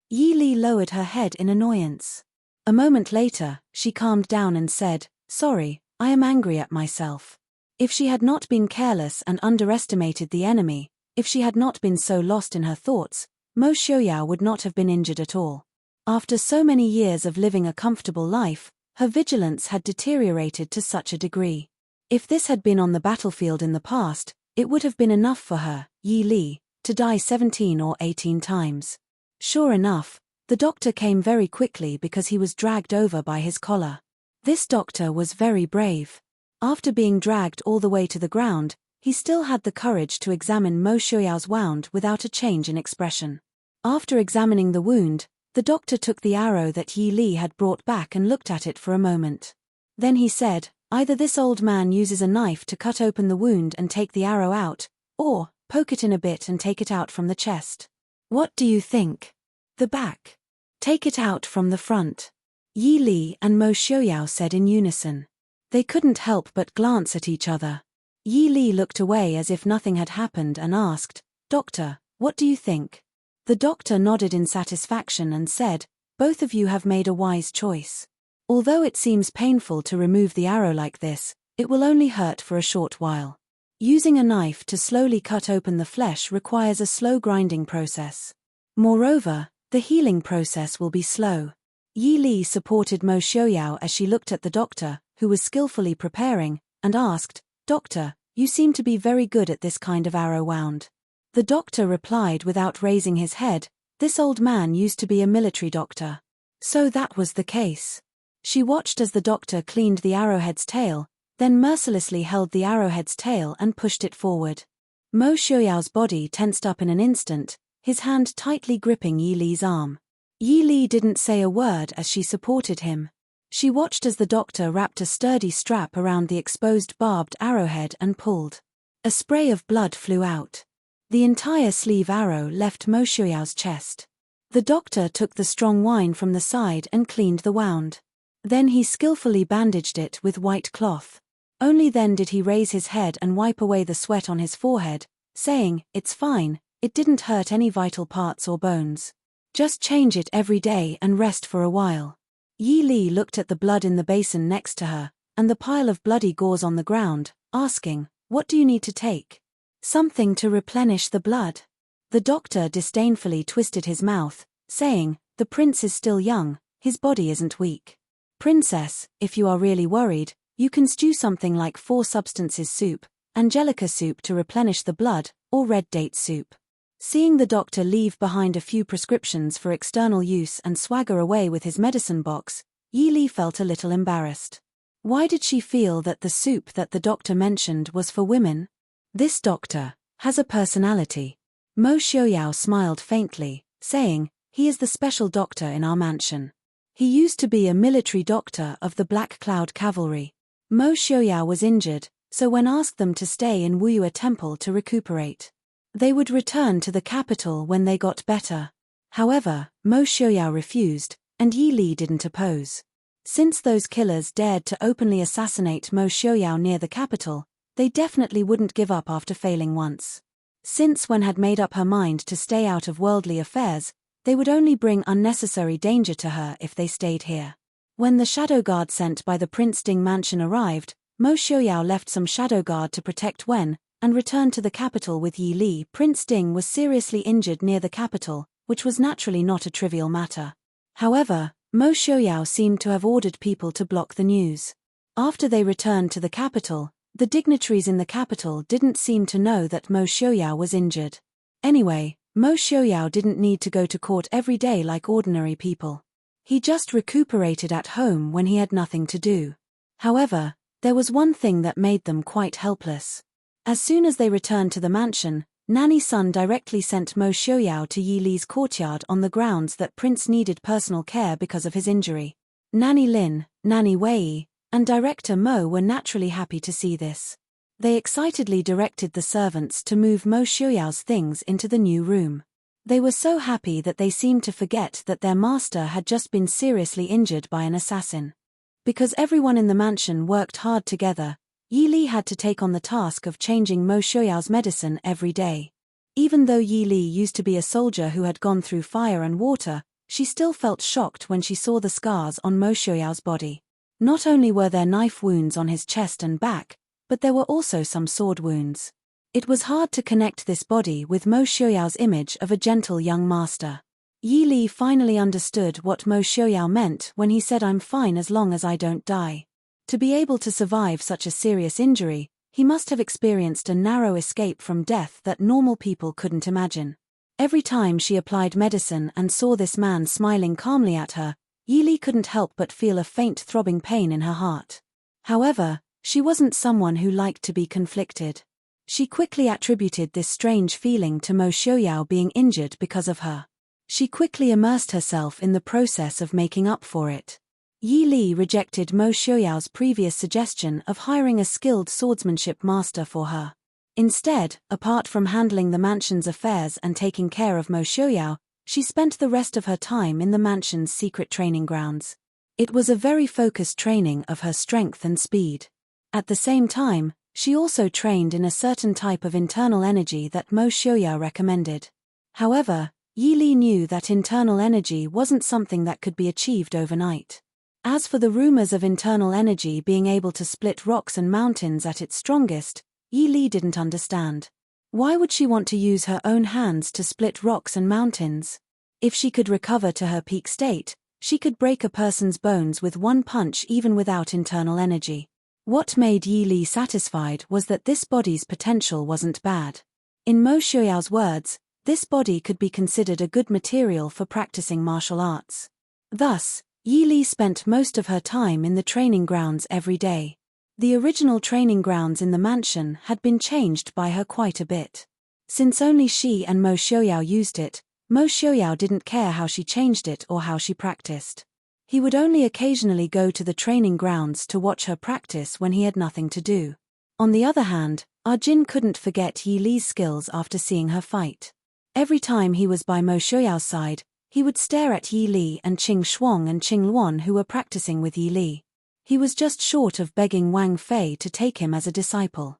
Yi Li lowered her head in annoyance. A moment later, she calmed down and said, "Sorry, I am angry at myself." If she had not been careless and underestimated the enemy, if she had not been so lost in her thoughts, Mo Xiuyao would not have been injured at all. After so many years of living a comfortable life, her vigilance had deteriorated to such a degree. If this had been on the battlefield in the past, it would have been enough for her, Yi Li, to die 17 or 18 times. Sure enough, the doctor came very quickly because he was dragged over by his collar. This doctor was very brave. After being dragged all the way to the ground, he still had the courage to examine Mo Xiuyao's wound without a change in expression. After examining the wound, the doctor took the arrow that Yi Li had brought back and looked at it for a moment. Then he said, "Either this old man uses a knife to cut open the wound and take the arrow out, or poke it in a bit and take it out from the chest. What do you think?" "The back." "Take it out from the front." Yi Li and Mo Xiuyao said in unison. They couldn't help but glance at each other. Yi Li looked away as if nothing had happened and asked, "Doctor, what do you think?" The doctor nodded in satisfaction and said, "Both of you have made a wise choice. Although it seems painful to remove the arrow like this, it will only hurt for a short while. Using a knife to slowly cut open the flesh requires a slow grinding process. Moreover, the healing process will be slow." Yi Li supported Mo Xiuyao as she looked at the doctor, who was skillfully preparing, and asked, "Doctor, you seem to be very good at this kind of arrow wound." The doctor replied without raising his head, "This old man used to be a military doctor." So that was the case. She watched as the doctor cleaned the arrowhead's tail, then mercilessly held the arrowhead's tail and pushed it forward. Mo Xiuyao's body tensed up in an instant, his hand tightly gripping Yi Li's arm. Yi Li didn't say a word as she supported him. She watched as the doctor wrapped a sturdy strap around the exposed barbed arrowhead and pulled. A spray of blood flew out. The entire sleeve arrow left Mo Xiuyao's chest. The doctor took the strong wine from the side and cleaned the wound. Then he skillfully bandaged it with white cloth. Only then did he raise his head and wipe away the sweat on his forehead, saying, "It's fine, it didn't hurt any vital parts or bones. Just change it every day and rest for a while." Yi Li looked at the blood in the basin next to her, and the pile of bloody gauze on the ground, asking, "What do you need to take?" "Something to replenish the blood." The doctor disdainfully twisted his mouth, saying, "The prince is still young, his body isn't weak. Princess, if you are really worried, you can stew something like 4 substances soup, angelica soup to replenish the blood, or red date soup." Seeing the doctor leave behind a few prescriptions for external use and swagger away with his medicine box, Yi Li felt a little embarrassed. Why did she feel that the soup that the doctor mentioned was for women? This doctor has a personality. Mo Xiuyao smiled faintly, saying, "He is the special doctor in our mansion. He used to be a military doctor of the Black Cloud Cavalry." Mo Xiaoyao was injured, so when asked them to stay in Wuyue Temple to recuperate, they would return to the capital when they got better. However, Mo Xiaoyao refused, and Yi Li didn't oppose. Since those killers dared to openly assassinate Mo Xiaoyao near the capital, they definitely wouldn't give up after failing once. Since Wen had made up her mind to stay out of worldly affairs, they would only bring unnecessary danger to her if they stayed here. When the shadow guard sent by the Prince Ding mansion arrived, Mo Xiaoyao left some shadow guard to protect Wen, and returned to the capital with Yi Li. Prince Ding was seriously injured near the capital, which was naturally not a trivial matter. However, Mo Xiaoyao seemed to have ordered people to block the news. After they returned to the capital, the dignitaries in the capital didn't seem to know that Mo Xiaoyao was injured. Anyway, Mo Xiaoyao didn't need to go to court every day like ordinary people. He just recuperated at home when he had nothing to do. However, there was one thing that made them quite helpless. As soon as they returned to the mansion, Nanny Sun directly sent Mo Xiaoyao to Yi Li's courtyard on the grounds that Prince needed personal care because of his injury. Nanny Lin, Nanny Wei, and Director Mo were naturally happy to see this. They excitedly directed the servants to move Mo Xiaoyao's things into the new room. They were so happy that they seemed to forget that their master had just been seriously injured by an assassin. Because everyone in the mansion worked hard together, Yi Li had to take on the task of changing Mo Xiaoyao's medicine every day. Even though Yi Li used to be a soldier who had gone through fire and water, she still felt shocked when she saw the scars on Mo Xiaoyao's body. Not only were there knife wounds on his chest and back, but there were also some sword wounds. It was hard to connect this body with Mo Xiaoyao's image of a gentle young master. Yi Li finally understood what Mo Xiaoyao meant when he said, "I'm fine as long as I don't die." To be able to survive such a serious injury, he must have experienced a narrow escape from death that normal people couldn't imagine. Every time she applied medicine and saw this man smiling calmly at her, Yi Li couldn't help but feel a faint throbbing pain in her heart. However, she wasn't someone who liked to be conflicted. She quickly attributed this strange feeling to Mo Xiaoyao being injured because of her. She quickly immersed herself in the process of making up for it. Yi Li rejected Mo Xiaoyao's previous suggestion of hiring a skilled swordsmanship master for her. Instead, apart from handling the mansion's affairs and taking care of Mo Xiaoyao, she spent the rest of her time in the mansion's secret training grounds. It was a very focused training of her strength and speed. At the same time, she also trained in a certain type of internal energy that Mo Xiaoyao recommended. However, Yi Li knew that internal energy wasn't something that could be achieved overnight. As for the rumors of internal energy being able to split rocks and mountains at its strongest, Yi Li didn't understand. Why would she want to use her own hands to split rocks and mountains? If she could recover to her peak state, she could break a person's bones with one punch even without internal energy. What made Yi Li satisfied was that this body's potential wasn't bad. In Mo Xiaoyao's words, this body could be considered a good material for practicing martial arts. Thus, Yi Li spent most of her time in the training grounds every day. The original training grounds in the mansion had been changed by her quite a bit. Since only she and Mo Xiaoyao used it, Mo Xiaoyao didn't care how she changed it or how she practiced. He would only occasionally go to the training grounds to watch her practice when he had nothing to do. On the other hand, Jin couldn't forget Yi Li's skills after seeing her fight. Every time he was by Mo Xiaoyao's side, he would stare at Yi Li and Qing Shuang and Qing Luan who were practicing with Yi Li. He was just short of begging Wang Fei to take him as a disciple.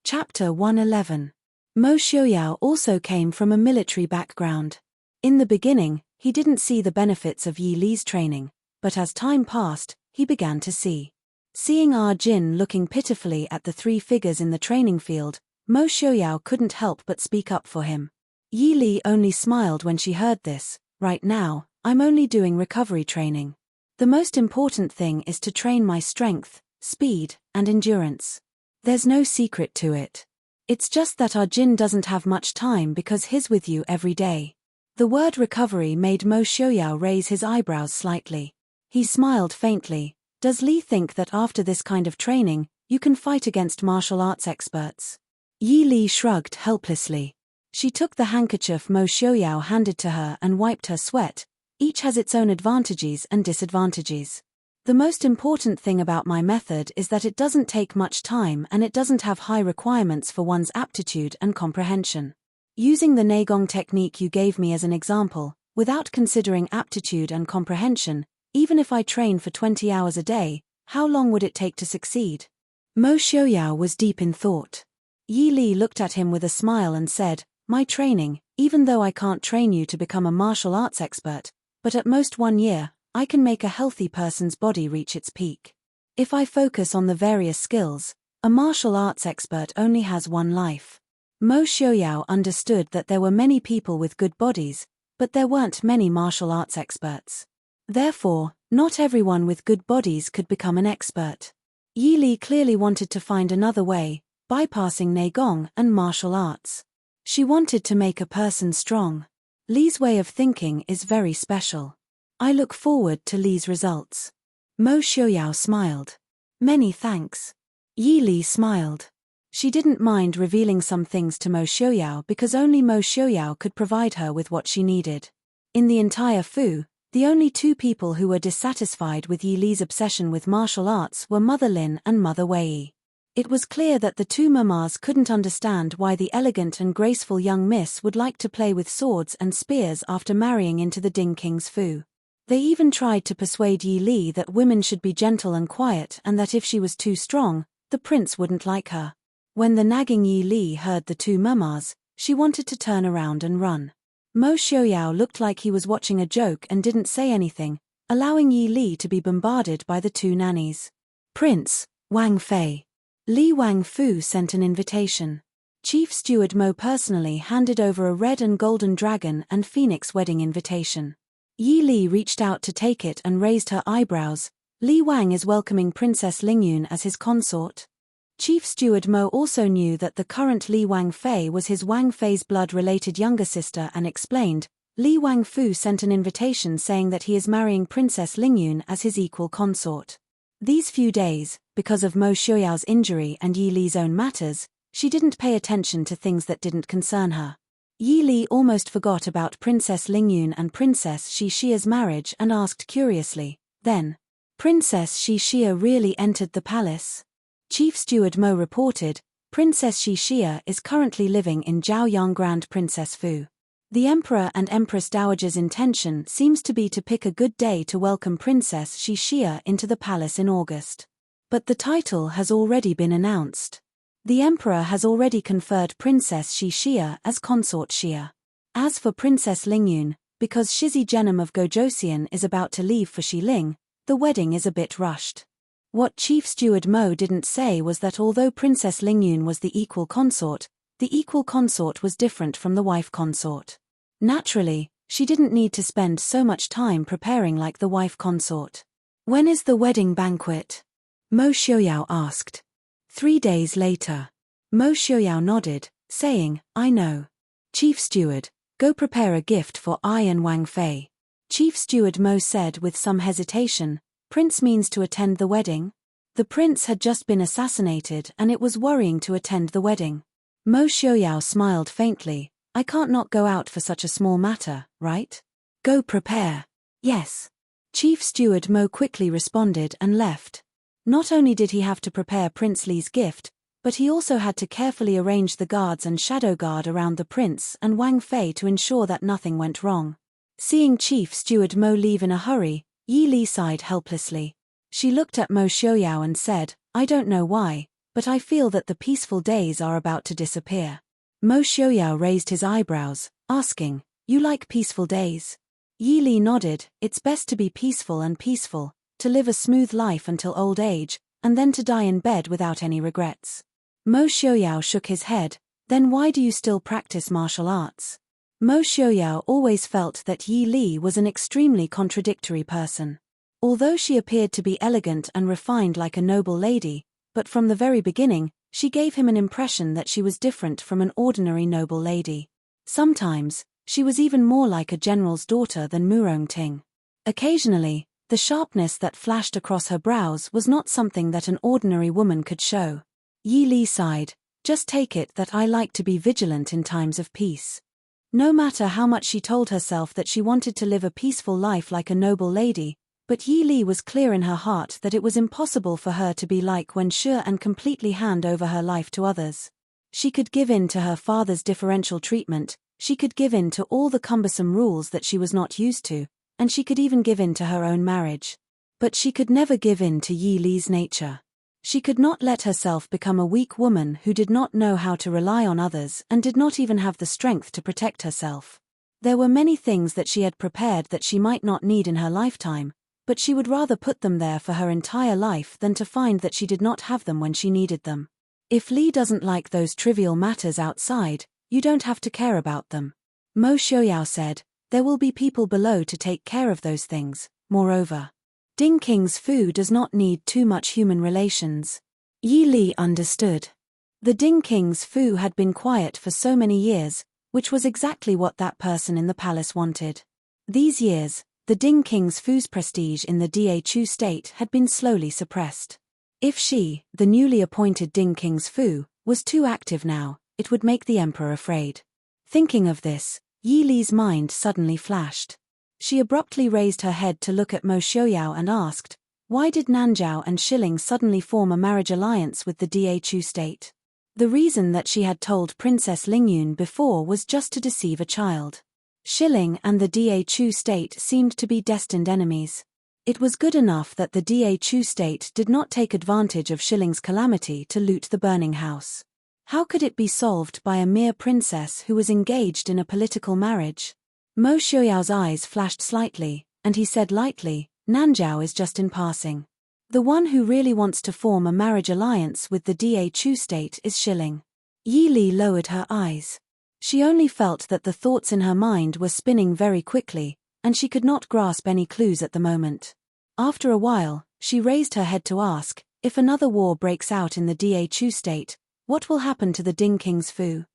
Chapter 111. Mo Xiaoyao also came from a military background. In the beginning, he didn't see the benefits of Yi Li's training, but as time passed, he began to see. Seeing Jin looking pitifully at the three figures in the training field, Mo Xiaoyao couldn't help but speak up for him. Yi Li only smiled when she heard this. "Right now, I'm only doing recovery training. The most important thing is to train my strength, speed, and endurance. There's no secret to it. It's just that Jin doesn't have much time because he's with you every day." The word recovery made Mo Xiaoyao raise his eyebrows slightly. He smiled faintly. "Does Li think that after this kind of training, you can fight against martial arts experts?" Yi Li shrugged helplessly. She took the handkerchief Mo Xiaoyao handed to her and wiped her sweat. Each has its own advantages and disadvantages. The most important thing about my method is that it doesn't take much time and it doesn't have high requirements for one's aptitude and comprehension. Using the Neigong technique you gave me as an example, without considering aptitude and comprehension, even if I train for 20 hours a day, how long would it take to succeed? Mo Xiaoyao was deep in thought. Yi Li looked at him with a smile and said, my training, even though I can't train you to become a martial arts expert, but at most 1 year, I can make a healthy person's body reach its peak. If I focus on the various skills, a martial arts expert only has one life. Mo Xiaoyao understood that there were many people with good bodies, but there weren't many martial arts experts. Therefore, not everyone with good bodies could become an expert. Yi Li clearly wanted to find another way, bypassing Neigong and martial arts. She wanted to make a person strong. Li's way of thinking is very special. I look forward to Li's results. Mo Xiaoyao smiled. Many thanks. Yi Li smiled. She didn't mind revealing some things to Mo Xiaoyao because only Mo Xiaoyao could provide her with what she needed. In the entire Fu, the only 2 people who were dissatisfied with Yi Li's obsession with martial arts were Mother Lin and Mother Wei. It was clear that the 2 mamas couldn't understand why the elegant and graceful young miss would like to play with swords and spears after marrying into the Ding King's Fu. They even tried to persuade Yi Li that women should be gentle and quiet and that if she was too strong, the prince wouldn't like her. When the nagging Yi Li heard the 2 mamas, she wanted to turn around and run. Mo Xiaoyao looked like he was watching a joke and didn't say anything, allowing Yi Li to be bombarded by the 2 nannies. Prince, Wang Fei. Li Wangfu sent an invitation. Chief Steward Mo personally handed over a red and golden dragon and phoenix wedding invitation. Yi Li reached out to take it and raised her eyebrows. Li Wang is welcoming Princess Lingyun as his consort. Chief Steward Mo also knew that the current Li Wangfei was his Wang Fei's blood-related younger sister and explained, Li Wangfu sent an invitation saying that he is marrying Princess Lingyun as his equal consort. These few days, because of Mo Xiaoyao's injury and Yi Li's own matters, she didn't pay attention to things that didn't concern her. Yi Li almost forgot about Princess Lingyun and Princess Xixia's marriage and asked curiously, then, Princess Xixia really entered the palace? Chief Steward Mo reported, Princess Xixia is currently living in Zhaoyang Grand Princess Fu. The Emperor and Empress Dowager's intention seems to be to pick a good day to welcome Princess Xixia into the palace in August. But the title has already been announced. The Emperor has already conferred Princess Xixia as Consort Xia. As for Princess Lingyun, because Shizi Genom of Gojosian is about to leave for Xiling, the wedding is a bit rushed. What Chief Steward Mo didn't say was that although Princess Lingyun was the equal consort was different from the wife consort. Naturally, she didn't need to spend so much time preparing like the wife consort. When is the wedding banquet? Mo Xiaoyao asked. 3 days later. Mo Xiaoyao nodded, saying, I know. Chief Steward, go prepare a gift for I and Wang Fei. Chief Steward Mo said with some hesitation, Prince means to attend the wedding? The prince had just been assassinated and it was worrying to attend the wedding. Mo Xiaoyao smiled faintly, I can't not go out for such a small matter, right? Go prepare. Yes. Chief Steward Mo quickly responded and left. Not only did he have to prepare Prince Li's gift, but he also had to carefully arrange the guards and shadow guard around the prince and Wang Fei to ensure that nothing went wrong. Seeing Chief Steward Mo leave in a hurry, Yi Li sighed helplessly. She looked at Mo Xiaoyao and said, I don't know why, but I feel that the peaceful days are about to disappear. Mo Xiaoyao raised his eyebrows, asking, You like peaceful days? Yi Li nodded, It's best to be peaceful, to live a smooth life until old age, and then to die in bed without any regrets. Mo Xiaoyao shook his head, Then why do you still practice martial arts? Mo Xiaoyao always felt that Yi Li was an extremely contradictory person. Although she appeared to be elegant and refined like a noble lady, but from the very beginning, she gave him an impression that she was different from an ordinary noble lady. Sometimes, she was even more like a general's daughter than Murong Ting. Occasionally, the sharpness that flashed across her brows was not something that an ordinary woman could show. Yi Li sighed, Just take it that I like to be vigilant in times of peace. No matter how much she told herself that she wanted to live a peaceful life like a noble lady, but Yi Li was clear in her heart that it was impossible for her to be like Wen Shi and completely hand over her life to others. She could give in to her father's differential treatment, she could give in to all the cumbersome rules that she was not used to, and she could even give in to her own marriage. But she could never give in to Yi Li's nature. She could not let herself become a weak woman who did not know how to rely on others and did not even have the strength to protect herself. There were many things that she had prepared that she might not need in her lifetime, but she would rather put them there for her entire life than to find that she did not have them when she needed them. If Li doesn't like those trivial matters outside, you don't have to care about them. Mo Xiaoyao said, there will be people below to take care of those things. Moreover, Ding King's Fu does not need too much human relations. Yi Li understood. The Ding King's Fu had been quiet for so many years, which was exactly what that person in the palace wanted. These years, the Ding King's Fu's prestige in the Da Chu state had been slowly suppressed. If she, the newly appointed Ding King's Fu, was too active now, it would make the emperor afraid. Thinking of this, Yi Li's mind suddenly flashed. She abruptly raised her head to look at Mo Xiaoyao and asked, why did Nanzhao and Shilling suddenly form a marriage alliance with the Da Chu state? The reason that she had told Princess Lingyun before was just to deceive a child. Shilling and the Da Chu state seemed to be destined enemies. It was good enough that the Da Chu state did not take advantage of Shilling's calamity to loot the burning house. How could it be solved by a mere princess who was engaged in a political marriage? Mo Xiaoyao's eyes flashed slightly, and he said lightly, Nanzhao is just in passing. The one who really wants to form a marriage alliance with the Da Chu state is Shilling. Yi Li lowered her eyes. She only felt that the thoughts in her mind were spinning very quickly, and she could not grasp any clues at the moment. After a while, she raised her head to ask, if another war breaks out in the Da Chu state, what will happen to the Ding King's Fu?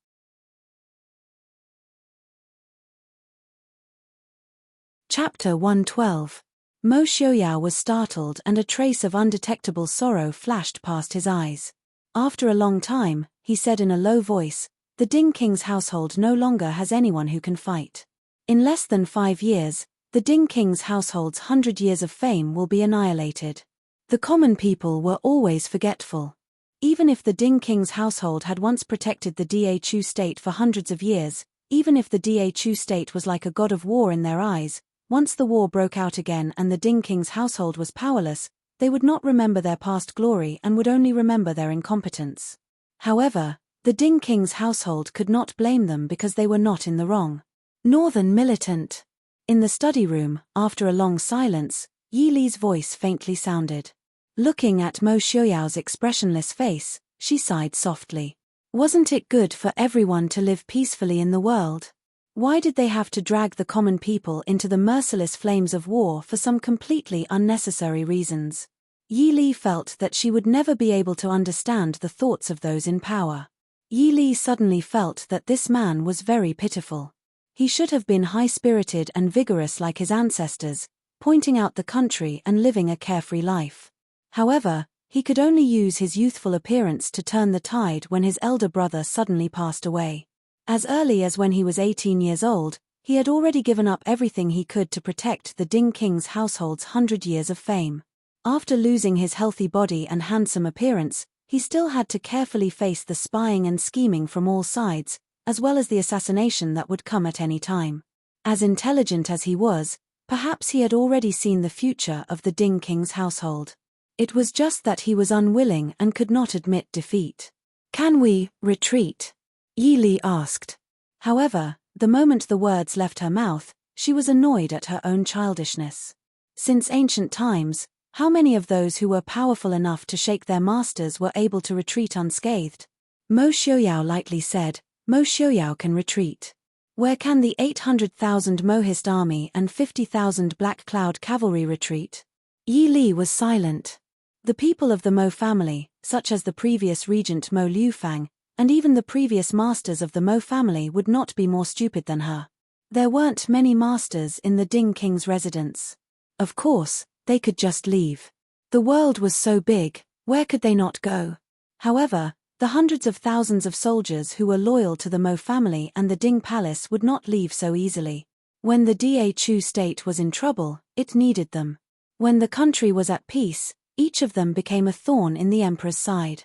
Chapter 112. Mo Xiaoyao was startled and a trace of undetectable sorrow flashed past his eyes. After a long time, he said in a low voice, the Ding King's household no longer has anyone who can fight. In less than 5 years, the Ding King's household's 100 years of fame will be annihilated. The common people were always forgetful. Even if the Ding King's household had once protected the Da Chu state for hundreds of years, even if the Da Chu state was like a god of war in their eyes, once the war broke out again and the Ding King's household was powerless, they would not remember their past glory and would only remember their incompetence. However, the Ding King's household could not blame them because they were not in the wrong. Northern militant. In the study room, after a long silence, Yi Li's voice faintly sounded. Looking at Mo Xiaoyao's expressionless face, she sighed softly. Wasn't it good for everyone to live peacefully in the world? Why did they have to drag the common people into the merciless flames of war for some completely unnecessary reasons? Yi Li felt that she would never be able to understand the thoughts of those in power. Yi Li suddenly felt that this man was very pitiful. He should have been high-spirited and vigorous like his ancestors, pointing out the country and living a carefree life. However, he could only use his youthful appearance to turn the tide when his elder brother suddenly passed away. As early as when he was 18 years old, he had already given up everything he could to protect the Ding King's household's 100 years of fame. After losing his healthy body and handsome appearance, he still had to carefully face the spying and scheming from all sides, as well as the assassination that would come at any time. As intelligent as he was, perhaps he had already seen the future of the Ding King's household. It was just that he was unwilling and could not admit defeat. Can we retreat? Yi Li asked. However, the moment the words left her mouth, she was annoyed at her own childishness. Since ancient times, how many of those who were powerful enough to shake their masters were able to retreat unscathed? Mo Xiaoyao lightly said, Mo Xiaoyao can retreat. Where can the 800,000 Mohist army and 50,000 Black Cloud cavalry retreat? Yi Li was silent. The people of the Mo family, such as the previous regent Mo Liufang, and even the previous masters of the Mo family would not be more stupid than her. There weren't many masters in the Ding King's residence. Of course, they could just leave. The world was so big, where could they not go? However, The hundreds of thousands of soldiers who were loyal to the Mo family and the Ding Palace would not leave so easily. When the Da Chu state was in trouble, it needed them. When the country was at peace, each of them became a thorn in the emperor's side.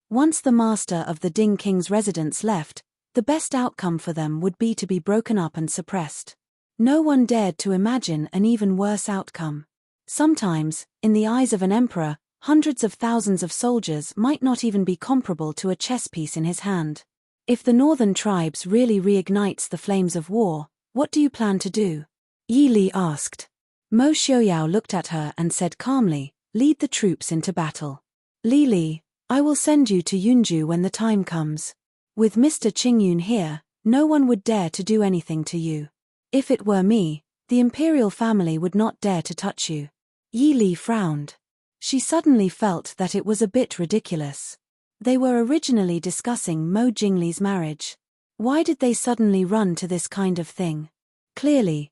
Once the master of the Ding king's residence left, the best outcome for them would be to be broken up and suppressed. No one dared to imagine an even worse outcome. Sometimes, in the eyes of an emperor, hundreds of thousands of soldiers might not even be comparable to a chess piece in his hand. If the northern tribes really reignites the flames of war, what do you plan to do? Yi Li asked. Mo Xiaoyao looked at her and said calmly, lead the troops into battle. Li Li, I will send you to Yunju when the time comes. With Mr. Qingyun here, no one would dare to do anything to you. If it were me, the imperial family would not dare to touch you. Yi Li frowned. She suddenly felt that it was a bit ridiculous. They were originally discussing Mo Jingli's marriage. Why did they suddenly run to this kind of thing? Clearly,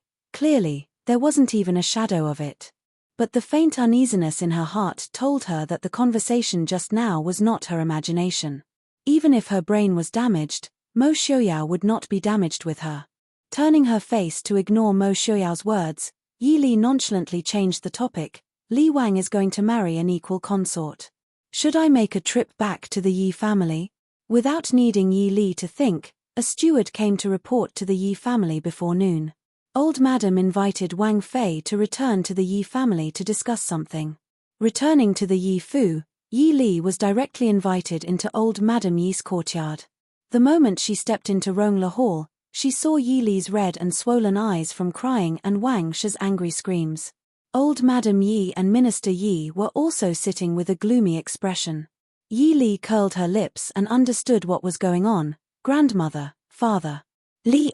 there wasn't even a shadow of it. But the faint uneasiness in her heart told her that the conversation just now was not her imagination. Even if her brain was damaged, Mo Xiaoyao would not be damaged with her. Turning her face to ignore Mo Xiaoyao's words, Yi Li nonchalantly changed the topic. Li Wang is going to marry an equal consort. Should I make a trip back to the Yi family? Without needing Yi Li to think, a steward came to report to the Yi family before noon. Old Madam invited Wang Fei to return to the Yi family to discuss something. Returning to the Yi Fu, Yi Li was directly invited into Old Madam Yi's courtyard. The moment she stepped into Rongla Hall, she saw Yi Li's red and swollen eyes from crying and Wang Shi's angry screams. Old Madam Yi and Minister Yi were also sitting with a gloomy expression. Yi Li curled her lips and understood what was going on. Grandmother, father. Li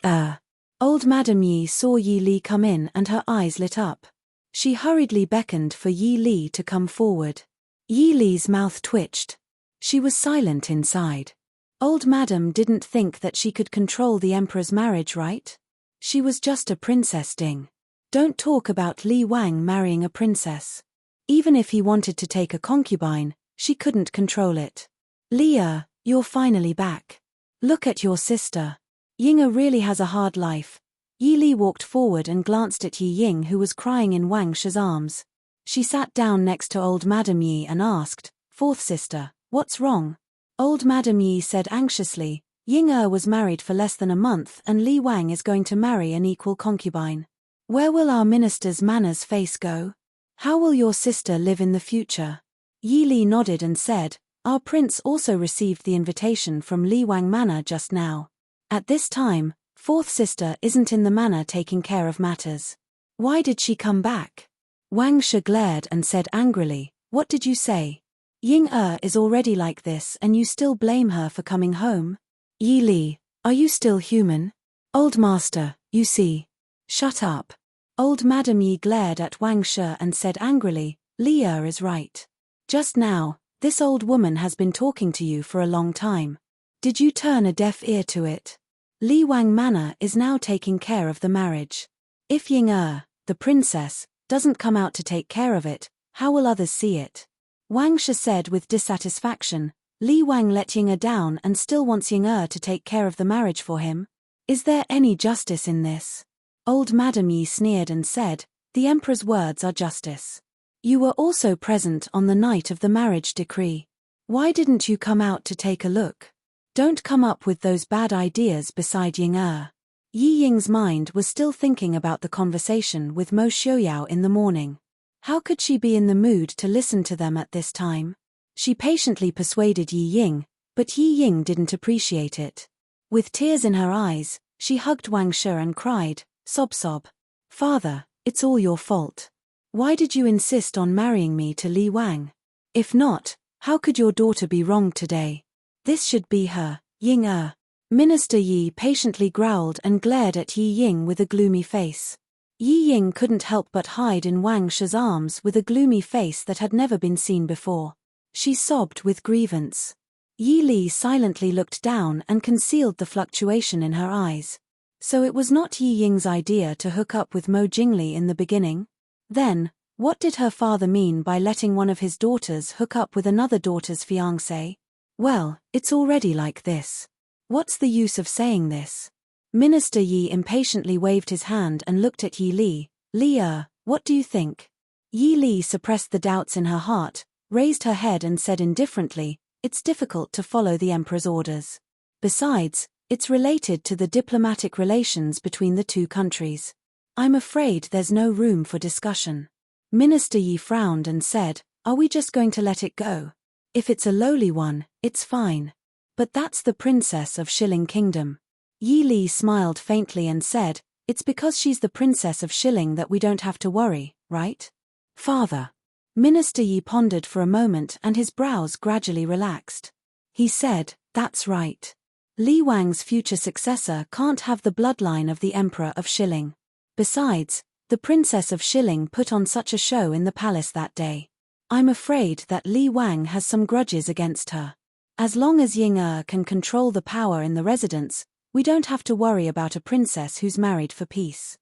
Old Madam Yi saw Yi Li come in and her eyes lit up. She hurriedly beckoned for Yi Li to come forward. Yi Li's mouth twitched. She was silent inside. Old Madam didn't think that she could control the emperor's marriage, right? She was just a princess Ding. Don't talk about Li Wang marrying a princess. Even if he wanted to take a concubine, she couldn't control it. Leah, you're finally back. Look at your sister. Ying'er really has a hard life. Yi Li walked forward and glanced at Yi Ying, who was crying in Wang Shi's arms. She sat down next to Old Madam Yi and asked, Fourth sister, what's wrong? Old Madam Yi said anxiously, Ying'er was married for less than a month and Li Wang is going to marry an equal concubine. Where will our minister's Manner's face go? How will your sister live in the future? Yi Li nodded and said, Our prince also received the invitation from Li Wang Manor just now. At this time, fourth sister isn't in the manor taking care of matters. Why did she come back? Wang Shi glared and said angrily, What did you say? Ying'er is already like this and you still blame her for coming home? Yi Li, are you still human? Old master, you see. Shut up. Old Madam Yi glared at Wang Shi and said angrily, Leah is right. Just now, this old woman has been talking to you for a long time. Did you turn a deaf ear to it? Li Wang Manor is now taking care of the marriage. If Ying'er, the princess, doesn't come out to take care of it, how will others see it? Wang Shi said with dissatisfaction, Li Wang let Ying'er down and still wants Ying'er to take care of the marriage for him. Is there any justice in this? Old Madam Yi sneered and said, The emperor's words are justice. You were also present on the night of the marriage decree. Why didn't you come out to take a look? Don't come up with those bad ideas beside Ying'er. Yi Ying's mind was still thinking about the conversation with Mo Xiaoyao in the morning. How could she be in the mood to listen to them at this time? She patiently persuaded Yi Ying, but Yi Ying didn't appreciate it. With tears in her eyes, she hugged Wang Shi and cried, sob. Father, it's all your fault. Why did you insist on marrying me to Li Wang? If not, how could your daughter be wrong today? This should be her, Ying'er. Minister Yi patiently growled and glared at Yi Ying with a gloomy face. Yi Ying couldn't help but hide in Wang Shi's arms with a gloomy face that had never been seen before. She sobbed with grievance. Yi Li silently looked down and concealed the fluctuation in her eyes. So it was not Yi Ying's idea to hook up with Mo Jingli in the beginning? Then, what did her father mean by letting one of his daughters hook up with another daughter's fiancé? Well, it's already like this. What's the use of saying this? Minister Yi impatiently waved his hand and looked at Yi Li. Li, what do you think? Yi Li suppressed the doubts in her heart, raised her head and said indifferently, it's difficult to follow the emperor's orders. Besides, it's related to the diplomatic relations between the two countries. I'm afraid there's no room for discussion. Minister Yi frowned and said, are we just going to let it go? If it's a lowly one, it's fine. But that's the princess of Shilling Kingdom. Yi Li smiled faintly and said, it's because she's the princess of Shilling that we don't have to worry, right? Father. Minister Yi pondered for a moment and his brows gradually relaxed. He said, that's right. Li Wang's future successor can't have the bloodline of the Emperor of Shilling. Besides, the Princess of Shilling put on such a show in the palace that day. I'm afraid that Li Wang has some grudges against her. As long as Ying can control the power in the residence, we don't have to worry about a princess who's married for peace.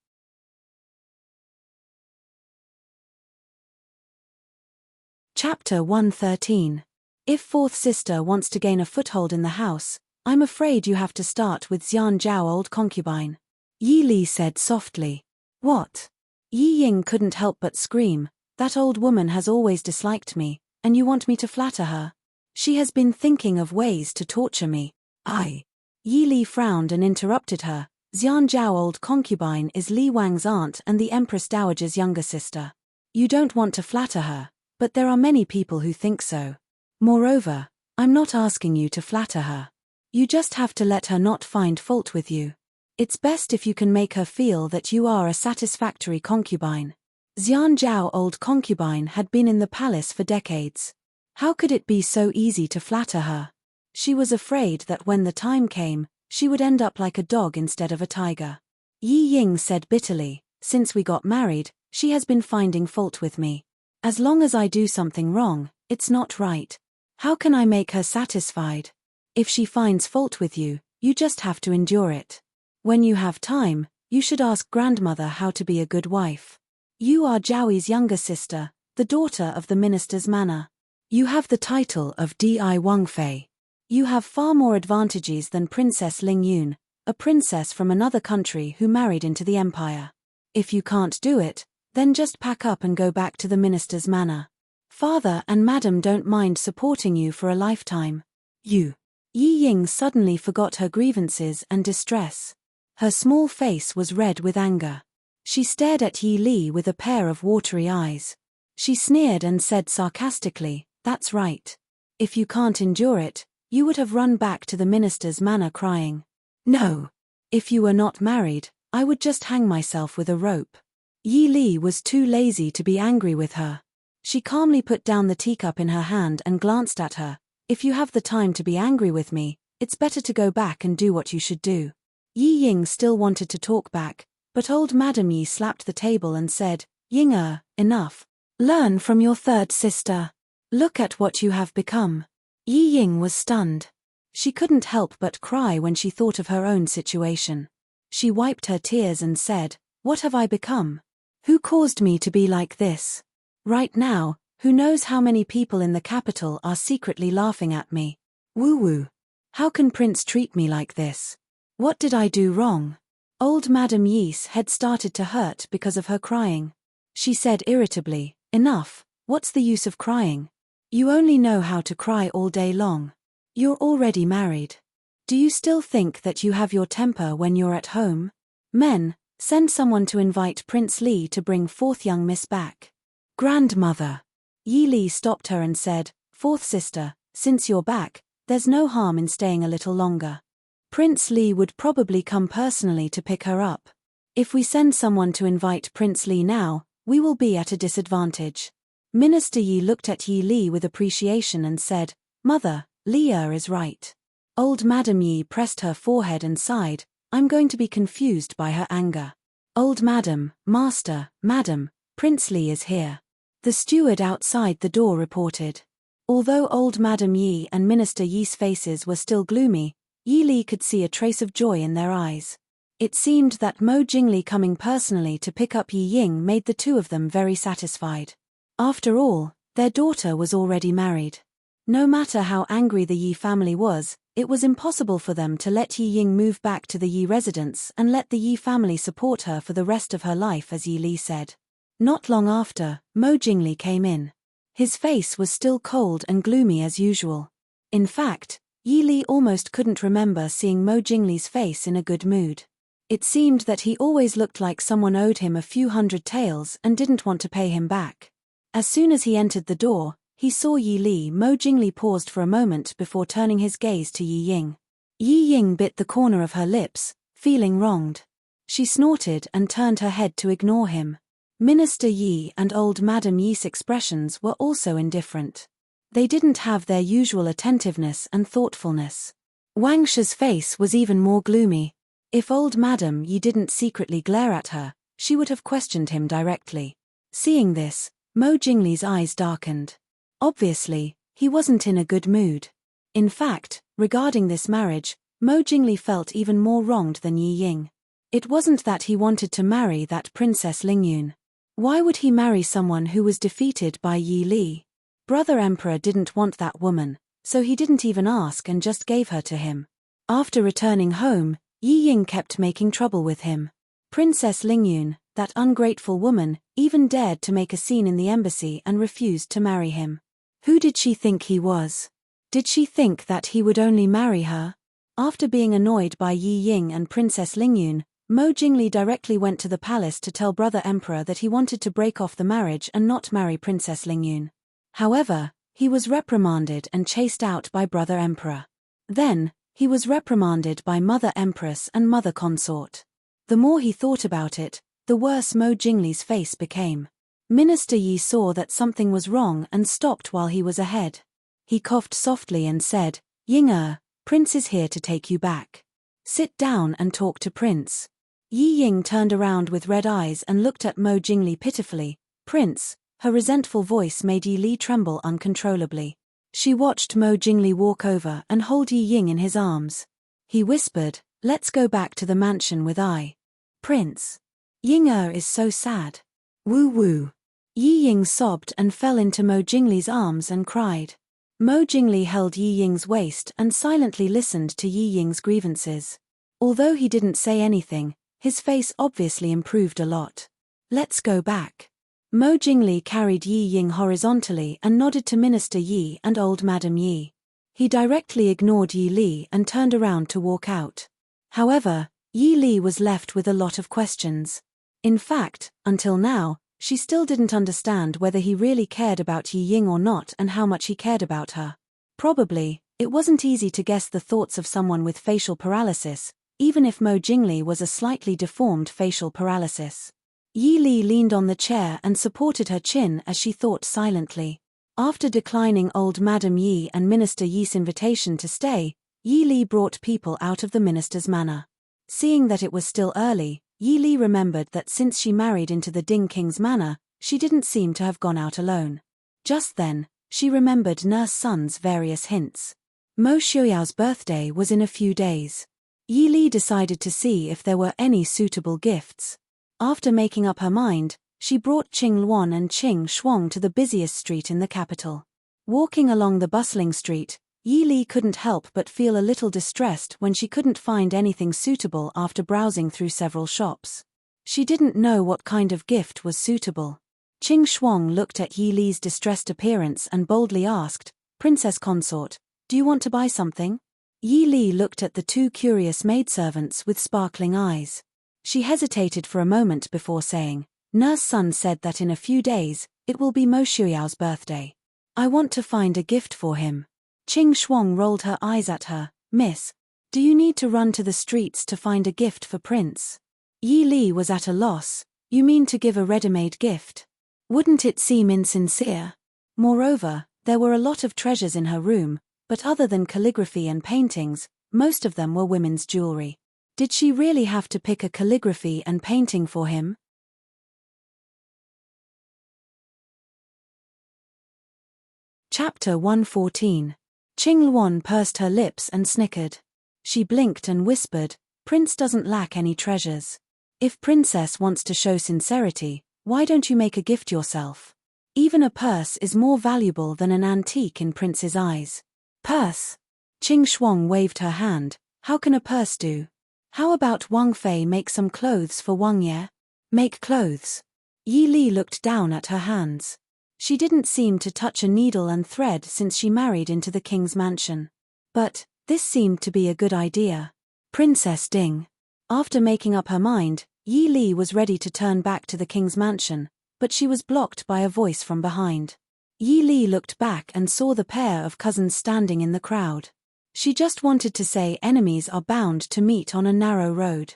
Chapter 113. If fourth sister wants to gain a foothold in the house, I'm afraid you have to start with Xian Zhao, old concubine. Yi Li said softly. What? Yi Ying couldn't help but scream, that old woman has always disliked me, and you want me to flatter her? She has been thinking of ways to torture me. Yi Li frowned and interrupted her. Xian Zhao, old concubine, is Li Wang's aunt and the Empress Dowager's younger sister. You don't want to flatter her, but there are many people who think so. Moreover, I'm not asking you to flatter her. You just have to let her not find fault with you. It's best if you can make her feel that you are a satisfactory concubine. Xian Zhao, old concubine, had been in the palace for decades. How could it be so easy to flatter her? She was afraid that when the time came, she would end up like a dog instead of a tiger. Yi Ying said bitterly, since we got married, she has been finding fault with me. As long as I do something wrong, it's not right. How can I make her satisfied? If she finds fault with you, you just have to endure it. When you have time, you should ask grandmother how to be a good wife. You are Zhaoyi's younger sister, the daughter of the minister's manor. You have the title of Di Wangfei. You have far more advantages than Princess Ling Yun, a princess from another country who married into the empire. If you can't do it, then just pack up and go back to the minister's manor. Father and Madam don't mind supporting you for a lifetime. Yi Ying suddenly forgot her grievances and distress. Her small face was red with anger. She stared at Yi Li with a pair of watery eyes. She sneered and said sarcastically, that's right. If you can't endure it, you would have run back to the minister's manor crying. No. If you were not married, I would just hang myself with a rope. Yi Li was too lazy to be angry with her. She calmly put down the teacup in her hand and glanced at her. If you have the time to be angry with me, it's better to go back and do what you should do. Yi Ying still wanted to talk back, but old Madam Yi slapped the table and said, Ying, enough. Learn from your third sister. Look at what you have become. Yi Ying was stunned. She couldn't help but cry when she thought of her own situation. She wiped her tears and said, what have I become? Who caused me to be like this? Right now, who knows how many people in the capital are secretly laughing at me? Woo-woo. How can Prince treat me like this? What did I do wrong? Old Madam Yi's head started to hurt because of her crying. She said irritably, enough, what's the use of crying? You only know how to cry all day long. You're already married. Do you still think that you have your temper when you're at home? Men, send someone to invite Prince Li to bring fourth young miss back. Grandmother. Yi Li stopped her and said, fourth sister, since you're back, there's no harm in staying a little longer. Prince Li would probably come personally to pick her up. If we send someone to invite Prince Li now, we will be at a disadvantage. Minister Yi looked at Yi Li with appreciation and said, Mother, Li is right. Old Madam Yi pressed her forehead and sighed, I'm going to be confused by her anger. Old Madam, Master, Madam, Prince Li is here. The steward outside the door reported. Although old Madam Yi and Minister Yi's faces were still gloomy, Yi Li could see a trace of joy in their eyes. It seemed that Mo Jingli coming personally to pick up Yi Ying made the two of them very satisfied. After all, their daughter was already married. No matter how angry the Yi family was, it was impossible for them to let Yi Ying move back to the Yi residence and let the Yi family support her for the rest of her life, as Yi Li said. Not long after, Mo Jingli came in. His face was still cold and gloomy as usual. In fact, Yi Li almost couldn't remember seeing Mo Jingli's face in a good mood. It seemed that he always looked like someone owed him a few hundred taels and didn't want to pay him back. As soon as he entered the door, he saw Yi Li. Mo Jingli paused for a moment before turning his gaze to Yi Ying. Yi Ying bit the corner of her lips, feeling wronged. She snorted and turned her head to ignore him. Minister Yi and old Madam Yi's expressions were also indifferent. They didn't have their usual attentiveness and thoughtfulness. Wang Shi's face was even more gloomy. If old Madam Yi didn't secretly glare at her, she would have questioned him directly. Seeing this, Mo Jingli's eyes darkened. Obviously, he wasn't in a good mood. In fact, regarding this marriage, Mo Jingli felt even more wronged than Yi Ying. It wasn't that he wanted to marry that Princess Lingyun. Why would he marry someone who was defeated by Yi Li? Brother Emperor didn't want that woman, so he didn't even ask and just gave her to him. After returning home, Yi Ying kept making trouble with him. Princess Lingyun, that ungrateful woman, even dared to make a scene in the embassy and refused to marry him. Who did she think he was? Did she think that he would only marry her? After being annoyed by Yi Ying and Princess Lingyun, Mo Jingli directly went to the palace to tell Brother Emperor that he wanted to break off the marriage and not marry Princess Lingyun. However, he was reprimanded and chased out by Brother Emperor. Then, he was reprimanded by Mother Empress and Mother Consort. The more he thought about it, the worse Mo Jingli's face became. Minister Yi saw that something was wrong and stopped while he was ahead. He coughed softly and said, "Ying Prince is here to take you back. Sit down and talk to Prince." Yi Ying turned around with red eyes and looked at Mo Jingli pitifully. "Prince," her resentful voice made Yi Li tremble uncontrollably. She watched Mo Jingli walk over and hold Yi Ying in his arms. He whispered, "Let's go back to the mansion with Prince. Ying is so sad. Woo woo." Yi Ying sobbed and fell into Mo Jingli's arms and cried. Mo Jingli held Yi Ying's waist and silently listened to Yi Ying's grievances. Although he didn't say anything, his face obviously improved a lot. "Let's go back." Mo Jingli carried Yi Ying horizontally and nodded to Minister Yi and old Madam Yi. He directly ignored Yi Li and turned around to walk out. However, Yi Li was left with a lot of questions. In fact, until now, she still didn't understand whether he really cared about Yi Ying or not and how much he cared about her. Probably, it wasn't easy to guess the thoughts of someone with facial paralysis, even if Mo Jingli was a slightly deformed facial paralysis. Yi Li leaned on the chair and supported her chin as she thought silently. After declining old Madam Yi and Minister Yi's invitation to stay, Yi Li brought people out of the minister's manor. Seeing that it was still early, Yi Li remembered that since she married into the Ding King's manor, she didn't seem to have gone out alone. Just then, she remembered Nurse Sun's various hints. Mo Xiaoyao's birthday was in a few days. Yi Li decided to see if there were any suitable gifts. After making up her mind, she brought Qing Luan and Qing Shuang to the busiest street in the capital. Walking along the bustling street, Yi Li couldn't help but feel a little distressed when she couldn't find anything suitable after browsing through several shops. She didn't know what kind of gift was suitable. Qing Shuang looked at Yi Li's distressed appearance and boldly asked, "Princess Consort, do you want to buy something?" Yi Li looked at the two curious maidservants with sparkling eyes. She hesitated for a moment before saying, "Nurse Sun said that in a few days, it will be Mo Xiaoyao's birthday. I want to find a gift for him." Qing Shuang rolled her eyes at her. "Miss, do you need to run to the streets to find a gift for Prince?" Yi Li was at a loss. "You mean to give a ready-made gift? Wouldn't it seem insincere?" Moreover, there were a lot of treasures in her room, but other than calligraphy and paintings, most of them were women's jewelry. Did she really have to pick a calligraphy and painting for him? Chapter 114. Qing Luan pursed her lips and snickered. She blinked and whispered, "Prince doesn't lack any treasures. If Princess wants to show sincerity, why don't you make a gift yourself?" Even a purse is more valuable than an antique in Prince's eyes. Purse? Qing Shuang waved her hand. How can a purse do? How about Wang Fei make some clothes for Wang Ye? Make clothes? Yi Li looked down at her hands. She didn't seem to touch a needle and thread since she married into the king's mansion. But this seemed to be a good idea. Princess Ding. After making up her mind, Yi Li was ready to turn back to the king's mansion, but she was blocked by a voice from behind. Yi Li looked back and saw the pair of cousins standing in the crowd. She just wanted to say enemies are bound to meet on a narrow road.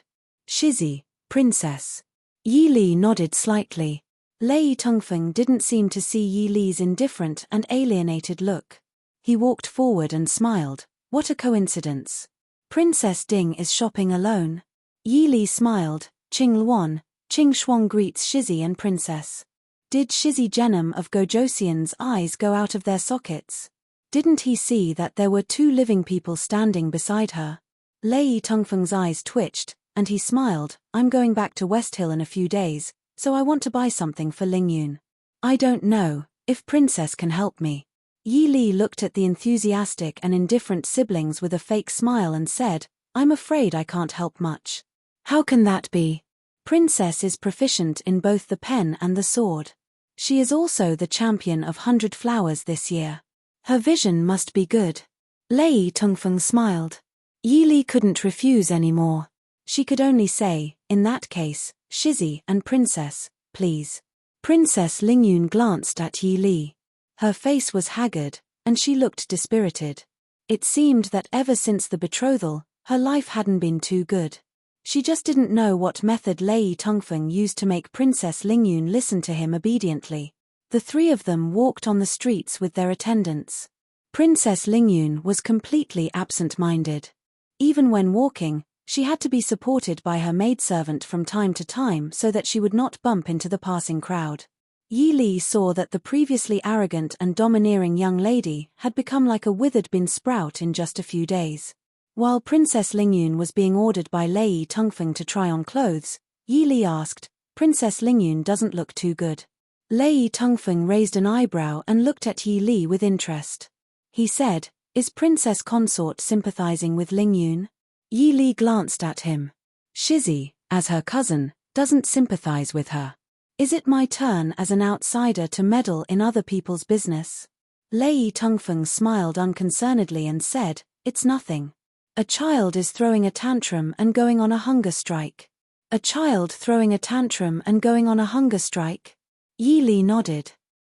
Shizzy, princess. Yi Li nodded slightly. Lei Tongfeng didn't seem to see Yi Li's indifferent and alienated look. He walked forward and smiled. What a coincidence. Princess Ding is shopping alone. Yi Li smiled. Qing Luan, Qing Shuang greets Shizzy and princess. Did Shizzy Genom of Gojosian's eyes go out of their sockets? Didn't he see that there were two living people standing beside her? Lei Tongfeng's eyes twitched, and he smiled. I'm going back to West Hill in a few days, so I want to buy something for Ling Yun. I don't know if princess can help me. Yi Li looked at the enthusiastic and indifferent siblings with a fake smile and said, I'm afraid I can't help much. How can that be? Princess is proficient in both the pen and the sword. She is also the champion of 100 Flowers this year. Her vision must be good. Lei Tongfeng smiled. Yi Li couldn't refuse anymore. She could only say, in that case, Shizzy and princess, please. Princess Lingyun glanced at Yi Li. Her face was haggard, and she looked dispirited. It seemed that ever since the betrothal, her life hadn't been too good. She just didn't know what method Lei Tongfeng used to make Princess Lingyun listen to him obediently. The three of them walked on the streets with their attendants. Princess Lingyun was completely absent-minded. Even when walking, she had to be supported by her maidservant from time to time so that she would not bump into the passing crowd. Yi Li saw that the previously arrogant and domineering young lady had become like a withered bean sprout in just a few days. While Princess Lingyun was being ordered by Lei Tongfeng to try on clothes, Yi Li asked, Princess Lingyun doesn't look too good. Lei Tongfeng raised an eyebrow and looked at Yi Li with interest. He said, is Princess Consort sympathizing with Lingyun? Yi Li glanced at him. Shizzy, as her cousin, doesn't sympathize with her. Is it my turn as an outsider to meddle in other people's business? Lei Tongfeng smiled unconcernedly and said, it's nothing. A child is throwing a tantrum and going on a hunger strike. A child throwing a tantrum and going on a hunger strike? Yi Li nodded.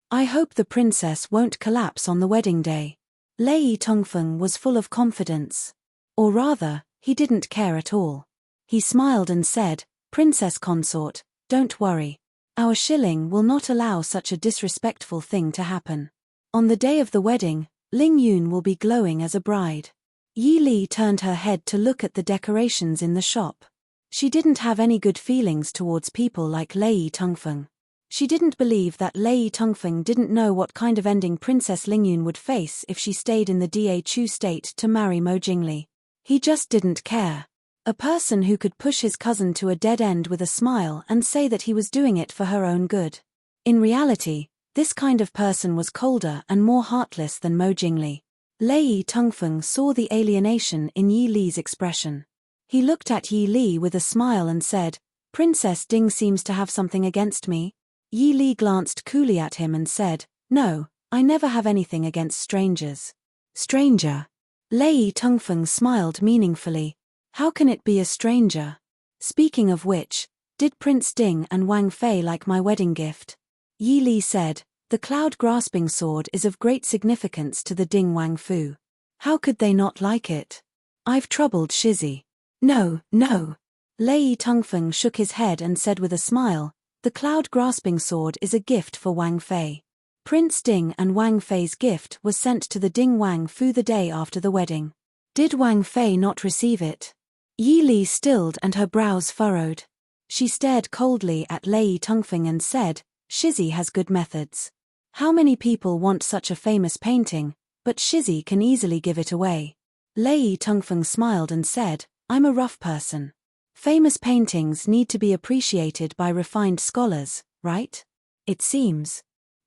I hope the princess won't collapse on the wedding day. Lei Tongfeng was full of confidence. Or rather, he didn't care at all. He smiled and said, Princess Consort, don't worry. Our shilling will not allow such a disrespectful thing to happen. On the day of the wedding, Ling Yun will be glowing as a bride. Yi Li turned her head to look at the decorations in the shop. She didn't have any good feelings towards people like Lei Tongfeng. She didn't believe that Lei Tongfeng didn't know what kind of ending Princess Lingyun would face if she stayed in the Da Chu state to marry Mo Jingli. He just didn't care. A person who could push his cousin to a dead end with a smile and say that he was doing it for her own good. In reality, this kind of person was colder and more heartless than Mo Jingli. Lei Tongfeng saw the alienation in Yi Li's expression. He looked at Yi Li with a smile and said, Princess Ding seems to have something against me. Yi Li glanced coolly at him and said, no, I never have anything against strangers. Stranger? Lei Tongfeng smiled meaningfully. How can it be a stranger? Speaking of which, did Prince Ding and Wang Fei like my wedding gift? Yi Li said, the cloud-grasping sword is of great significance to the Ding Wang Fu. How could they not like it? I've troubled Shizzy. No, no. Lei Tongfeng shook his head and said with a smile, the cloud-grasping sword is a gift for Wang Fei. Prince Ding and Wang Fei's gift was sent to the Ding Wang Fu the day after the wedding. Did Wang Fei not receive it? Yi Li stilled and her brows furrowed. She stared coldly at Lei Tongfeng and said, Shizzy has good methods. How many people want such a famous painting, but Shizzy can easily give it away. Lei Tongfeng smiled and said, I'm a rough person. Famous paintings need to be appreciated by refined scholars, right? It seems.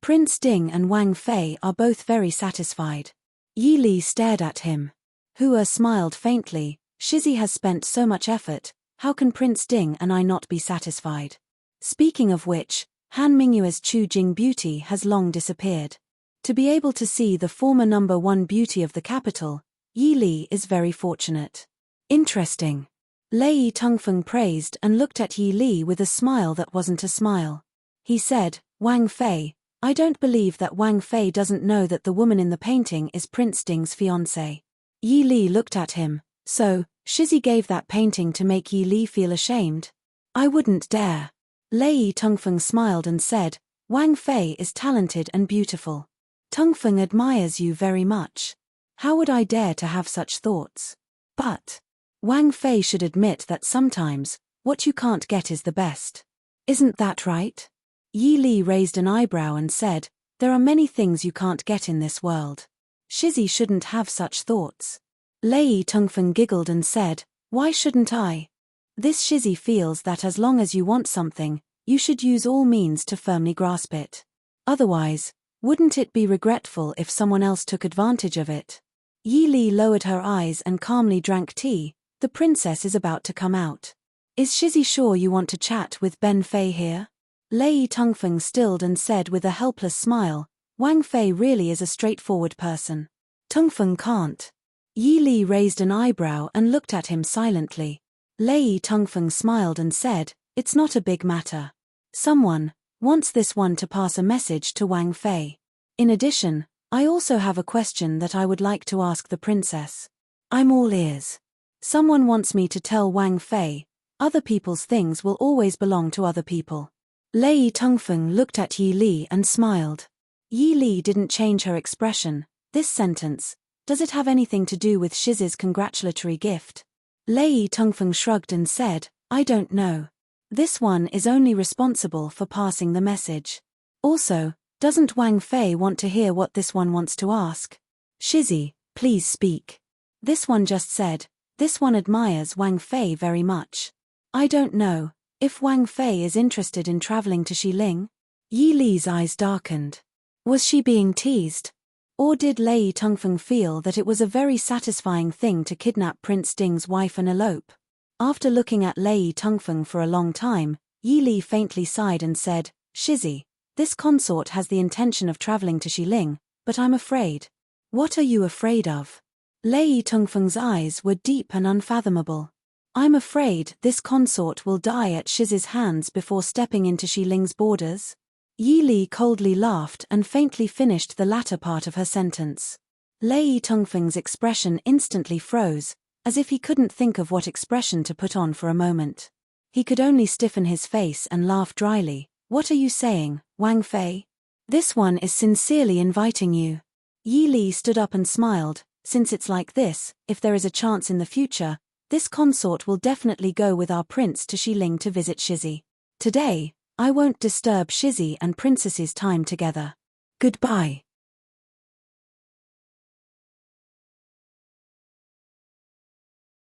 Prince Ding and Wang Fei are both very satisfied. Yi Li stared at him. Hua smiled faintly. Shizzy has spent so much effort, how can Prince Ding and I not be satisfied? Speaking of which, Han Mingyue's Chu Jing beauty has long disappeared. To be able to see the former number one beauty of the capital, Yi Li is very fortunate. Interesting. Lei Tongfeng praised and looked at Yi Li with a smile that wasn't a smile. He said, Wang Fei, I don't believe that Wang Fei doesn't know that the woman in the painting is Prince Ding's fiancée. Yi Li looked at him. So, Shizzy gave that painting to make Yi Li feel ashamed? I wouldn't dare. Lei Tongfeng smiled and said, Wang Fei is talented and beautiful. Tongfeng admires you very much. How would I dare to have such thoughts? But Wang Fei should admit that sometimes, what you can't get is the best. Isn't that right? Yi Li raised an eyebrow and said, there are many things you can't get in this world. Shizzy shouldn't have such thoughts. Lei Tongfeng giggled and said, why shouldn't I? This Shizzy feels that as long as you want something, you should use all means to firmly grasp it. Otherwise, wouldn't it be regretful if someone else took advantage of it? Yi Li lowered her eyes and calmly drank tea. The princess is about to come out. Is Shizzy sure you want to chat with Ben Fei here? Lei Tongfeng stilled and said with a helpless smile, Wang Fei really is a straightforward person. Tongfeng can't. Yi Li raised an eyebrow and looked at him silently. Lei Tongfeng smiled and said, it's not a big matter. Someone wants this one to pass a message to Wang Fei. In addition, I also have a question that I would like to ask the princess. I'm all ears. Someone wants me to tell Wang Fei, other people's things will always belong to other people. Lei Tongfeng looked at Yi Li and smiled. Yi Li didn't change her expression. This sentence, does it have anything to do with Shiz's congratulatory gift? Lei Tongfeng shrugged and said, I don't know. This one is only responsible for passing the message. Also, doesn't Wang Fei want to hear what this one wants to ask? Shizzy, please speak. This one just said, this one admires Wang Fei very much. I don't know, if Wang Fei is interested in traveling to Xiling? Yi Li's eyes darkened. Was she being teased? Or did Lei Tongfeng feel that it was a very satisfying thing to kidnap Prince Ding's wife and elope? After looking at Lei Tongfeng for a long time, Yi Li faintly sighed and said, Shizzy, this consort has the intention of traveling to Xiling, but I'm afraid. What are you afraid of? Lei Tongfeng's eyes were deep and unfathomable. I'm afraid this consort will die at Shiz's hands before stepping into Xiling's borders. Yi Li coldly laughed and faintly finished the latter part of her sentence. Lei Tongfeng's expression instantly froze, as if he couldn't think of what expression to put on for a moment. He could only stiffen his face and laugh dryly. What are you saying, Wang Fei? This one is sincerely inviting you. Yi Li stood up and smiled. Since it's like this, if there is a chance in the future, this consort will definitely go with our prince to Xiling to visit Shizzy. Today, I won't disturb Shizzy and princess's time together. Goodbye.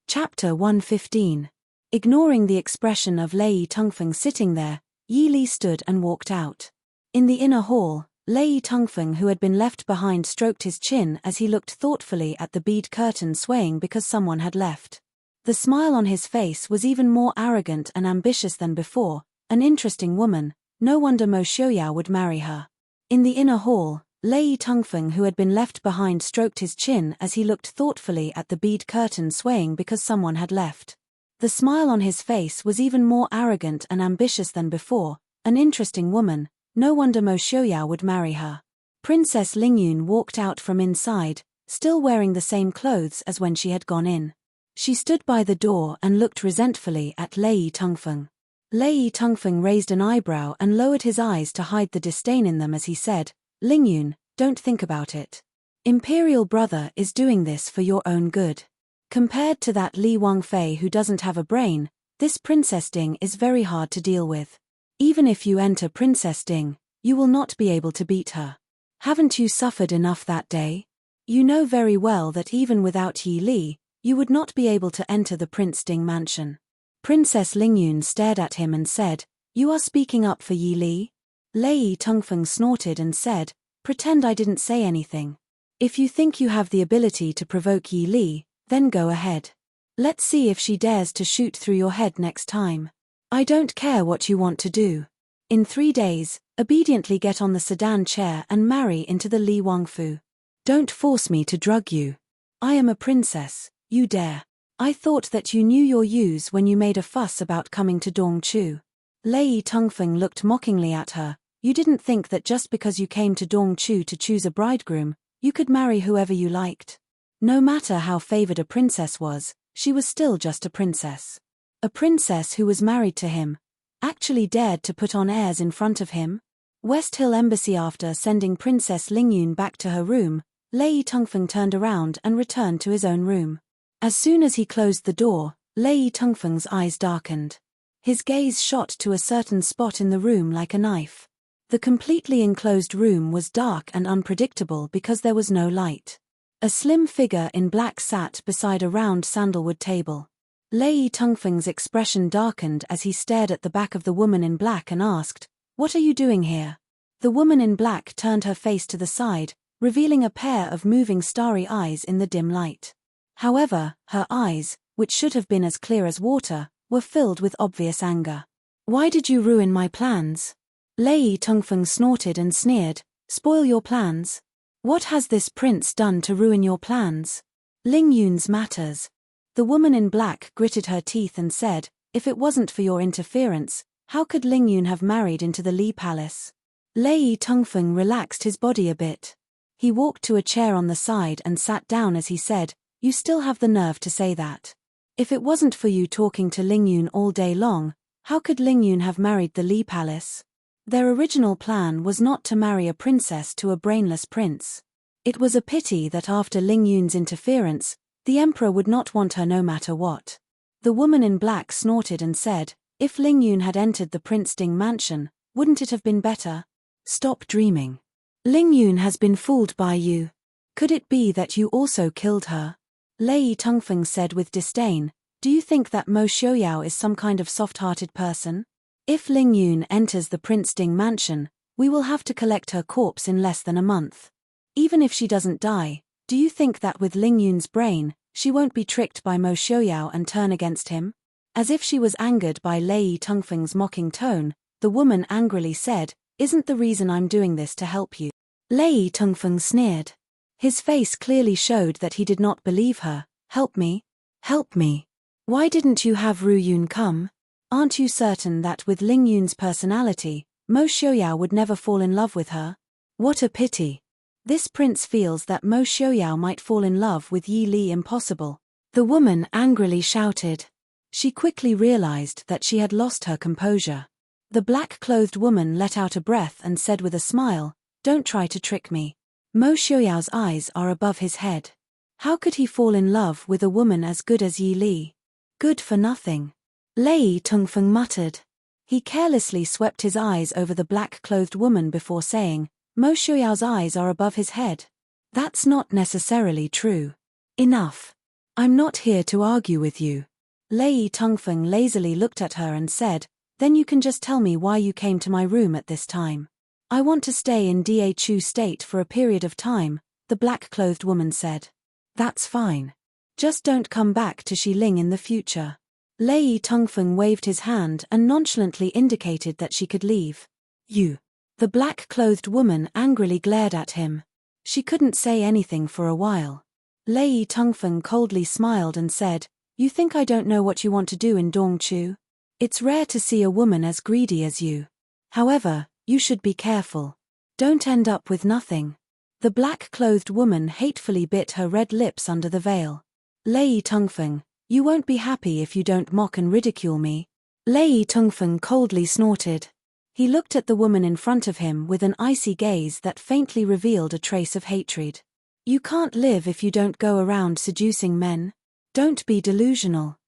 Chapter 115. Ignoring the expression of Lei Tongfeng sitting there, Yi Li stood and walked out. In the inner hall, Lei Tongfeng, who had been left behind, stroked his chin as he looked thoughtfully at the bead curtain swaying because someone had left. The smile on his face was even more arrogant and ambitious than before. An interesting woman, no wonder Mo Xiaoyao would marry her. In the inner hall, Lei Tongfeng, who had been left behind, stroked his chin as he looked thoughtfully at the bead curtain swaying because someone had left. The smile on his face was even more arrogant and ambitious than before. An interesting woman, no wonder Mo Xiaoyao would marry her. Princess Lingyun walked out from inside, still wearing the same clothes as when she had gone in. She stood by the door and looked resentfully at Lei Tongfeng. Lei Tongfeng raised an eyebrow and lowered his eyes to hide the disdain in them as he said, Lingyun, don't think about it. Imperial brother is doing this for your own good. Compared to that Li Wangfei who doesn't have a brain, this Princess Ding is very hard to deal with. Even if you enter Princess Ding, you will not be able to beat her. Haven't you suffered enough that day? You know very well that even without Yi Li, you would not be able to enter the Prince Ding mansion. Princess Lingyun stared at him and said, You are speaking up for Yi Li? Lei Tongfeng snorted and said, "Pretend I didn't say anything. If you think you have the ability to provoke Yi Li, then go ahead. Let's see if she dares to shoot through your head next time. I don't care what you want to do. In 3 days, obediently get on the sedan chair and marry into the Li Wangfu. Don't force me to drug you. I am a princess, you dare. I thought that you knew your use when you made a fuss about coming to Dongchu." Lei Tongfeng looked mockingly at her. "You didn't think that just because you came to Dongchu to choose a bridegroom, you could marry whoever you liked? No matter how favored a princess was, she was still just a princess. A princess who was married to him, actually dared to put on airs in front of him?" West Hill Embassy. After sending Princess Lingyun back to her room, Lei Tongfeng turned around and returned to his own room. As soon as he closed the door, Lei Tongfeng's eyes darkened. His gaze shot to a certain spot in the room like a knife. The completely enclosed room was dark and unpredictable because there was no light. A slim figure in black sat beside a round sandalwood table. Lei Tongfeng's expression darkened as he stared at the back of the woman in black and asked, "What are you doing here?" The woman in black turned her face to the side, revealing a pair of moving starry eyes in the dim light. However, her eyes, which should have been as clear as water, were filled with obvious anger. "Why did you ruin my plans?" Lei Tongfeng snorted and sneered, "Spoil your plans? What has this prince done to ruin your plans?" "Lingyun's matters." The woman in black gritted her teeth and said, "If it wasn't for your interference, how could Lingyun have married into the Li Palace?" Lei Tongfeng relaxed his body a bit. He walked to a chair on the side and sat down as he said, "You still have the nerve to say that. If it wasn't for you talking to Lingyun all day long, how could Lingyun have married the Li Palace? Their original plan was not to marry a princess to a brainless prince. It was a pity that after Lingyun's interference, the emperor would not want her no matter what." The woman in black snorted and said, "If Lingyun had entered the Prince Ding mansion, wouldn't it have been better?" "Stop dreaming. Lingyun has been fooled by you. Could it be that you also killed her?" Lei Tongfeng said with disdain, "Do you think that Mo Xiaoyao is some kind of soft-hearted person? If Lingyun enters the Prince Ding mansion, we will have to collect her corpse in less than a month. Even if she doesn't die, do you think that with Lingyun's brain, she won't be tricked by Mo Xiaoyao and turn against him?" As if she was angered by Lei Tongfeng's mocking tone, the woman angrily said, "Isn't the reason I'm doing this to help you?" Lei Tongfeng sneered. His face clearly showed that he did not believe her. "Help me? Help me? Why didn't you have Ru Yun come? Aren't you certain that with Lingyun's personality, Mo Xiaoyao would never fall in love with her? What a pity. This prince feels that Mo Xiaoyao might fall in love with Yi Li. Impossible." The woman angrily shouted. She quickly realized that she had lost her composure. The black-clothed woman let out a breath and said with a smile, "Don't try to trick me. Mo Xiaoyao's eyes are above his head. How could he fall in love with a woman as good as Yi Li? Good for nothing." Lei Tongfeng muttered. He carelessly swept his eyes over the black-clothed woman before saying, "Mo Xiaoyao's eyes are above his head. That's not necessarily true. Enough. I'm not here to argue with you." Lei Tongfeng lazily looked at her and said, "Then you can just tell me why you came to my room at this time." "I want to stay in Dachu State for a period of time," the black-clothed woman said. "That's fine. Just don't come back to Xiling in the future." Lei Tongfeng waved his hand and nonchalantly indicated that she could leave. "You." The black-clothed woman angrily glared at him. She couldn't say anything for a while. Lei Tongfeng coldly smiled and said, "You think I don't know what you want to do in Dongchu? It's rare to see a woman as greedy as you. However, you should be careful. Don't end up with nothing." The black-clothed woman hatefully bit her red lips under the veil. "Lei Tongfeng, you won't be happy if you don't mock and ridicule me." Lei Tongfeng coldly snorted. He looked at the woman in front of him with an icy gaze that faintly revealed a trace of hatred. "You can't live if you don't go around seducing men. Don't be delusional.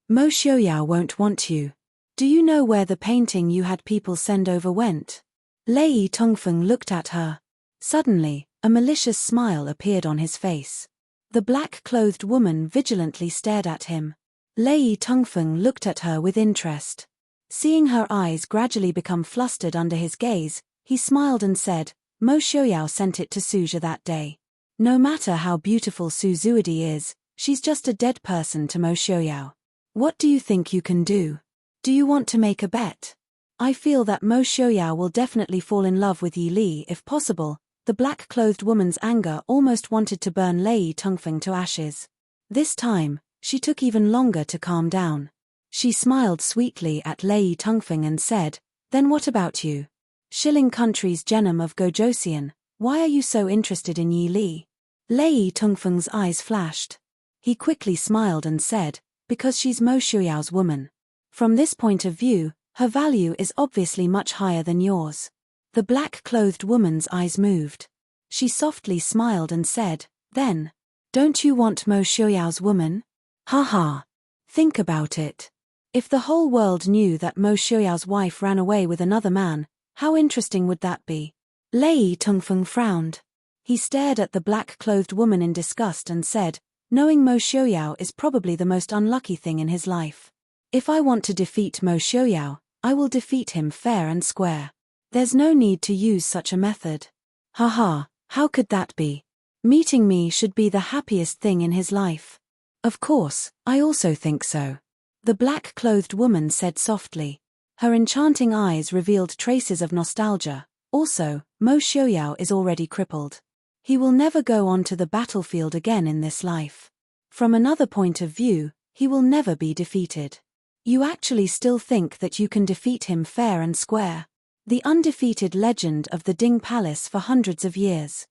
Mo Xiaoyao won't want you. Do you know where the painting you had people send over went?" Lei Tongfeng looked at her. Suddenly, a malicious smile appeared on his face. The black-clothed woman vigilantly stared at him. Lei Tongfeng looked at her with interest. Seeing her eyes gradually become flustered under his gaze, He smiled and said, Mo Xiaoyao sent it to Suja that day. No matter how beautiful Su Zuidi is, she's just a dead person to Mo Xiaoyao. What do you think you can do? Do you want to make a bet? I feel that Mo Xiaoyao will definitely fall in love with Yi Li if possible. The black-clothed woman's anger almost wanted to burn Lei Tongfeng to ashes. This time, she took even longer to calm down. She smiled sweetly at Lei Tongfeng and said, Then what about you? Shilling Country's Genom of Gojosian, why are you so interested in Yi Li? Lei Tongfeng's eyes flashed. He quickly smiled and said, Because she's Mo Xiaoyao's woman. From this point of view, her value is obviously much higher than yours. The black-clothed woman's eyes moved. She softly smiled and said, Then, don't you want Mo Xiaoyao's woman? Ha ha. Think about it. If the whole world knew that Mo Xiaoyao's wife ran away with another man, how interesting would that be? Lei Tongfeng frowned. He stared at the black-clothed woman in disgust and said, Knowing Mo Xiaoyao is probably the most unlucky thing in his life. If I want to defeat Mo Xiaoyao, I will defeat him fair and square. There's no need to use such a method. Haha, how could that be? Meeting me should be the happiest thing in his life. Of course, I also think so. The black-clothed woman said softly. Her enchanting eyes revealed traces of nostalgia. Also, Mo Xiaoyao is already crippled. He will never go onto the battlefield again in this life. From another point of view, he will never be defeated. You actually still think that you can defeat him fair and square? The undefeated legend of the Ding Palace for hundreds of years.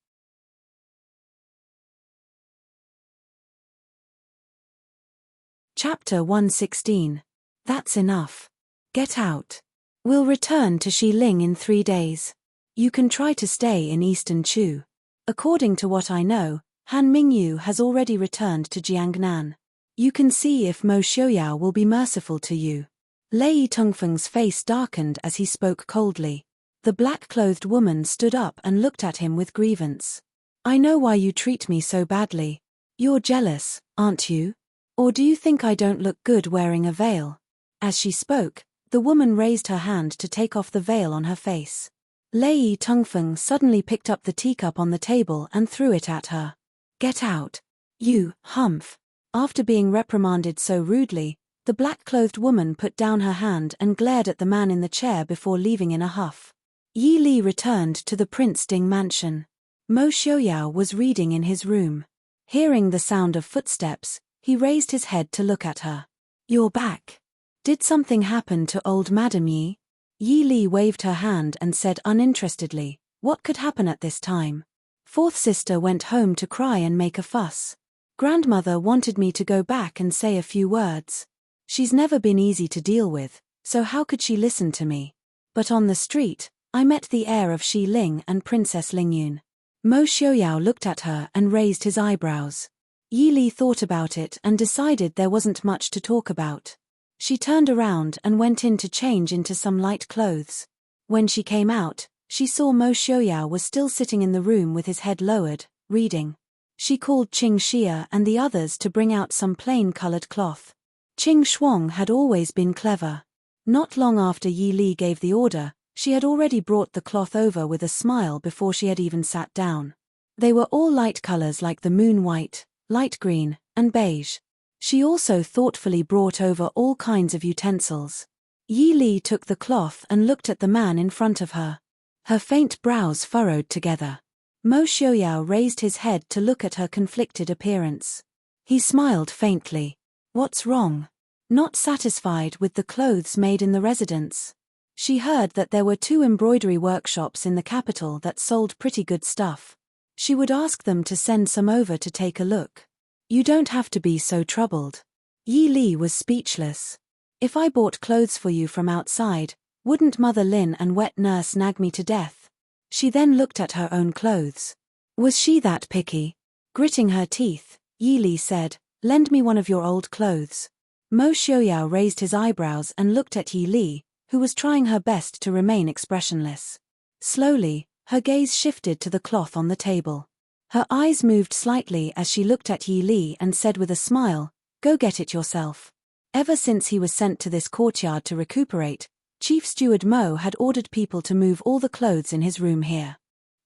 Chapter 116. That's enough. Get out. We'll return to Xiling in 3 days. You can try to stay in Eastern Chu. According to what I know, Han Mingyu has already returned to Jiangnan. You can see if Mo Xiaoyao will be merciful to you. Lei Tongfeng's face darkened as he spoke coldly. The black-clothed woman stood up and looked at him with grievance. I know why you treat me so badly. You're jealous, aren't you? Or do you think I don't look good wearing a veil? As she spoke, the woman raised her hand to take off the veil on her face. Lei Tongfeng suddenly picked up the teacup on the table and threw it at her. Get out. You, humph. After being reprimanded so rudely, the black-clothed woman put down her hand and glared at the man in the chair before leaving in a huff. Yi Li returned to the Prince Ding mansion. Mo Xiaoyao was reading in his room. Hearing the sound of footsteps, he raised his head to look at her. You're back. Did something happen to old Madam Yi? Yi Li waved her hand and said uninterestedly, What could happen at this time? Fourth sister went home to cry and make a fuss. Grandmother wanted me to go back and say a few words. She's never been easy to deal with, so how could she listen to me? But on the street, I met the heir of Xiling and Princess Lingyun. Mo Xiaoyao looked at her and raised his eyebrows. Yi Li thought about it and decided there wasn't much to talk about. She turned around and went in to change into some light clothes. When she came out, she saw Mo Xiaoyao was still sitting in the room with his head lowered, reading. She called Qing Xia and the others to bring out some plain-colored cloth. Qing Shuang had always been clever. Not long after Yi Li gave the order, she had already brought the cloth over with a smile before she had even sat down. They were all light colors like the moon white, light green, and beige. She also thoughtfully brought over all kinds of utensils. Yi Li took the cloth and looked at the man in front of her. Her faint brows furrowed together. Mo Xiaoyao raised his head to look at her conflicted appearance. He smiled faintly. What's wrong? Not satisfied with the clothes made in the residence. She heard that there were 2 embroidery workshops in the capital that sold pretty good stuff. She would ask them to send some over to take a look. You don't have to be so troubled. Yi Li was speechless. If I bought clothes for you from outside, wouldn't Mother Lin and wet nurse nag me to death? She then looked at her own clothes. Was she that picky? Gritting her teeth, Yi Li said, Lend me one of your old clothes. Mo Xiaoyao raised his eyebrows and looked at Yi Li, who was trying her best to remain expressionless. Slowly, her gaze shifted to the cloth on the table. Her eyes moved slightly as she looked at Yi Li and said with a smile, Go get it yourself. Ever since he was sent to this courtyard to recuperate, Chief Steward Mo had ordered people to move all the clothes in his room here.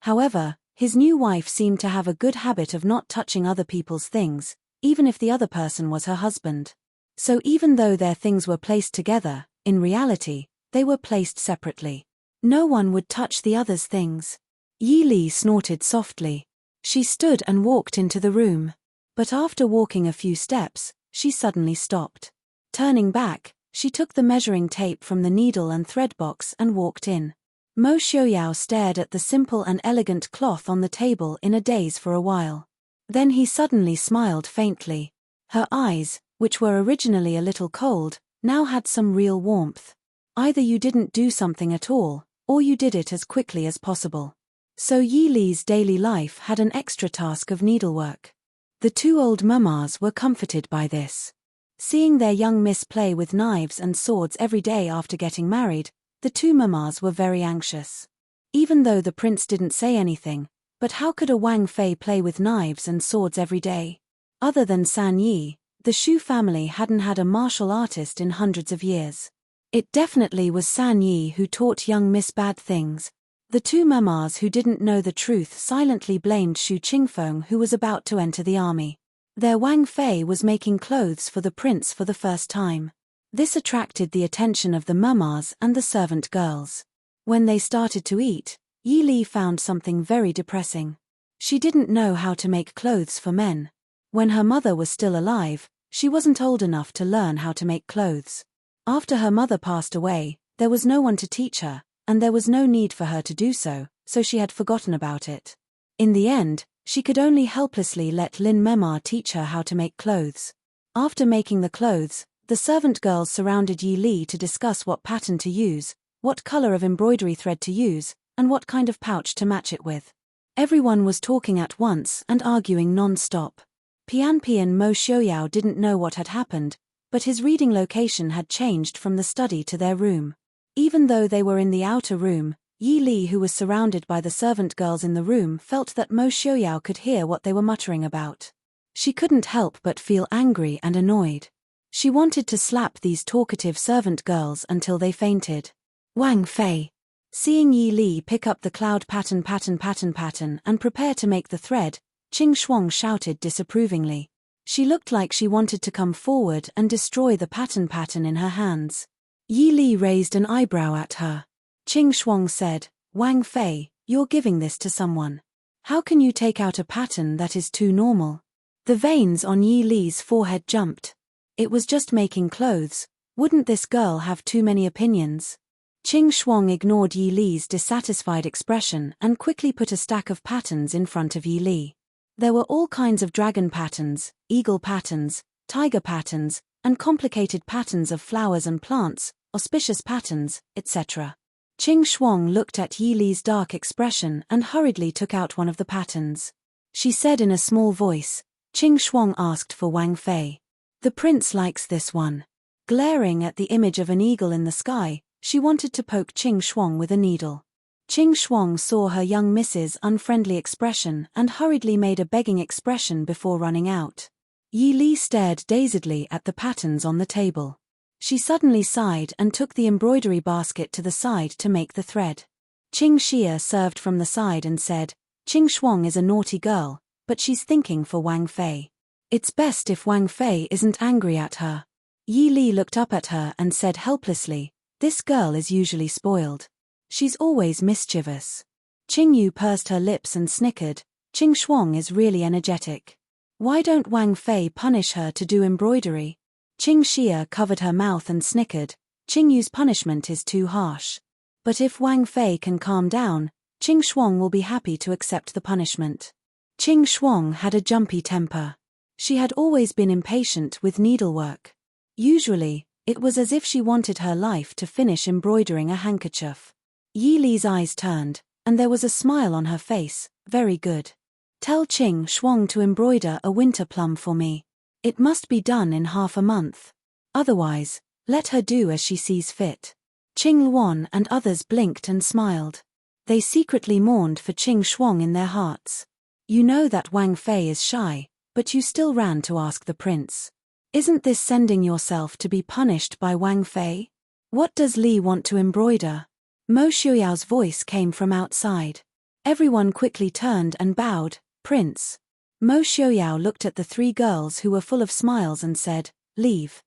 However, his new wife seemed to have a good habit of not touching other people's things, even if the other person was her husband. So even though their things were placed together, in reality, they were placed separately. No one would touch the other's things. Yi Li snorted softly. She stood and walked into the room. But after walking a few steps, she suddenly stopped. Turning back, she took the measuring tape from the needle and thread box and walked in. Mo Xiaoyao stared at the simple and elegant cloth on the table in a daze for a while. Then he suddenly smiled faintly. Her eyes, which were originally a little cold, now had some real warmth. Either you didn't do something at all, or you did it as quickly as possible. So Yi Li's daily life had an extra task of needlework. The two old mamas were comforted by this. Seeing their young miss play with knives and swords every day after getting married, the two mamas were very anxious. Even though the prince didn't say anything, but how could a Wang Fei play with knives and swords every day? Other than San Yi, the Shu family hadn't had a martial artist in hundreds of years. It definitely was San Yi who taught young miss bad things. The two mamas who didn't know the truth silently blamed Shu Qingfeng, who was about to enter the army. Their Wang Fei was making clothes for the prince for the first time. This attracted the attention of the mamas and the servant girls. When they started to eat, Yi Li found something very depressing. She didn't know how to make clothes for men. When her mother was still alive, she wasn't old enough to learn how to make clothes. After her mother passed away, there was no one to teach her, and there was no need for her to do so, so she had forgotten about it. In the end, she could only helplessly let Lin Memar teach her how to make clothes. After making the clothes, the servant girls surrounded Yi Li to discuss what pattern to use, what color of embroidery thread to use, and what kind of pouch to match it with. Everyone was talking at once and arguing non-stop. Pianpi and Mo Xiaoyao didn't know what had happened, but his reading location had changed from the study to their room. Even though they were in the outer room, Yi Li, who was surrounded by the servant girls in the room, felt that Mo Xiaoyao could hear what they were muttering about. She couldn't help but feel angry and annoyed. She wanted to slap these talkative servant girls until they fainted. Wang Fei. Seeing Yi Li pick up the cloud pattern and prepare to make the thread, Qing Shuang shouted disapprovingly. She looked like she wanted to come forward and destroy the pattern in her hands. Yi Li raised an eyebrow at her. Qing Shuang said, "Wang Fei, you're giving this to someone. How can you take out a pattern that is too normal?" The veins on Yi Li's forehead jumped. It was just making clothes. Wouldn't this girl have too many opinions? Qing Shuang ignored Yi Li's dissatisfied expression and quickly put a stack of patterns in front of Yi Li. There were all kinds of dragon patterns, eagle patterns, tiger patterns, and complicated patterns of flowers and plants, auspicious patterns, etc. Qing Shuang looked at Yi Li's dark expression and hurriedly took out one of the patterns. She said in a small voice. Qing Shuang asked for Wang Fei. The prince likes this one. Glaring at the image of an eagle in the sky, she wanted to poke Qing Shuang with a needle. Qing Shuang saw her young miss's unfriendly expression and hurriedly made a begging expression before running out. Yi Li stared dazedly at the patterns on the table. She suddenly sighed and took the embroidery basket to the side to make the thread. Qing Xia served from the side and said, "Qing Shuang is a naughty girl, but she's thinking for Wang Fei. It's best if Wang Fei isn't angry at her." Yi Li looked up at her and said helplessly, "This girl is usually spoiled. She's always mischievous." Qing Yu pursed her lips and snickered. Qing Shuang is really energetic. Why don't Wang Fei punish her to do embroidery? Qing Xia covered her mouth and snickered. Qing Yu's punishment is too harsh. But if Wang Fei can calm down, Qing Shuang will be happy to accept the punishment. Qing Shuang had a jumpy temper. She had always been impatient with needlework. Usually, it was as if she wanted her life to finish embroidering a handkerchief. Yi Li's eyes turned, and there was a smile on her face. "Very good. Tell Qing Shuang to embroider a winter plum for me. It must be done in half a month. Otherwise, let her do as she sees fit." Qing Luan and others blinked and smiled. They secretly mourned for Qing Shuang in their hearts. You know that Wang Fei is shy, but you still ran to ask the prince. Isn't this sending yourself to be punished by Wang Fei? What does Li want to embroider? Mo Xiuyao's voice came from outside. Everyone quickly turned and bowed. Prince. Mo Xiuyao looked at the three girls who were full of smiles and said, leave.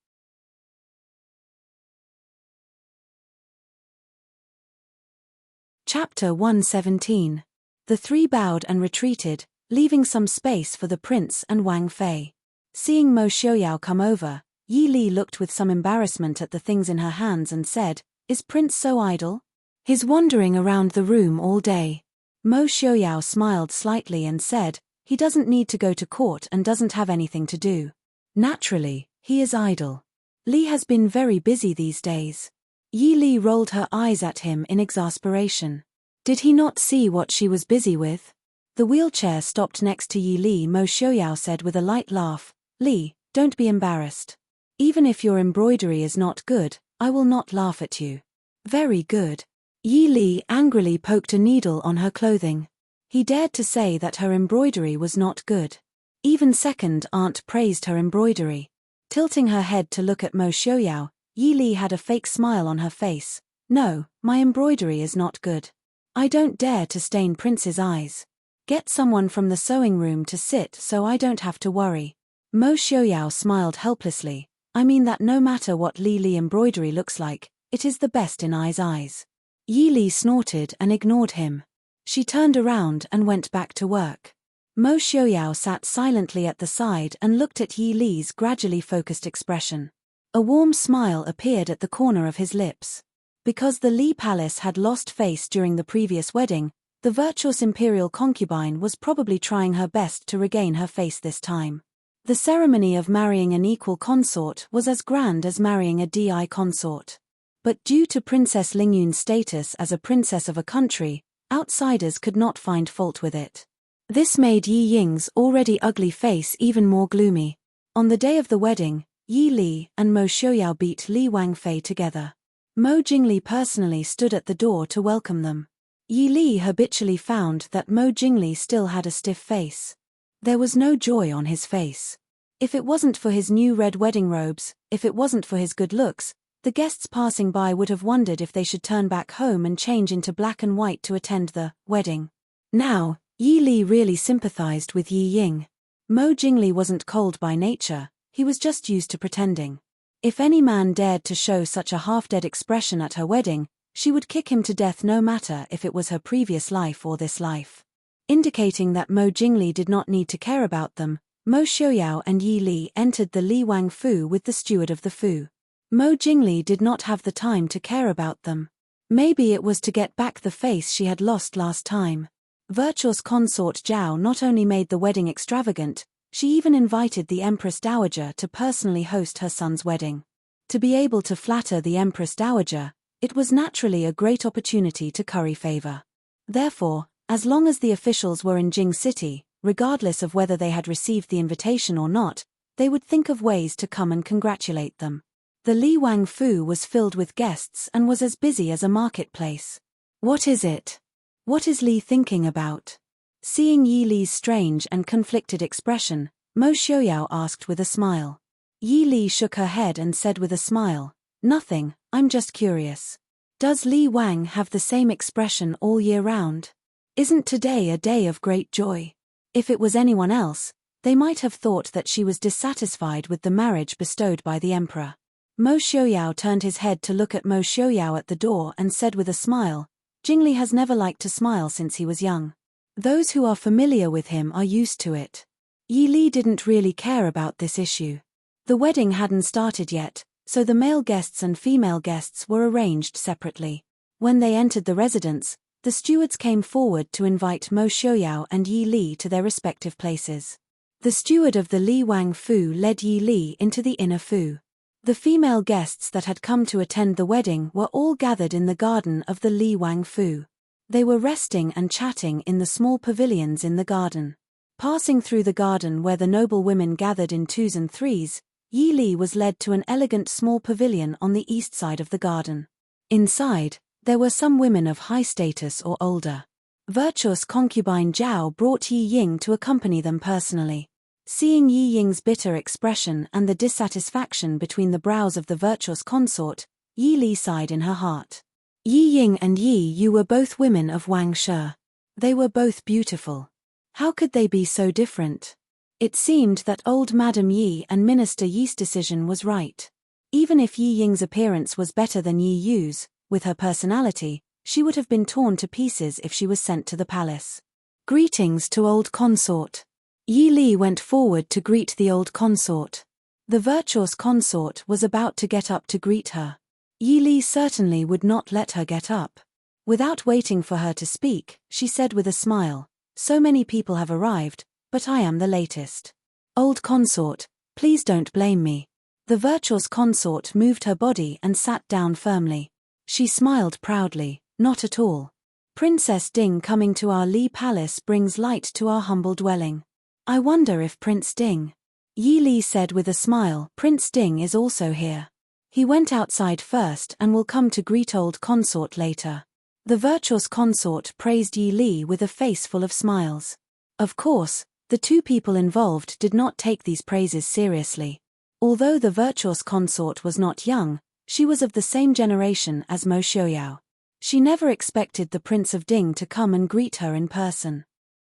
Chapter 117. The three bowed and retreated, leaving some space for the prince and Wang Fei. Seeing Mo Xiuyao come over, Yi Li looked with some embarrassment at the things in her hands and said, is Prince so idle? He's wandering around the room all day. Mo Xiuyao smiled slightly and said, he doesn't need to go to court and doesn't have anything to do. Naturally, he is idle. Li has been very busy these days. Yi Li rolled her eyes at him in exasperation. Did he not see what she was busy with? The wheelchair stopped next to Yi Li. Mo Xiuyao said with a light laugh, Li, don't be embarrassed. Even if your embroidery is not good, I will not laugh at you. Very good. Yi Li angrily poked a needle on her clothing. He dared to say that her embroidery was not good. Even second aunt praised her embroidery. Tilting her head to look at Mo Xiuyao, Yi Li had a fake smile on her face. No, my embroidery is not good. I don't dare to stain Prince's eyes. Get someone from the sewing room to sit so I don't have to worry. Mo Xiuyao smiled helplessly. I mean that no matter what Li embroidery looks like, it is the best in Ai's eyes. Yi Li snorted and ignored him. She turned around and went back to work. Mo Xiuyao sat silently at the side and looked at Yi Li's gradually focused expression. A warm smile appeared at the corner of his lips. Because the Li palace had lost face during the previous wedding, the virtuous imperial concubine was probably trying her best to regain her face this time. The ceremony of marrying an equal consort was as grand as marrying a DI consort. But due to Princess Lingyun's status as a princess of a country, outsiders could not find fault with it. This made Yi Ying's already ugly face even more gloomy. On the day of the wedding, Yi Li and Mo Xiuyao beat Li Wangfei together. Mo Jingli personally stood at the door to welcome them. Yi Li habitually found that Mo Jingli still had a stiff face. There was no joy on his face. If it wasn't for his new red wedding robes, if it wasn't for his good looks, the guests passing by would have wondered if they should turn back home and change into black and white to attend the wedding. Now, Yi Li really sympathized with Yi Ying. Mo Jingli wasn't cold by nature, he was just used to pretending. If any man dared to show such a half-dead expression at her wedding, she would kick him to death no matter if it was her previous life or this life. Indicating that Mo Jingli did not need to care about them, Mo Xiuyao and Yi Li entered the Li Wang Fu with the steward of the Fu. Mo Jingli did not have the time to care about them. Maybe it was to get back the face she had lost last time. Virtuous consort Zhao not only made the wedding extravagant, she even invited the Empress Dowager to personally host her son's wedding. To be able to flatter the Empress Dowager, it was naturally a great opportunity to curry favor. Therefore, as long as the officials were in Jing City, regardless of whether they had received the invitation or not, they would think of ways to come and congratulate them. The Li Wang Fu was filled with guests and was as busy as a marketplace. What is it? What is Li thinking about? Seeing Yi Li's strange and conflicted expression, Mo Xiuyao asked with a smile. Yi Li shook her head and said with a smile, nothing, I'm just curious. Does Li Wang have the same expression all year round? Isn't today a day of great joy? If it was anyone else, they might have thought that she was dissatisfied with the marriage bestowed by the emperor. Mo Xiuyao turned his head to look at Mo Xiuyao at the door and said with a smile, Jingli has never liked to smile since he was young. Those who are familiar with him are used to it. Yi Li didn't really care about this issue. The wedding hadn't started yet, so the male guests and female guests were arranged separately. When they entered the residence, the stewards came forward to invite Mo Xiuyao and Yi Li to their respective places. The steward of the Li Wang Fu led Yi Li into the inner Fu. The female guests that had come to attend the wedding were all gathered in the garden of the Li Wang Fu. They were resting and chatting in the small pavilions in the garden. Passing through the garden where the noble women gathered in twos and threes, Yi Li was led to an elegant small pavilion on the east side of the garden. Inside, there were some women of high status or older. Virtuous concubine Zhao brought Yi Ying to accompany them personally. Seeing Yi Ying's bitter expression and the dissatisfaction between the brows of the virtuous consort, Yi Li sighed in her heart. Yi Ying and Yi Yu were both women of Wang Shi. They were both beautiful. How could they be so different? It seemed that old Madam Yi and Minister Yi's decision was right. Even if Yi Ying's appearance was better than Yi Yu's, with her personality, she would have been torn to pieces if she was sent to the palace. Greetings to old consort. Yi Li went forward to greet the old consort. The virtuous consort was about to get up to greet her. Yi Li certainly would not let her get up. Without waiting for her to speak, she said with a smile, "So many people have arrived, but I am the latest. Old consort, please don't blame me." The virtuous consort moved her body and sat down firmly. She smiled proudly, "Not at all. Princess Ding coming to our Li Palace brings light to our humble dwelling. I wonder if Prince Ding..." Yi Li said with a smile, "Prince Ding is also here. He went outside first and will come to greet old consort later." The virtuous consort praised Yi Li with a face full of smiles. Of course, the two people involved did not take these praises seriously. Although the virtuous consort was not young, she was of the same generation as Mo Xiaoyao. She never expected the Prince of Ding to come and greet her in person.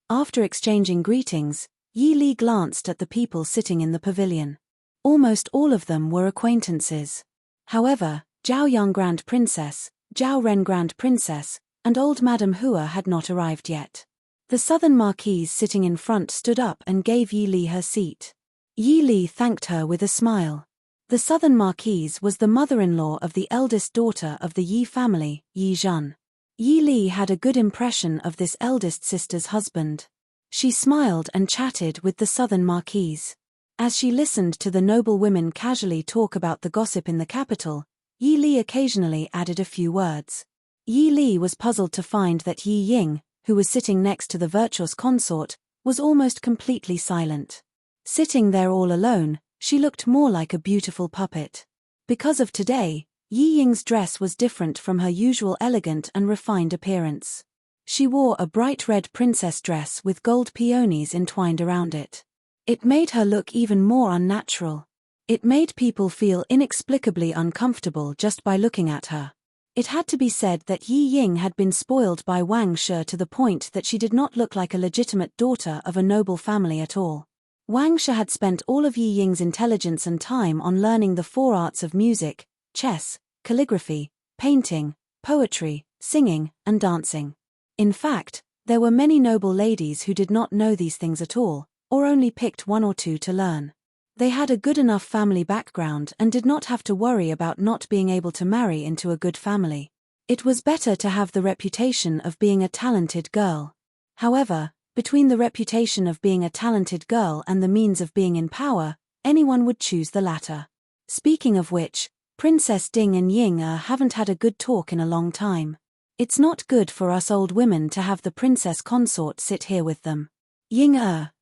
After exchanging greetings, Yi Li glanced at the people sitting in the pavilion. Almost all of them were acquaintances. However, Zhao Yang Grand Princess, Zhao Ren Grand Princess, and old Madame Hua had not arrived yet. The southern marquise sitting in front stood up and gave Yi Li her seat. Yi Li thanked her with a smile. The southern marquise was the mother-in-law of the eldest daughter of the Yi family, Yi Zhen. Yi Li had a good impression of this eldest sister's husband. She smiled and chatted with the southern marquise. As she listened to the noble women casually talk about the gossip in the capital, Yi Li occasionally added a few words. Yi Li was puzzled to find that Yi Ying, who was sitting next to the virtuous consort, was almost completely silent. Sitting there all alone, she looked more like a beautiful puppet. Because of today, Yi Ying's dress was different from her usual elegant and refined appearance. She wore a bright red princess dress with gold peonies entwined around it. It made her look even more unnatural. It made people feel inexplicably uncomfortable just by looking at her. It had to be said that Yi Ying had been spoiled by Wang Shi to the point that she did not look like a legitimate daughter of a noble family at all. Wang Shi had spent all of Yi Ying's intelligence and time on learning the four arts of music, chess, calligraphy, painting, poetry, singing, and dancing. In fact, there were many noble ladies who did not know these things at all, or only picked one or two to learn. They had a good enough family background and did not have to worry about not being able to marry into a good family. It was better to have the reputation of being a talented girl. However, between the reputation of being a talented girl and the means of being in power, anyone would choose the latter. Speaking of which, Princess Ding and Ying haven't had a good talk in a long time. It's not good for us old women to have the princess consort sit here with them. Ying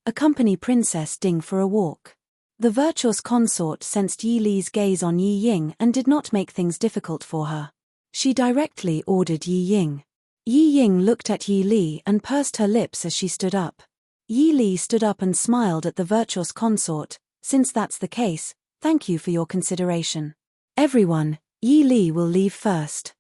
accompany Princess Ding for a walk. The virtuous consort sensed Yi Li's gaze on Yi Ying and did not make things difficult for her. She directly ordered Yi Ying. Yi Ying looked at Yi Li and pursed her lips as she stood up. Yi Li stood up and smiled at the virtuous consort. "Since that's the case, thank you for your consideration. Everyone, Yi Li will leave first."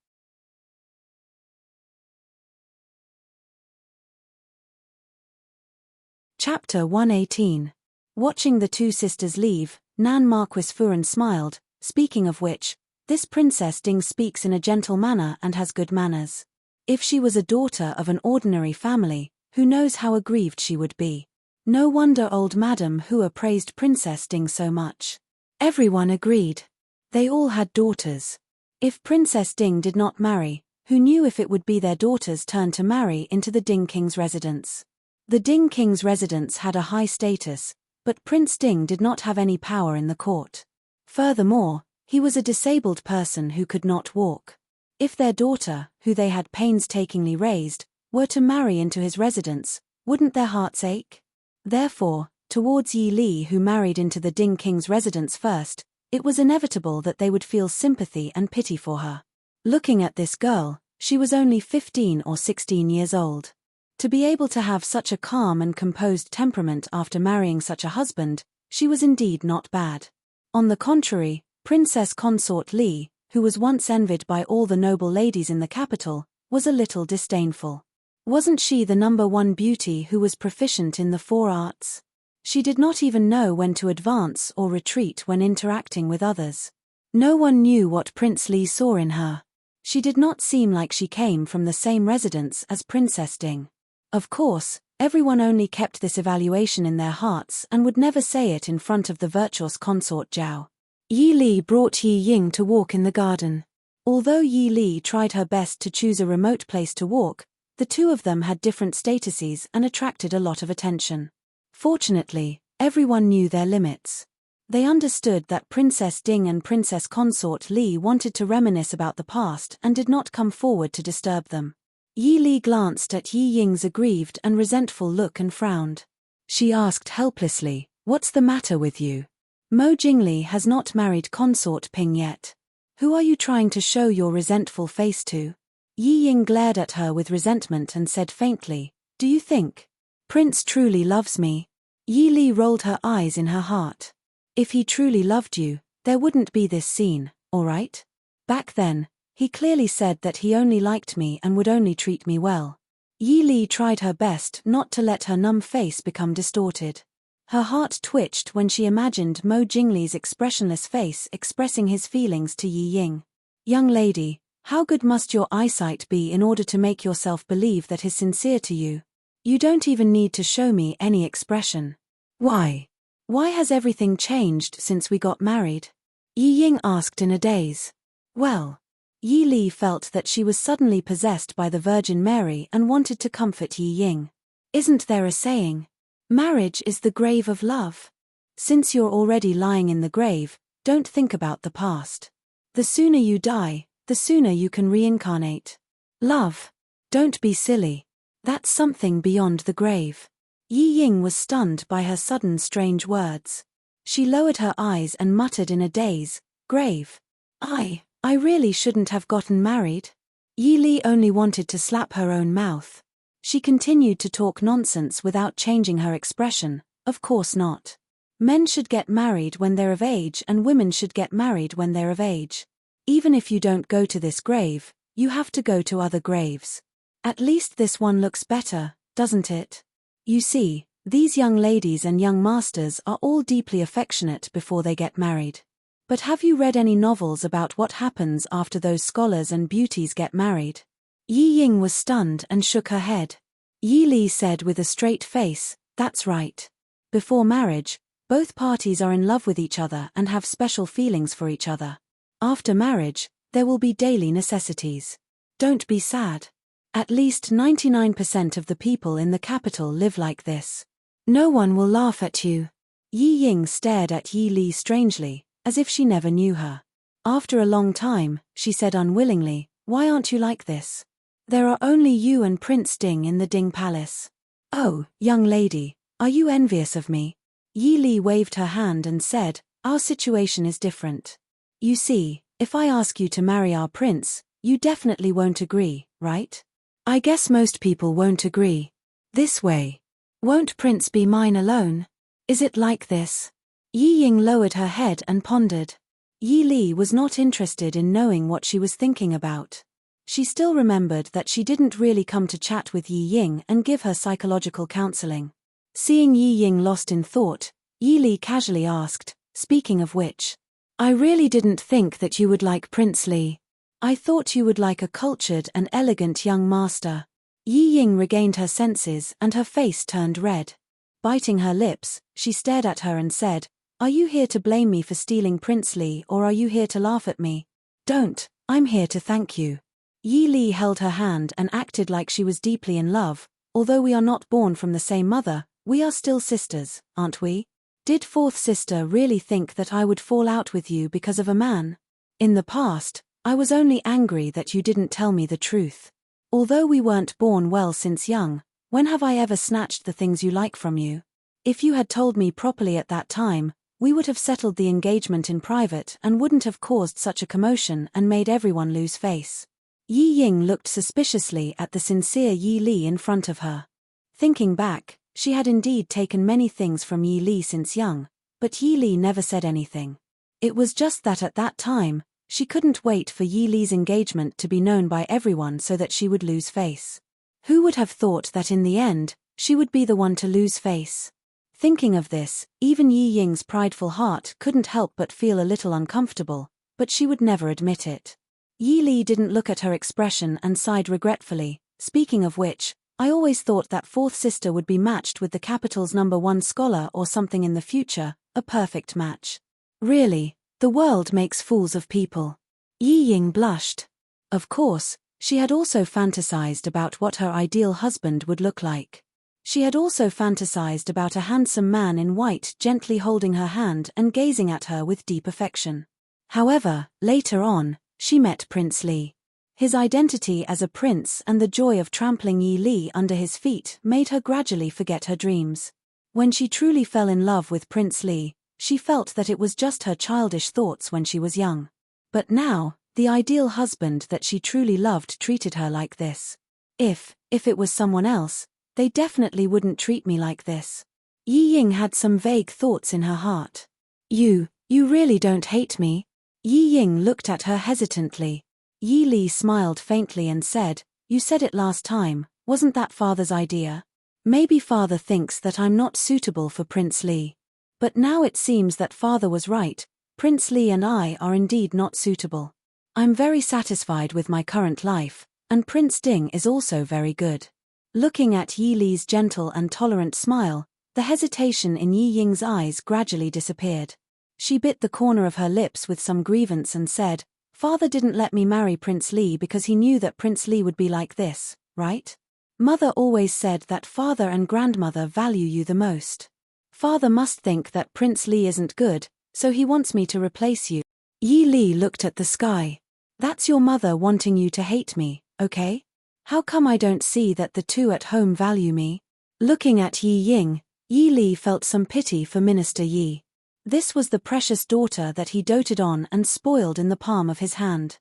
Chapter 118. Watching the two sisters leave, Nan Marquis Furan smiled, speaking of which, "This Princess Ding speaks in a gentle manner and has good manners. If she was a daughter of an ordinary family, who knows how aggrieved she would be." No wonder old Madame Hua praised Princess Ding so much. Everyone agreed. They all had daughters. If Princess Ding did not marry, who knew if it would be their daughter's turn to marry into the Ding King's residence? The Ding King's residence had a high status, but Prince Ding did not have any power in the court. Furthermore, he was a disabled person who could not walk. If their daughter, who they had painstakingly raised, were to marry into his residence, wouldn't their hearts ache? Therefore, towards Yi Li, who married into the Ding King's residence first, it was inevitable that they would feel sympathy and pity for her. Looking at this girl, she was only 15 or 16 years old. To be able to have such a calm and composed temperament after marrying such a husband, she was indeed not bad. On the contrary, Princess Consort Li, who was once envied by all the noble ladies in the capital, was a little disdainful. Wasn't she the #1 beauty who was proficient in the 4 arts? She did not even know when to advance or retreat when interacting with others. No one knew what Prince Li saw in her. She did not seem like she came from the same residence as Princess Ding. Of course, everyone only kept this evaluation in their hearts and would never say it in front of the virtuous consort Zhao. Yi Li brought Yi Ying to walk in the garden. Although Yi Li tried her best to choose a remote place to walk, the two of them had different statuses and attracted a lot of attention. Fortunately, everyone knew their limits. They understood that Princess Ding and Princess Consort Li wanted to reminisce about the past and did not come forward to disturb them. Yi Li glanced at Yi Ying's aggrieved and resentful look and frowned. She asked helplessly, "What's the matter with you? Mo Jingli has not married Consort Ping yet. Who are you trying to show your resentful face to?" Yi Ying glared at her with resentment and said faintly, "Do you think Prince truly loves me?" Yi Li rolled her eyes in her heart. If he truly loved you, there wouldn't be this scene, all right? Back then, he clearly said that he only liked me and would only treat me well. Yi Li tried her best not to let her numb face become distorted. Her heart twitched when she imagined Mo Jingli's expressionless face expressing his feelings to Yi Ying. "Young lady, how good must your eyesight be in order to make yourself believe that he's sincere to you? You don't even need to show me any expression." "Why? Why has everything changed since we got married?" Yi Ying asked in a daze. Well, Yi Li felt that she was suddenly possessed by the Virgin Mary and wanted to comfort Yi Ying. "Isn't there a saying? Marriage is the grave of love. Since you're already lying in the grave, don't think about the past. The sooner you die, the sooner you can reincarnate. Love. Don't be silly. That's something beyond the grave." Yi Ying was stunned by her sudden strange words. She lowered her eyes and muttered in a daze, "Grave. I really shouldn't have gotten married." Yi Li only wanted to slap her own mouth. She continued to talk nonsense without changing her expression. Of course not. Men should get married when they're of age and women should get married when they're of age. Even if you don't go to this grave, you have to go to other graves. At least this one looks better, doesn't it? You see, these young ladies and young masters are all deeply affectionate before they get married. But have you read any novels about what happens after those scholars and beauties get married? Yi Ying was stunned and shook her head. Yi Li said with a straight face, "That's right. Before marriage, both parties are in love with each other and have special feelings for each other. After marriage, there will be daily necessities. Don't be sad. At least 99% of the people in the capital live like this. No one will laugh at you." Yi Ying stared at Yi Li strangely, as if she never knew her. After a long time, she said unwillingly, "Why aren't you like this? There are only you and Prince Ding in the Ding Palace." "Oh, young lady, are you envious of me?" Yi Li waved her hand and said, "Our situation is different. You see, if I ask you to marry our prince, you definitely won't agree, right? I guess most people won't agree. This way. Won't Prince be mine alone? Is it like this?" Yi Ying lowered her head and pondered. Yi Li was not interested in knowing what she was thinking about. She still remembered that she didn't really come to chat with Yi Ying and give her psychological counseling. Seeing Yi Ying lost in thought, Yi Li casually asked, "Speaking of which, I really didn't think that you would like Prince Li. I thought you would like a cultured and elegant young master." Yi Ying regained her senses and her face turned red. Biting her lips, she stared at her and said, "Are you here to blame me for stealing Prince Li or are you here to laugh at me?" "Don't, I'm here to thank you." Yi Li held her hand and acted like she was deeply in love. "Although we are not born from the same mother, we are still sisters, aren't we? Did fourth sister really think that I would fall out with you because of a man? In the past, I was only angry that you didn't tell me the truth. Although we weren't born well since young, when have I ever snatched the things you like from you? If you had told me properly at that time, we would have settled the engagement in private and wouldn't have caused such a commotion and made everyone lose face." Yi Ying looked suspiciously at the sincere Yi Li in front of her. Thinking back, she had indeed taken many things from Yi Li since young, but Yi Li never said anything. It was just that at that time, She couldn't wait for Yi Li's engagement to be known by everyone so that she would lose face. Who would have thought that in the end, she would be the one to lose face? Thinking of this, even Yi Ying's prideful heart couldn't help but feel a little uncomfortable, but she would never admit it. Yi Li didn't look at her expression and sighed regretfully. Speaking of which, I always thought that fourth sister would be matched with the capital's #1 scholar or something in the future, a perfect match. Really, the world makes fools of people. Yi Ying blushed. Of course, she had also fantasized about what her ideal husband would look like. She had also fantasized about a handsome man in white gently holding her hand and gazing at her with deep affection. However, later on, she met Prince Li. His identity as a prince and the joy of trampling Yi Li under his feet made her gradually forget her dreams. When she truly fell in love with Prince Li, she felt that it was just her childish thoughts when she was young. But now, the ideal husband that she truly loved treated her like this. If it was someone else, they definitely wouldn't treat me like this. Yi Ying had some vague thoughts in her heart. You really don't hate me? Yi Ying looked at her hesitantly. Yi Li smiled faintly and said, "You said it last time, wasn't that father's idea? Maybe father thinks that I'm not suitable for Prince Li. But now it seems that father was right, Prince Li and I are indeed not suitable. I'm very satisfied with my current life, and Prince Ding is also very good." Looking at Yi Li's gentle and tolerant smile, the hesitation in Yi Ying's eyes gradually disappeared. She bit the corner of her lips with some grievance and said, "Father didn't let me marry Prince Li because he knew that Prince Li would be like this, right? Mother always said that father and grandmother value you the most. Father must think that Prince Li isn't good, so he wants me to replace you." Yi Li looked at the sky. "That's your mother wanting you to hate me, okay? How come I don't see that the two at home value me?" Looking at Yi Ying, Yi Li felt some pity for Minister Yi. This was the precious daughter that he doted on and spoiled in the palm of his hand.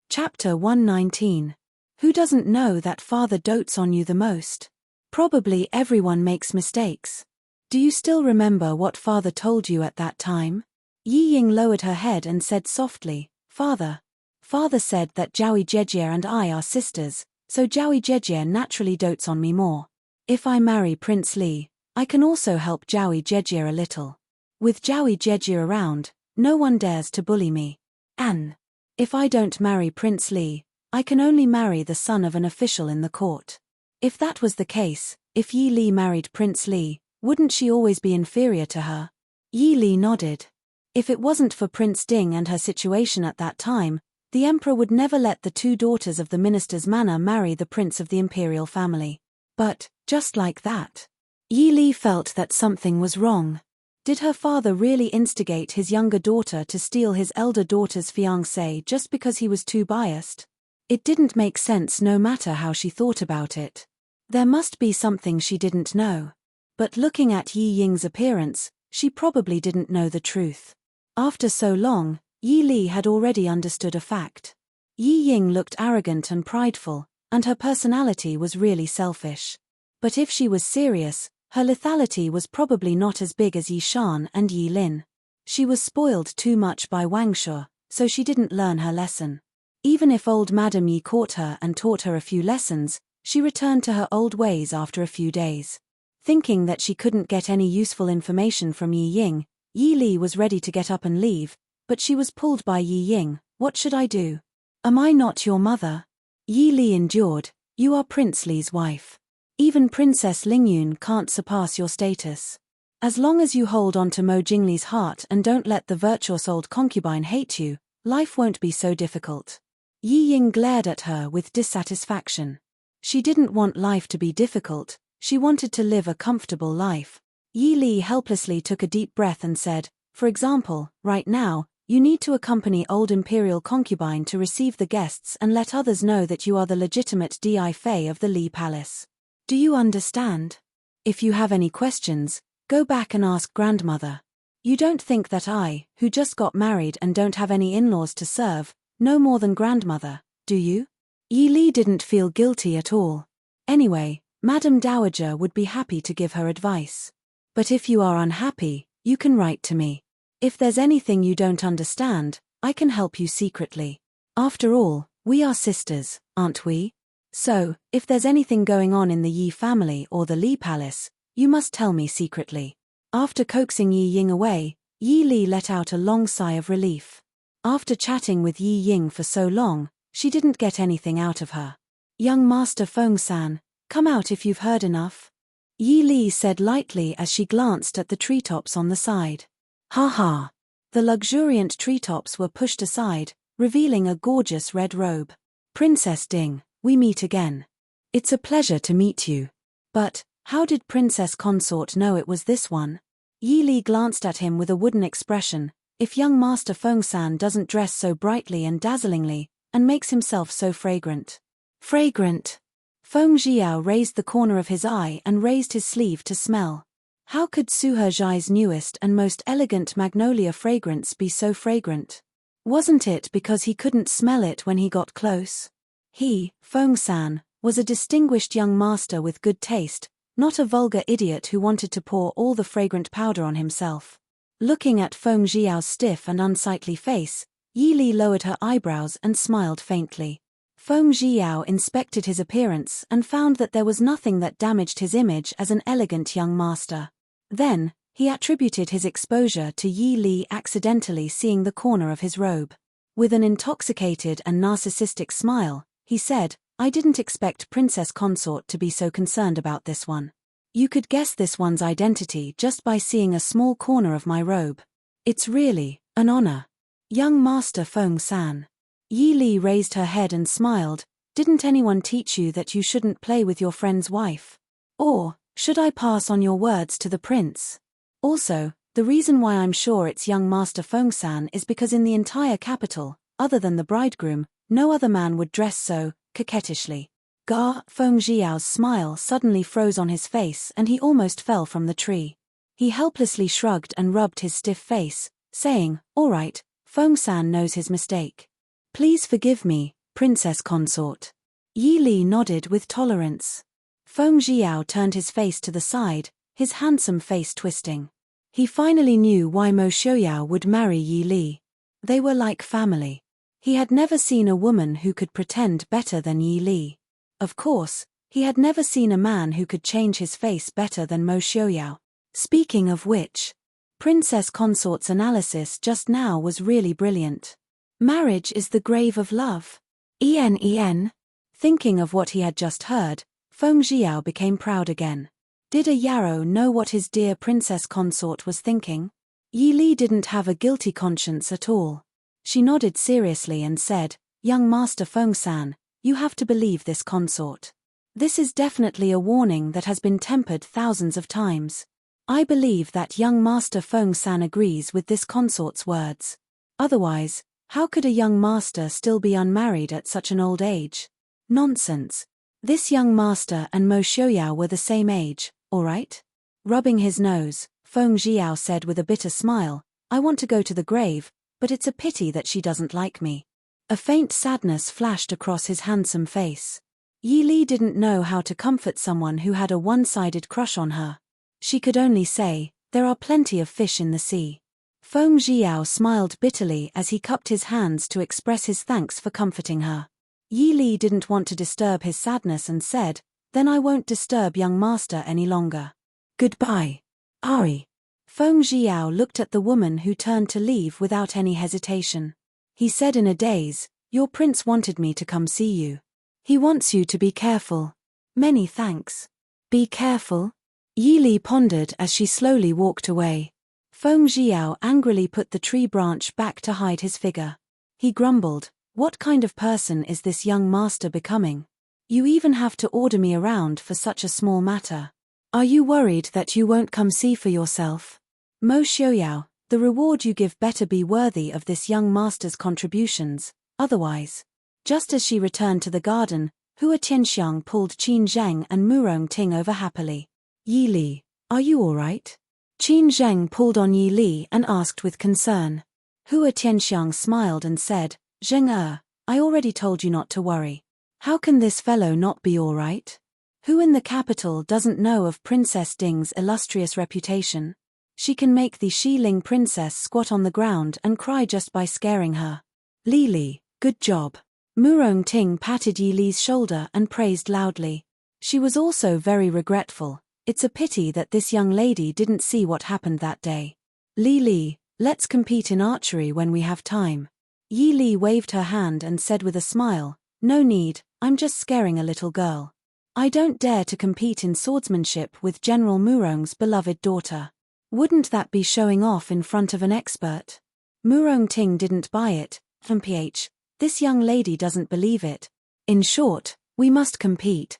Chapter 119. Who doesn't know that father dotes on you the most? Probably everyone makes mistakes. Do you still remember what father told you at that time? Yi Ying lowered her head and said softly, "Father. Father said that Zhaoi Jejie and I are sisters, so Zhaoi Jejie naturally dotes on me more. If I marry Prince Li, I can also help Zhaoi Jejie a little. With Zhaoi Jejie around, no one dares to bully me. And if I don't marry Prince Li, I can only marry the son of an official in the court. If that was the case, if Yi Li married Prince Li, wouldn't she always be inferior to her?" Yi Li nodded. If it wasn't for Prince Ding and her situation at that time, the emperor would never let the two daughters of the minister's manor marry the prince of the imperial family. But, just like that, Yi Li felt that something was wrong. Did her father really instigate his younger daughter to steal his elder daughter's fiancé just because he was too biased? It didn't make sense no matter how she thought about it. There must be something she didn't know. But looking at Yi Ying's appearance, she probably didn't know the truth. After so long, Yi Li had already understood a fact. Yi Ying looked arrogant and prideful, and her personality was really selfish. But if she was serious, her lethality was probably not as big as Yi Shan and Yi Lin. She was spoiled too much by Wang Shu, so she didn't learn her lesson. Even if old Madam Yi caught her and taught her a few lessons, she returned to her old ways after a few days. Thinking that she couldn't get any useful information from Yi Ying, Yi Li was ready to get up and leave, but she was pulled by Yi Ying. "What should I do? Am I not your mother?" Yi Li endured. "You are Prince Li's wife. Even Princess Lingyun can't surpass your status. As long as you hold on to Mo Jingli's heart and don't let the virtuous old concubine hate you, life won't be so difficult." Yi Ying glared at her with dissatisfaction. She didn't want life to be difficult, she wanted to live a comfortable life. Yi Li helplessly took a deep breath and said, "For example, right now, you need to accompany old imperial concubine to receive the guests and let others know that you are the legitimate Di Fei of the Li Palace. Do you understand? If you have any questions, go back and ask grandmother. You don't think that I, who just got married and don't have any in-laws to serve, know more than grandmother, do you?" Yi Li didn't feel guilty at all. Anyway, Madame Dowager would be happy to give her advice. But if you are unhappy, you can write to me. If there's anything you don't understand, I can help you secretly. After all, we are sisters, aren't we? So, if there's anything going on in the Yi family or the Li palace, you must tell me secretly. After coaxing Yi Ying away, Yi Li let out a long sigh of relief. After chatting with Yi Ying for so long, she didn't get anything out of her. Young Master Feng-san, come out if you've heard enough. Yi Li said lightly as she glanced at the treetops on the side. Ha ha. The luxuriant treetops were pushed aside, revealing a gorgeous red robe. Princess Ding, we meet again. It's a pleasure to meet you. But, how did Princess Consort know it was this one? Yi Li glanced at him with a wooden expression. If young Master Feng-san doesn't dress so brightly and dazzlingly, and makes himself so fragrant. Fragrant. Feng Jiao raised the corner of his eye and raised his sleeve to smell. How could Su Hezhai's newest and most elegant magnolia fragrance be so fragrant? Wasn't it because he couldn't smell it when he got close? He, Feng-san, was a distinguished young master with good taste, not a vulgar idiot who wanted to pour all the fragrant powder on himself. Looking at Feng Jiao's stiff and unsightly face, Yi Li lowered her eyebrows and smiled faintly. Feng Jiao inspected his appearance and found that there was nothing that damaged his image as an elegant young master. Then, he attributed his exposure to Yi Li accidentally seeing the corner of his robe. With an intoxicated and narcissistic smile, he said, I didn't expect Princess Consort to be so concerned about this one. You could guess this one's identity just by seeing a small corner of my robe. It's really an honor. Young Master Feng-san. Yi Li raised her head and smiled. Didn't anyone teach you that you shouldn't play with your friend's wife? Or, should I pass on your words to the prince? Also, the reason why I'm sure it's young Master Feng-san is because in the entire capital, other than the bridegroom, no other man would dress so coquettishly. Feng Jiao's smile suddenly froze on his face and he almost fell from the tree. He helplessly shrugged and rubbed his stiff face, saying, all right, Feng-san knows his mistake. Please forgive me, Princess Consort. Yi Li nodded with tolerance. Feng Jiao turned his face to the side, his handsome face twisting. He finally knew why Mo Xiaoyao would marry Yi Li. They were like family. He had never seen a woman who could pretend better than Yi Li. Of course, he had never seen a man who could change his face better than Mo Xiaoyao. Speaking of which, Princess Consort's analysis just now was really brilliant. Marriage is the grave of love. Thinking of what he had just heard, Feng Jiao became proud again. Did a Yarrow know what his dear Princess Consort was thinking? Yi Li didn't have a guilty conscience at all. She nodded seriously and said, young Master Feng-san, you have to believe this consort. This is definitely a warning that has been tempered thousands of times. I believe that young Master Feng-san agrees with this consort's words. Otherwise, how could a young master still be unmarried at such an old age? Nonsense. This young master and Mo Xiaoyao were the same age, all right? Rubbing his nose, Feng Jiao said with a bitter smile, I want to go to the grave, but it's a pity that she doesn't like me. A faint sadness flashed across his handsome face. Yi Li didn't know how to comfort someone who had a one-sided crush on her. She could only say, there are plenty of fish in the sea. Feng Jiao smiled bitterly as he cupped his hands to express his thanks for comforting her. Yi Li didn't want to disturb his sadness and said, then I won't disturb young master any longer. Goodbye. Ari. Feng Jiao looked at the woman who turned to leave without any hesitation. He said in a daze, your prince wanted me to come see you. He wants you to be careful. Many thanks. Be careful? Yi Li pondered as she slowly walked away. Feng Jiao angrily put the tree branch back to hide his figure. He grumbled, what kind of person is this young master becoming? You even have to order me around for such a small matter. Are you worried that you won't come see for yourself? Mo Xiaoyao, the reward you give better be worthy of this young master's contributions, otherwise. Just as she returned to the garden, Hua Tianxiang pulled Qin Zheng and Murong Ting over happily. Yi Li, are you all right? Qin Zheng pulled on Yi Li and asked with concern. Hua Tianxiang smiled and said, Zheng I already told you not to worry. How can this fellow not be all right? Who in the capital doesn't know of Princess Ding's illustrious reputation? She can make the Xiling princess squat on the ground and cry just by scaring her. Li Li, good job. Murong Ting patted Yi Li's shoulder and praised loudly. She was also very regretful. It's a pity that this young lady didn't see what happened that day. Li Li, let's compete in archery when we have time. Yi Li waved her hand and said with a smile, no need, I'm just scaring a little girl. I don't dare to compete in swordsmanship with General Murong's beloved daughter. Wouldn't that be showing off in front of an expert? Murong Ting didn't buy it. Mph, this young lady doesn't believe it. In short, we must compete.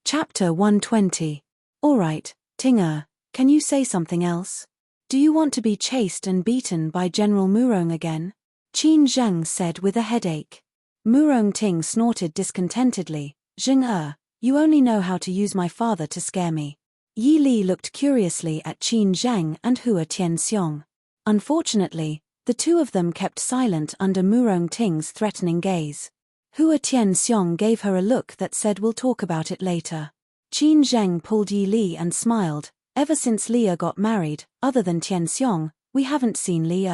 Chapter 120. Alright, Ting can you say something else? Do you want to be chased and beaten by General Murong again? Qin Zheng said with a headache. Murong Ting snorted discontentedly. Zheng you only know how to use my father to scare me. Yi Li looked curiously at Qin Zheng and Hua Tianxiong. Unfortunately, the two of them kept silent under Murong Ting's threatening gaze. Hua Tianxiong gave her a look that said we'll talk about it later. Qin Zheng pulled Yi Li and smiled. Ever since Li got married, other than Tianxiong, we haven't seen Li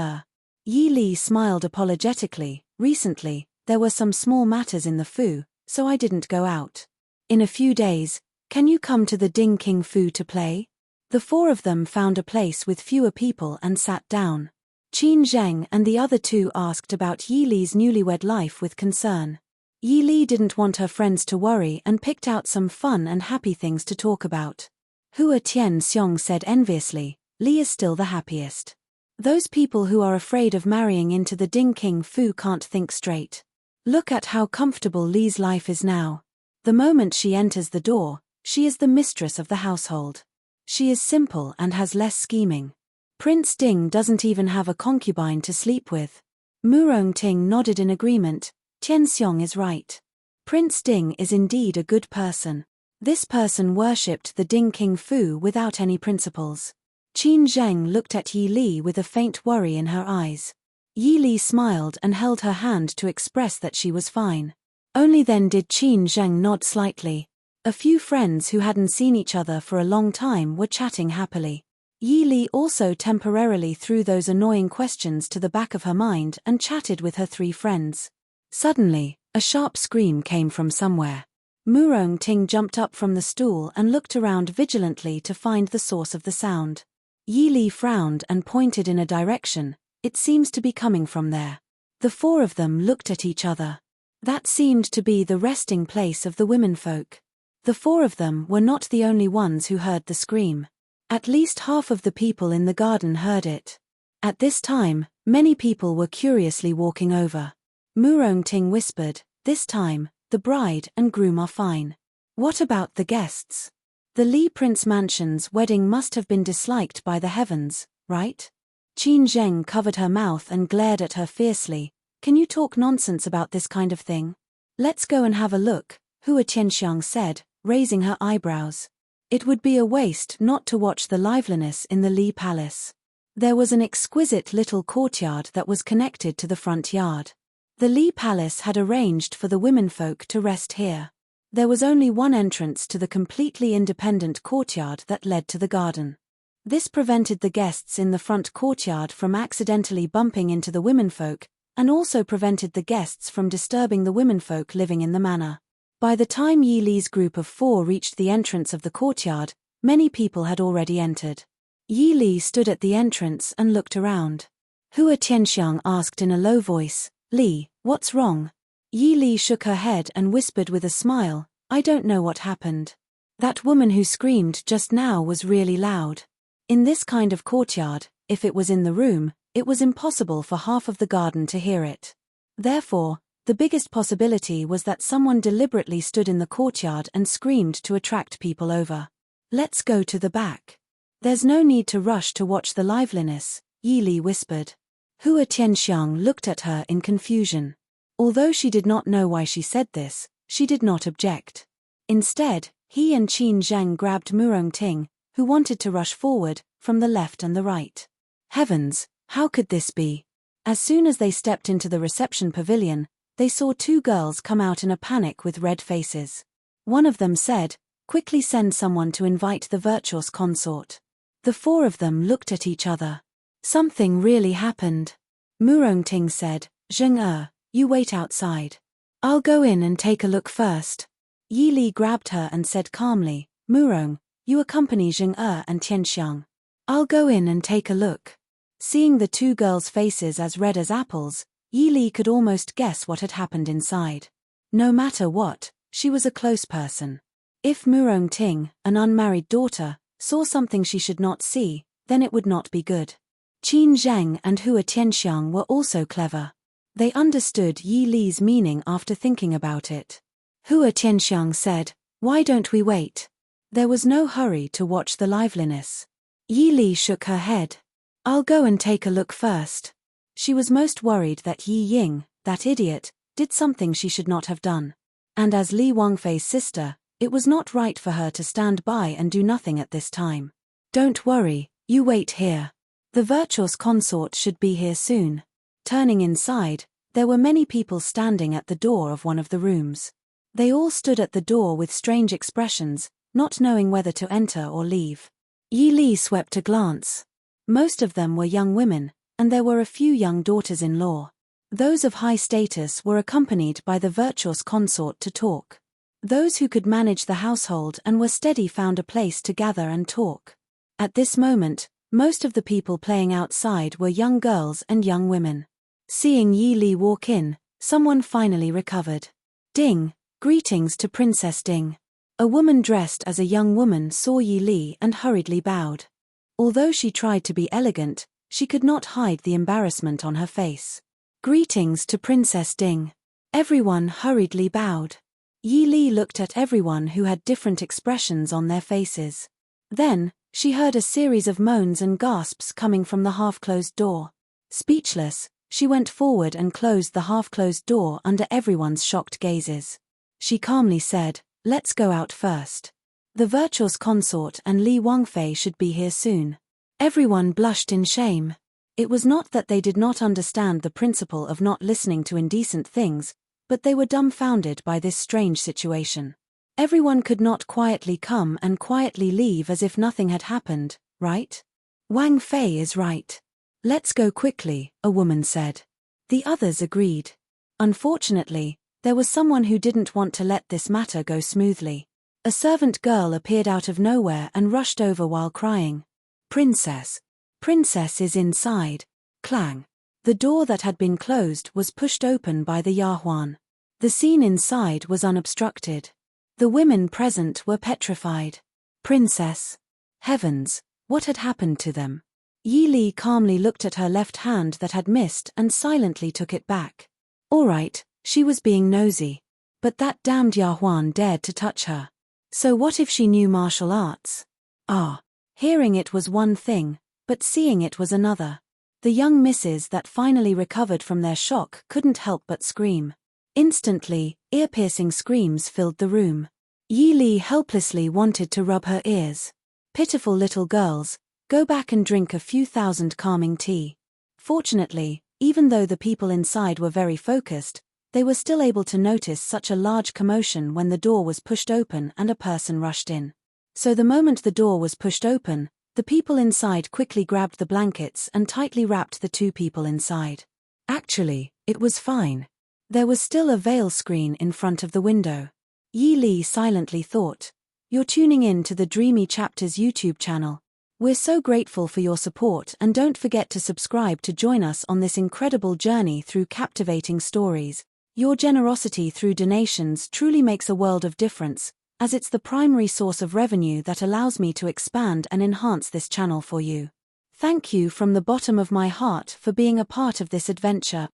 Yi Li smiled apologetically. Recently, there were some small matters in the Fu, so I didn't go out. In a few days, can you come to the Ding King Fu to play? The four of them found a place with fewer people and sat down. Qin Zheng and the other two asked about Yi Li's newlywed life with concern. Yi Li didn't want her friends to worry and picked out some fun and happy things to talk about. Hua Tianxiong said enviously, Li is still the happiest. Those people who are afraid of marrying into the Ding King Fu can't think straight. Look at how comfortable Li's life is now. The moment she enters the door, she is the mistress of the household. She is simple and has less scheming. Prince Ding doesn't even have a concubine to sleep with. Murong Ting nodded in agreement. Tianxiong is right. Prince Ding is indeed a good person. This person worshipped the Ding King Fu without any principles. Qin Zheng looked at Yi Li with a faint worry in her eyes. Yi Li smiled and held her hand to express that she was fine. Only then did Qin Zheng nod slightly. A few friends who hadn't seen each other for a long time were chatting happily. Yi Li also temporarily threw those annoying questions to the back of her mind and chatted with her three friends. Suddenly, a sharp scream came from somewhere. Murong Ting jumped up from the stool and looked around vigilantly to find the source of the sound. Yi Li frowned and pointed in a direction. It seems to be coming from there. The four of them looked at each other. That seemed to be the resting place of the womenfolk. The four of them were not the only ones who heard the scream. At least half of the people in the garden heard it. At this time, many people were curiously walking over. Murong Ting whispered, this time, the bride and groom are fine. What about the guests? The Li Prince Mansion's wedding must have been disliked by the heavens, right? Qin Zheng covered her mouth and glared at her fiercely. Can you talk nonsense about this kind of thing? Let's go and have a look, Hua Tianxiong said, raising her eyebrows. It would be a waste not to watch the liveliness in the Li Palace. There was an exquisite little courtyard that was connected to the front yard. The Li Palace had arranged for the womenfolk to rest here. There was only one entrance to the completely independent courtyard that led to the garden. This prevented the guests in the front courtyard from accidentally bumping into the womenfolk, and also prevented the guests from disturbing the womenfolk living in the manor. By the time Yi Li's group of four reached the entrance of the courtyard, many people had already entered. Yi Li stood at the entrance and looked around. Hua Tianxiong asked in a low voice, Li, what's wrong? Yi Li shook her head and whispered with a smile, I don't know what happened. That woman who screamed just now was really loud. In this kind of courtyard, if it was in the room, it was impossible for half of the garden to hear it. Therefore, the biggest possibility was that someone deliberately stood in the courtyard and screamed to attract people over. Let's go to the back. There's no need to rush to watch the liveliness, Yi Li whispered. Hua Tianxiong looked at her in confusion. Although she did not know why she said this, she did not object. Instead, he and Qin Zheng grabbed Murong Ting, who wanted to rush forward, from the left and the right. Heavens, how could this be? As soon as they stepped into the reception pavilion, they saw two girls come out in a panic with red faces. One of them said, "Quickly send someone to invite the virtuous consort." The four of them looked at each other. Something really happened. Murongting said, "Zheng you wait outside. I'll go in and take a look first." Yi Li grabbed her and said calmly, "Murong, you accompany Zheng and Tianxiang. I'll go in and take a look." Seeing the two girls' faces as red as apples, Yi Li could almost guess what had happened inside. No matter what, she was a close person. If Murongting, an unmarried daughter, saw something she should not see, then it would not be good. Qin Zheng and Hua Tianxiang were also clever. They understood Yi Li's meaning after thinking about it. Hua Tianxiang said, "Why don't we wait?" There was no hurry to watch the liveliness. Yi Li shook her head. "I'll go and take a look first." She was most worried that Yi Ying, that idiot, did something she should not have done. And as Li Wangfei's sister, it was not right for her to stand by and do nothing at this time. "Don't worry, you wait here. The virtuous consort should be here soon." Turning inside, there were many people standing at the door of one of the rooms. They all stood at the door with strange expressions, not knowing whether to enter or leave. Yi Li swept a glance. Most of them were young women, and there were a few young daughters-in-law. Those of high status were accompanied by the virtuous consort to talk. Those who could manage the household and were steady found a place to gather and talk. At this moment, most of the people playing outside were young girls and young women. Seeing Yi Li walk in, someone finally recovered. "Ding, greetings to Princess Ding." A woman dressed as a young woman saw Yi Li and hurriedly bowed. Although she tried to be elegant, she could not hide the embarrassment on her face. "Greetings to Princess Ding." Everyone hurriedly bowed. Yi Li looked at everyone who had different expressions on their faces. Then, she heard a series of moans and gasps coming from the half-closed door. Speechless, she went forward and closed the half-closed door under everyone's shocked gazes. She calmly said, "Let's go out first. The virtuous consort and Li Wangfei should be here soon." Everyone blushed in shame. It was not that they did not understand the principle of not listening to indecent things, but they were dumbfounded by this strange situation. Everyone could not quietly come and quietly leave as if nothing had happened, right? "Wang Fei is right. Let's go quickly," a woman said. The others agreed. Unfortunately, there was someone who didn't want to let this matter go smoothly. A servant girl appeared out of nowhere and rushed over while crying. "Princess! Princess is inside." Clang. The door that had been closed was pushed open by the Yahuan. The scene inside was unobstructed. The women present were petrified. "Princess! Heavens, what had happened to them?" Yi Li calmly looked at her left hand that had missed and silently took it back. All right, she was being nosy. But that damned Yahuan dared to touch her. So what if she knew martial arts? Hearing it was one thing, but seeing it was another. The young misses that finally recovered from their shock couldn't help but scream. Instantly, ear-piercing screams filled the room. Yi Li helplessly wanted to rub her ears. Pitiful little girls, go back and drink a few thousand calming tea. Fortunately, even though the people inside were very focused, they were still able to notice such a large commotion when the door was pushed open and a person rushed in. So the moment the door was pushed open, the people inside quickly grabbed the blankets and tightly wrapped the two people inside. Actually, it was fine. There was still a veil screen in front of the window. Yi Li silently thought, "You're tuning in to the Dreamy Chapters YouTube channel. We're so grateful for your support and don't forget to subscribe to join us on this incredible journey through captivating stories. Your generosity through donations truly makes a world of difference, as it's the primary source of revenue that allows me to expand and enhance this channel for you. Thank you from the bottom of my heart for being a part of this adventure."